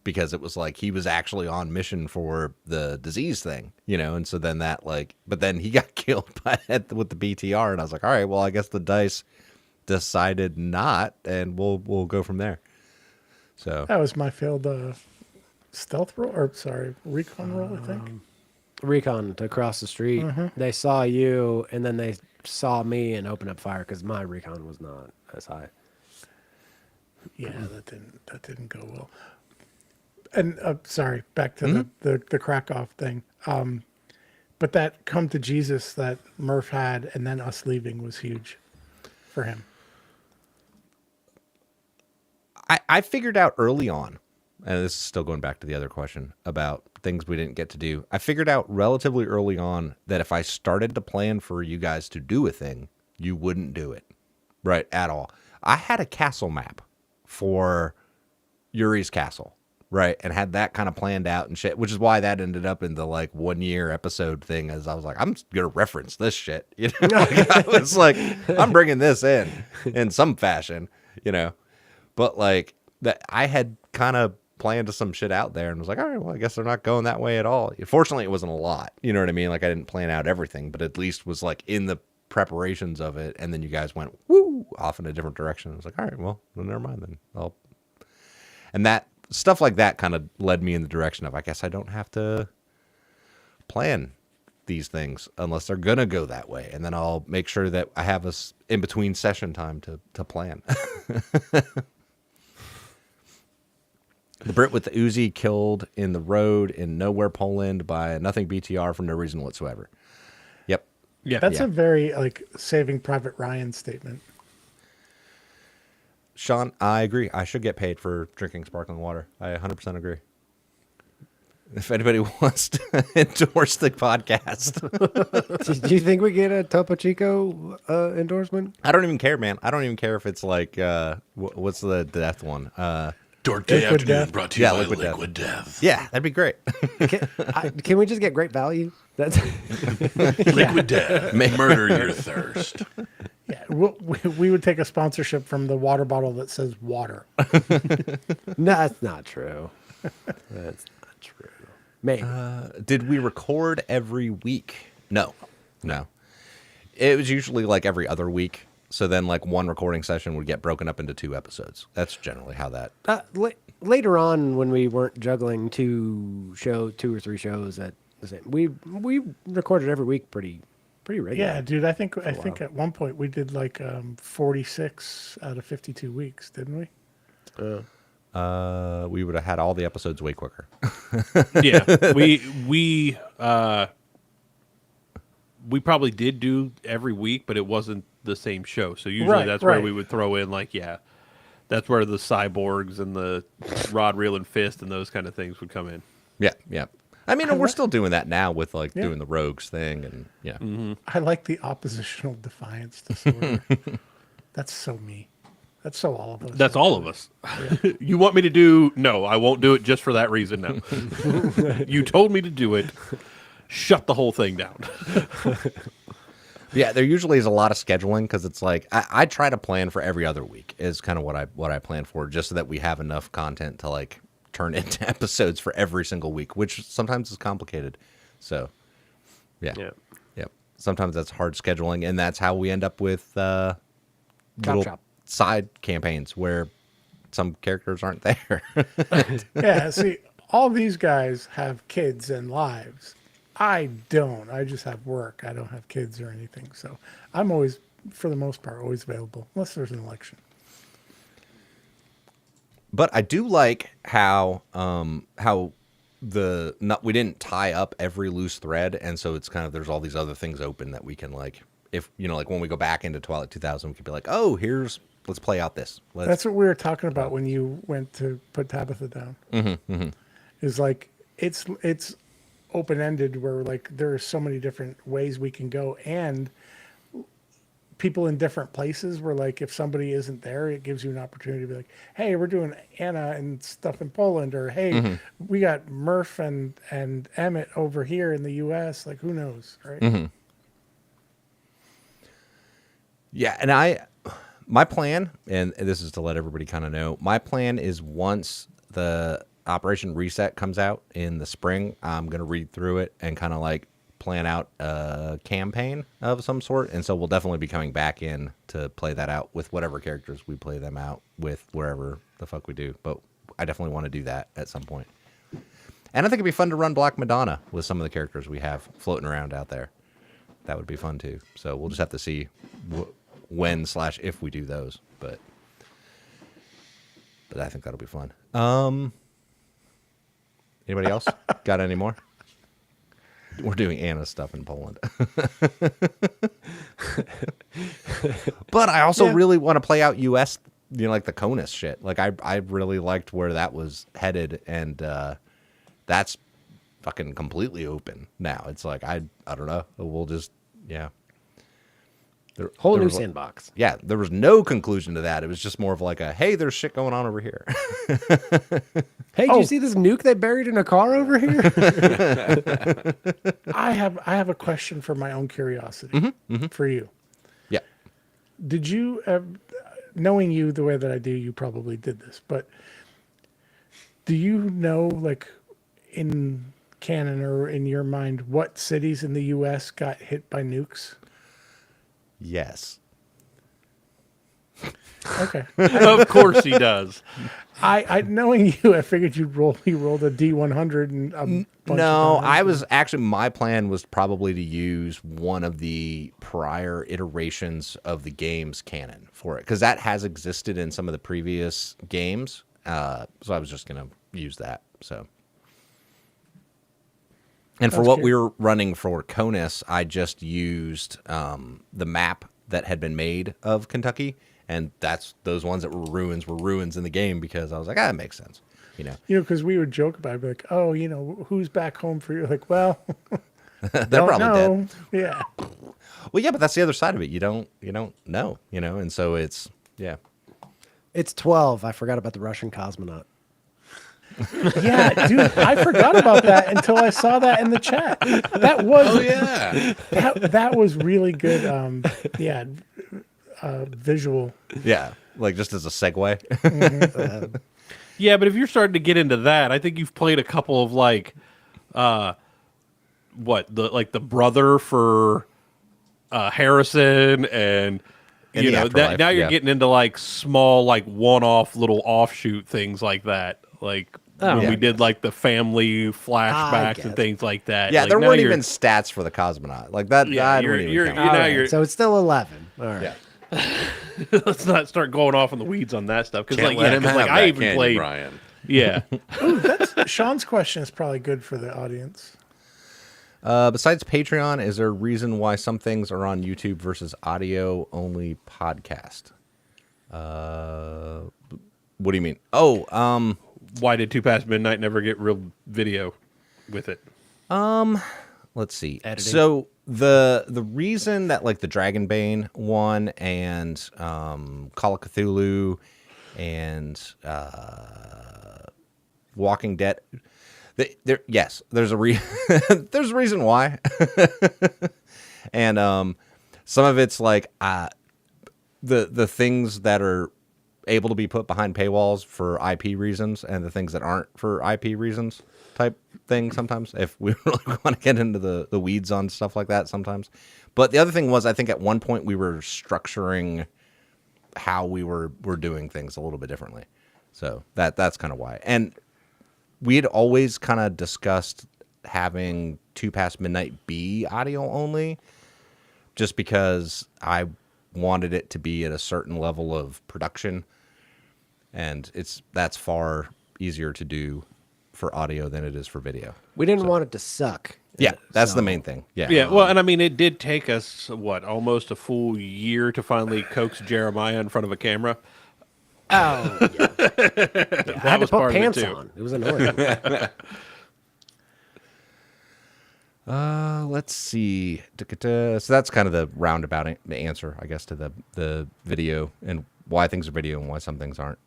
Because it was like he was actually on mission for the disease thing, and so then that but then he got killed with the BTR, and I was like, all right, well, I guess the dice decided not, and we'll go from there. So that was my failed stealth roll, recon roll, I think. Recon to cross the street. Mm-hmm. They saw you, and then they saw me and opened up fire because my recon was not as high. Yeah, that didn't go well. And back to the Krakow thing. But that come to Jesus that Murph had, and then us leaving was huge for him. I figured out early on, and this is still going back to the other question about things we didn't get to do. I figured out relatively early on that if I started to plan for you guys to do a thing, you wouldn't do it, right, at all. I had a castle map for Yuri's castle, right, and had that kind of planned out and shit, which is why that ended up in the 1 year episode thing, as I was like, I'm gonna reference this shit, I was like, I'm bringing this in some fashion, but that I had kind of planned some shit out there and was like, all right, well, I guess they're not going that way at all. Fortunately, it wasn't a lot, you know what I mean? I didn't plan out everything, but at least was in the preparations of it, and then you guys went off in a different direction. I was like, all right, well, never mind then. And that stuff like that kind of led me in the direction of, I guess I don't have to plan these things unless they're gonna go that way, and then I'll make sure that I have us in between session time to plan. The Brit with the Uzi killed in the road in nowhere Poland by a nothing BTR for no reason whatsoever. Yep. Yeah, that's a very Saving Private Ryan statement. Sean, I agree. I should get paid for drinking sparkling water. I 100% agree. If anybody wants to endorse the podcast, Do you think we get a Topo Chico endorsement? I don't even care, man. I don't even care if it's like, what's the death one? Dorkday Liquid Afternoon Death. brought to you by Liquid Death. Liquid Death. Yeah, that'd be great. Can we just get great value? That's Liquid Death. Murder your thirst. Yeah, we would take a sponsorship from the water bottle that says water. No, that's not true. That's not true. Maybe. Did we record every week? No. It was usually like every other week. So then like one recording session would get broken up into 2 episodes. That's generally how that. Later on, when we weren't juggling 2 or 3 shows at the same, we recorded every week pretty regularly. Yeah, dude, I think at one point we did like 46 out of 52 weeks, didn't we? We would have had all the episodes way quicker. Yeah, we probably did do every week, but it wasn't the same show. So usually Right, that's where right. we would throw in like, that's where the cyborgs and the rod, reel, and fist and those kind of things would come in. Yeah. I mean, we're still doing that now with like Yeah. doing the rogues thing and yeah. Mm-hmm. I like the oppositional defiance disorder. That's so me. That's so all of us. That's all of us. You want me to do? No, I won't do it just for that reason. No, you told me to do it. Shut the whole thing down. Yeah, there usually is a lot of scheduling because it's like I try to plan for every other week is kind of what I plan for, just so that we have enough content to like turn into episodes for every single week, which sometimes is complicated. So, yeah. Sometimes that's hard scheduling, and that's how we end up with little chop. side campaigns where some characters aren't there. Yeah, see, all these guys have kids and lives. I don't. I just have work. I don't have kids or anything. So I'm always, for the most part, always available, unless there's an election. But I do like how we didn't tie up every loose thread, and so it's kind of there's all these other things open that we can like, if like when we go back into Twilight 2000, we could be like, oh, let's play out this. That's what we were talking about when you went to put Tabitha down. Mm-hmm. Is like it's open-ended where like there are so many different ways we can go, and people in different places where like if somebody isn't there, it gives you an opportunity to be like, hey, we're doing Anna and stuff in Poland, or hey, we got Murph and Emmett over here in the US, like who knows, right? Yeah, and my plan, and this is to let everybody kind of know, my plan is once the Operation Reset comes out in the spring, I'm going to read through it and kind of like plan out a campaign of some sort. And so we'll definitely be coming back in to play that out with whatever characters we play them out with, wherever the fuck we do. But I definitely want to do that at some point. And I think it'd be fun to run Black Madonna with some of the characters we have floating around out there. That would be fun too. So we'll just have to see when/if we do those. But I think that'll be fun. Anybody else got any more? We're doing Anna stuff in Poland. But I also really want to play out US, like the CONUS shit. Like I really liked where that was headed, and that's fucking completely open now. It's like I don't know. We'll just Whole there new was sandbox. Yeah, there was no conclusion to that. It was just more of like a, hey, there's shit going on over here. Hey, do you see this nuke they buried in a car over here? I have a question for my own curiosity for you. Yeah. Did you, knowing you the way that I do, you probably did this, but do you know, like, in canon or in your mind, what cities in the U.S. got hit by nukes? Yes. Okay. Of course he does. I knowing you, I figured you rolled a D100 and a bunch No, of I was actually, my plan was probably to use one of the prior iterations of the game's canon for it, because that has existed in some of the previous games. So I was just going to use that. So, and for That's what cute. we were running for CONUS, I just used the map that had been made of Kentucky And those ones that were ruins in the game because I was like, it makes sense. Because we would joke about it, be like, oh, who's back home for you? Like, well, They're don't probably know. dead. Yeah. Well, yeah, but that's the other side of it. You don't know, and so it's, yeah. It's 12. I forgot about the Russian cosmonaut. Yeah, dude, I forgot about that until I saw that in the chat. That was that was really good. Visual. Yeah, like just as a segue. Yeah, but if you're starting to get into that, I think you've played a couple of the brother for Harrison and In the Afterlife, now you're yeah. getting into like small like one-off little offshoot things like that. Like when Yeah. we did like the family flashbacks guess. and things like that. Yeah, like, there now weren't you're- even stats for the cosmonaut like that. Yeah, I don't you're- even you're- count. you know, All right, you're- so it's still 11. All right. Yeah. Let's not start going off in the weeds on that stuff because Can't like let him have I that, even can you, played. Brian? Yeah, Ooh, that's Sean's question is probably good for the audience. Besides Patreon, is there a reason why some things are on YouTube versus audio only podcast? What do you mean? Oh, why did Two Past Midnight never get real video with it? let's see. Editing. So the reason that like the Dragonbane one and Call of Cthulhu and Walking Dead, yes, there's a there's a reason why, and some of it's like the things that are able to be put behind paywalls for IP reasons and the things that aren't for IP reasons type thing sometimes, if we really want to get into the weeds on stuff like that sometimes. But the other thing was, I think at one point we were structuring how we were doing things a little bit differently. So that's kind of why. And we had always kind of discussed having Two Past Midnight be audio only, just because I wanted it to be at a certain level of production, and that's far easier to do for audio than it is for video. We didn't want it to suck. Yeah, that's So- the main thing. Yeah. Yeah, well, and I mean, it did take us almost a full year to finally coax Jeremiah in front of a camera. Oh, yeah. I had to was put part of it, pants too. on. It was annoying. Let's see. So that's kind of the roundabout answer, I guess, to the video and why things are video and why some things aren't.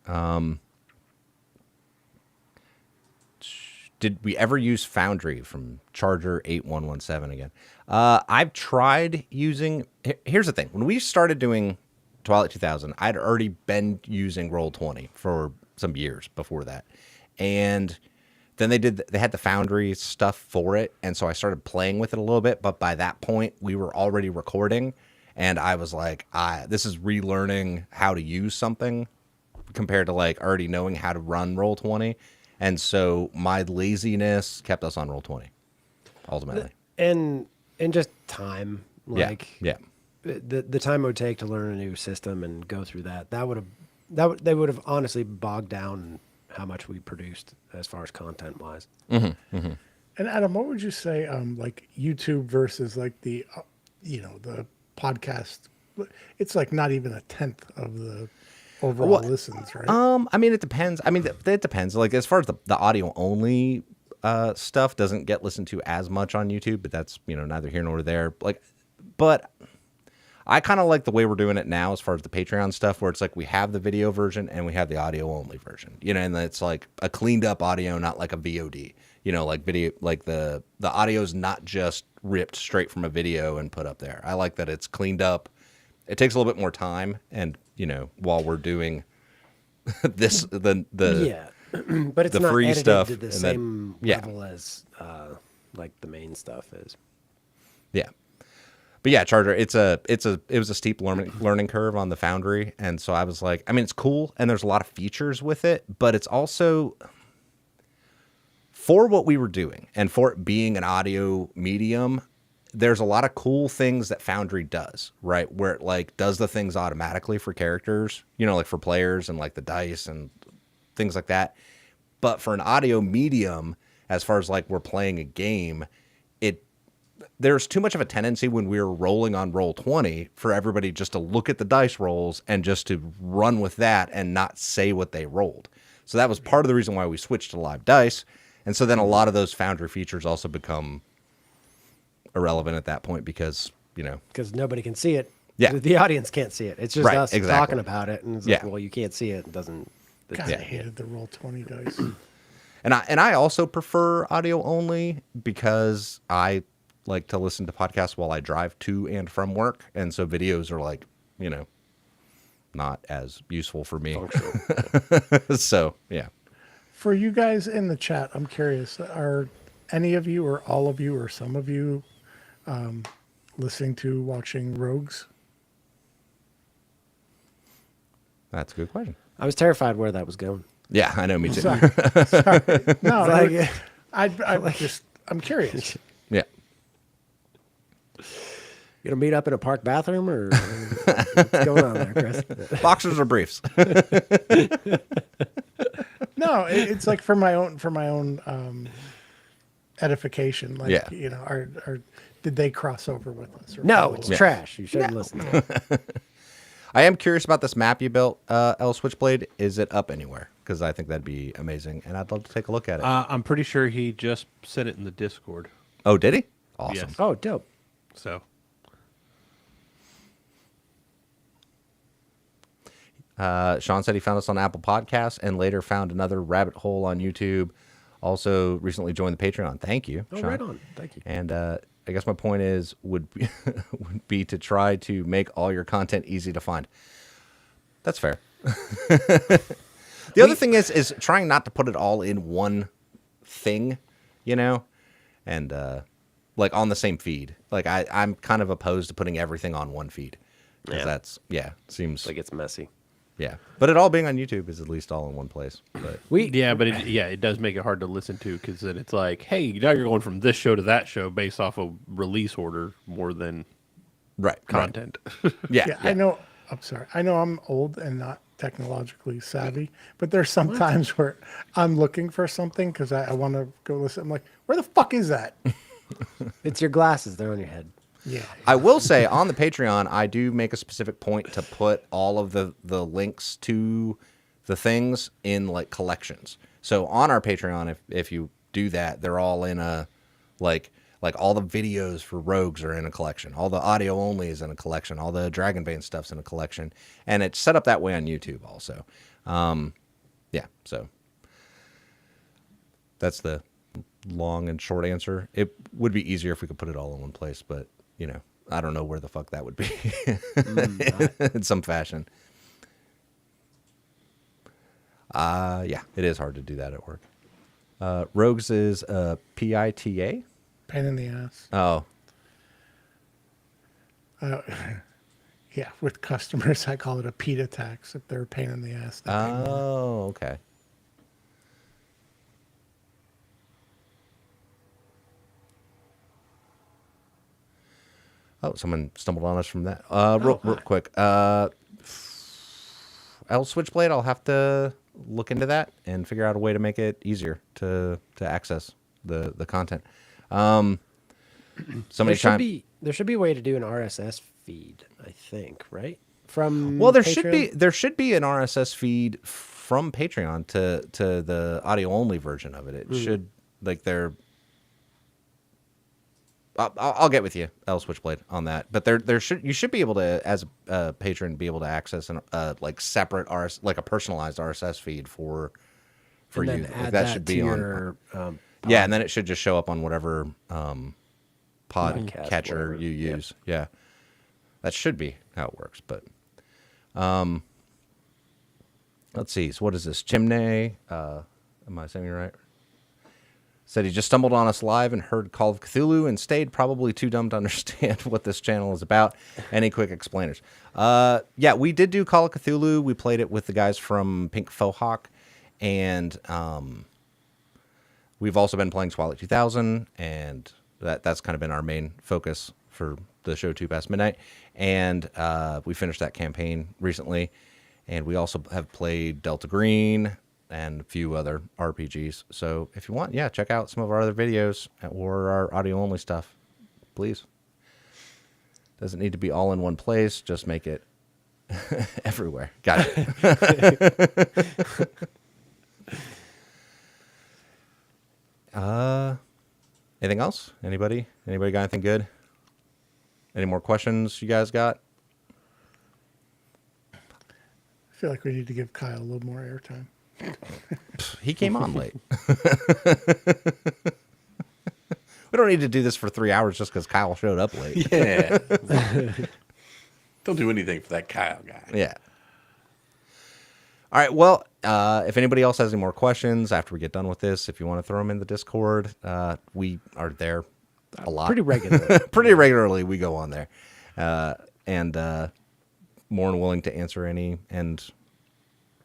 Did we ever use Foundry from Charger 8117 again? I've tried using. Here's the thing: when we started doing Twilight 2000, I'd already been using Roll20 for some years before that, and then they had the Foundry stuff for it, and so I started playing with it a little bit. But by that point, we were already recording, and I was like, this is relearning how to use something compared to like already knowing how to run Roll20. And so my laziness kept us on Roll20 ultimately. and just time. Like, yeah. the time it would take to learn a new system and go through they would have honestly bogged down how much we produced as far as content wise. And Adam, what would you say, like YouTube versus like the, the podcast? It's like not even a tenth of the overall listens, right? I mean, it depends. I mean, it depends. Like as far as the audio only stuff doesn't get listened to as much on YouTube, but that's, neither here nor there. But I kind of like the way we're doing it now as far as the Patreon stuff, where it's like we have the video version and we have the audio only version, and it's like a cleaned up audio, not like a VOD, like video, like the audio's not just ripped straight from a video and put up there. I like that it's cleaned up. It takes a little bit more time, and while we're doing this, Yeah, but it's the not free edited stuff, to the and same then- yeah. level as like the main stuff is. Yeah. But yeah, Charger, it was a steep learning curve on the Foundry, and so I was like, I mean, it's cool and there's a lot of features with it, but it's also for what we were doing and for it being an audio medium, there's a lot of cool things that Foundry does, right? Where it like does the things automatically for characters, like for players and like the dice and things like that. But for an audio medium, as far as like we're playing a game, there's too much of a tendency when we're rolling on roll 20 for everybody just to look at the dice rolls and just to run with that and not say what they rolled. So that was part of the reason why we switched to live dice. And so then a lot of those Foundry features also become irrelevant at that point because, Because nobody can see it. Yeah. The audience can't see it. It's just Right, us exactly. talking about it. And it's like, Yeah. well, you can't see it. It doesn't. God, I hated the roll 20 dice. And I also prefer audio only because I like to listen to podcasts while I drive to and from work. And so videos are like, not as useful for me. So, yeah. For you guys in the chat, I'm curious, are any of you or all of you or some of you listening to watching Rogues? That's a good question. I was terrified where that was going. Yeah, I know, me too. Sorry. No, Like- I'm curious. Yeah. You gonna meet up in a park bathroom or what's going on there, Chris? Boxers or briefs? No, it's like for my own edification. Like, Yeah. did they cross over with us? Or No, it's Yeah. trash. You shouldn't listen to it. I am curious about this map you built, L Switchblade. Is it up anywhere? Because I think that'd be amazing, and I'd love to take a look at it. I'm pretty sure he just sent it in the Discord. Oh, did he? Awesome. Yes. Oh, dope. So Sean said he found us on Apple Podcasts and later found another rabbit hole on YouTube. Also, recently joined the Patreon. Thank you, Oh, Sean. right on. Thank you. And I guess my point is would be to try to make all your content easy to find. That's fair. The other thing is trying not to put it all in one thing, and like on the same feed. Like I'm kind of opposed to putting everything on one feed because Yeah. seems Like it's messy. yeah. But it all being on YouTube is at least all in one place. But but it does make it hard to listen to because then it's like, hey, now you're going from this show to that show based off of release order more than right content. Yeah. I know. I'm sorry. I know I'm old and not technologically savvy, but there's some times where I'm looking for something because I want to go listen. I'm like, where the fuck is that? It's your glasses. They're on your head. Yeah. I will say on the Patreon, I do make a specific point to put all of the links to the things in like collections. So on our Patreon, if you do that, they're all in a like all the videos for Rogues are in a collection. All the audio only is in a collection. All the Dragonbane stuff's in a collection. And it's set up that way on YouTube also. Yeah, so that's the long and short answer. It would be easier if we could put it all in one place, but I don't know where the fuck that would be in some fashion. Yeah, it is hard to do that at work. Rogues is PITA. Pain in the ass. Oh, Yeah. With customers, I call it a PETA tax if they're a pain in the ass. they pay more. oh, okay. Oh, someone stumbled on us from that. Real quick. L Switchblade, I'll have to look into that and figure out a way to make it easier to access the content. Somebody There should be a way to do an RSS feed, I think, right? From there Patreon? should be an RSS feed from Patreon to the audio only version of it. It should they're. I'll get with you, L Switchblade, on that. But you should be able to, as a patron, be able to access an separate a personalized RSS feed for And you. then Like, add that should be to on. your, Yeah, and then it should just show up on whatever Podcast, catcher whatever. you Yeah. use. Yeah, that should be how it works. But let's see. So what is this? Chimney? Am I saying it right? Said he just stumbled on us live and heard Call of Cthulhu and stayed probably too dumb to understand what this channel is about. Any quick explainers? Yeah, we did do Call of Cthulhu. We played it with the guys from 15Oct2025, and we've also been playing Twilight 2000, and that's kind of been our main focus for the show 2 Past Midnight. And we finished that campaign recently, and we also have played Delta Green and a few other RPGs. So if you want, check out some of our other videos or our audio only stuff. please. Doesn't need to be all in one place. Just make it everywhere. Got it. Anything else? Anybody got anything good? Any more questions you guys got? I feel like we need to give Kyle a little more airtime. He came on late. We don't need to do this for 3 hours just because Kyle showed up late. Yeah. Don't do anything for that Kyle guy. Yeah. All right. Well, if anybody else has any more questions after we get done with this, if you want to throw them in the Discord, we are there a lot. Pretty regular. Pretty regularly we go on there. And more than willing to answer any and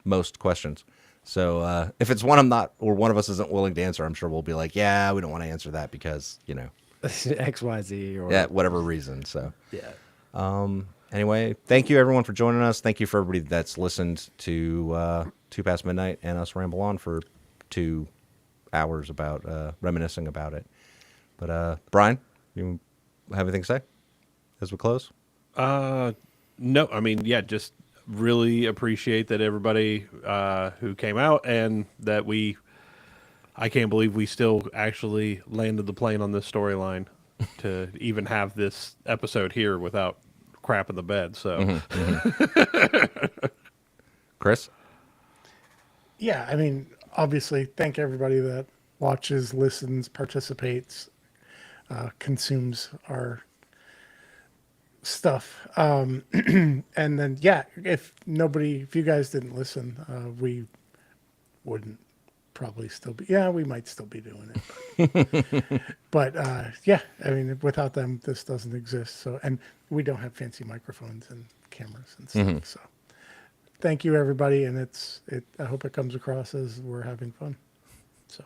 most questions. So if it's one I'm not, or one of us isn't willing to answer, I'm sure we'll be like, yeah, we don't want to answer that because, XYZ or whatever reason. So yeah. anyway, thank you everyone for joining us. Thank you for everybody that's listened to 2 Past Midnight and us ramble on for 2 hours about reminiscing about it. But Brian, you have anything to say as we close? No, I mean, yeah, just really appreciate that everybody who came out, and that I can't believe we still actually landed the plane on this storyline to even have this episode here without crap in the bed. So, Chris? Yeah, I mean, obviously, thank everybody that watches, listens, participates, consumes our stuff. And then, yeah, if you guys didn't listen, we wouldn't probably still be, we might still be doing it. But yeah, I mean, without them, this doesn't exist. So, and we don't have fancy microphones and cameras and stuff. So thank you, everybody. And I hope it comes across as we're having fun. So,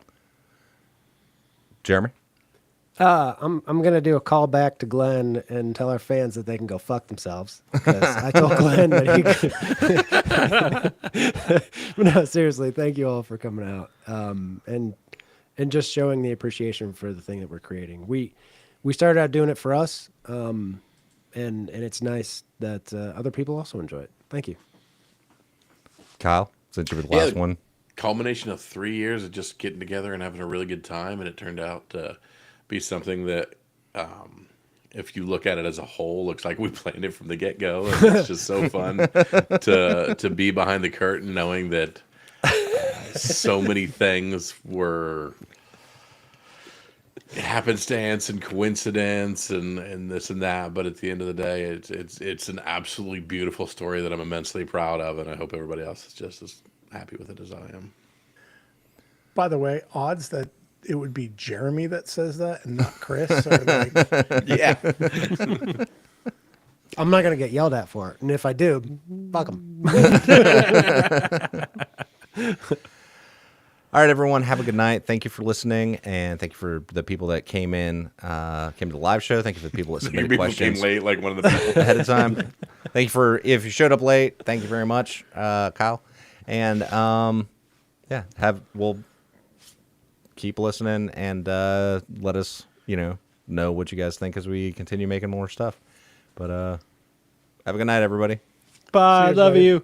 Jeremy? I'm gonna do a call back to Glenn and tell our fans that they can go fuck themselves. Because I told Glenn that he could. No, seriously, thank you all for coming out and just showing the appreciation for the thing that we're creating. We started out doing it for us, and it's nice that other people also enjoy it. Thank you, Kyle, since you were the last one. Culmination of 3 years of just getting together and having a really good time, and it turned out to be something that, if you look at it as a whole, looks like we planned it from the get-go, and it's just so fun to be behind the curtain, knowing that so many things were happenstance and coincidence and this and that, but at the end of the day, it's an absolutely beautiful story that I'm immensely proud of, and I hope everybody else is just as happy with it as I am. by the way, odds that it would be Jeremy that says that and not Chris are like, Yeah. I'm not gonna get yelled at for it, and if I do, fuck them. All right, everyone, have a good night. Thank you for listening, and thank you for the people that came to the live show. Thank you for the people that submitted People questions came late, like one of the people. ahead of time. Thank you if you showed up late. Thank you very much, Kyle. And we'll keep listening and let us know what you guys think as we continue making more stuff. But have a good night, everybody. Bye. Cheers, Love buddy. you.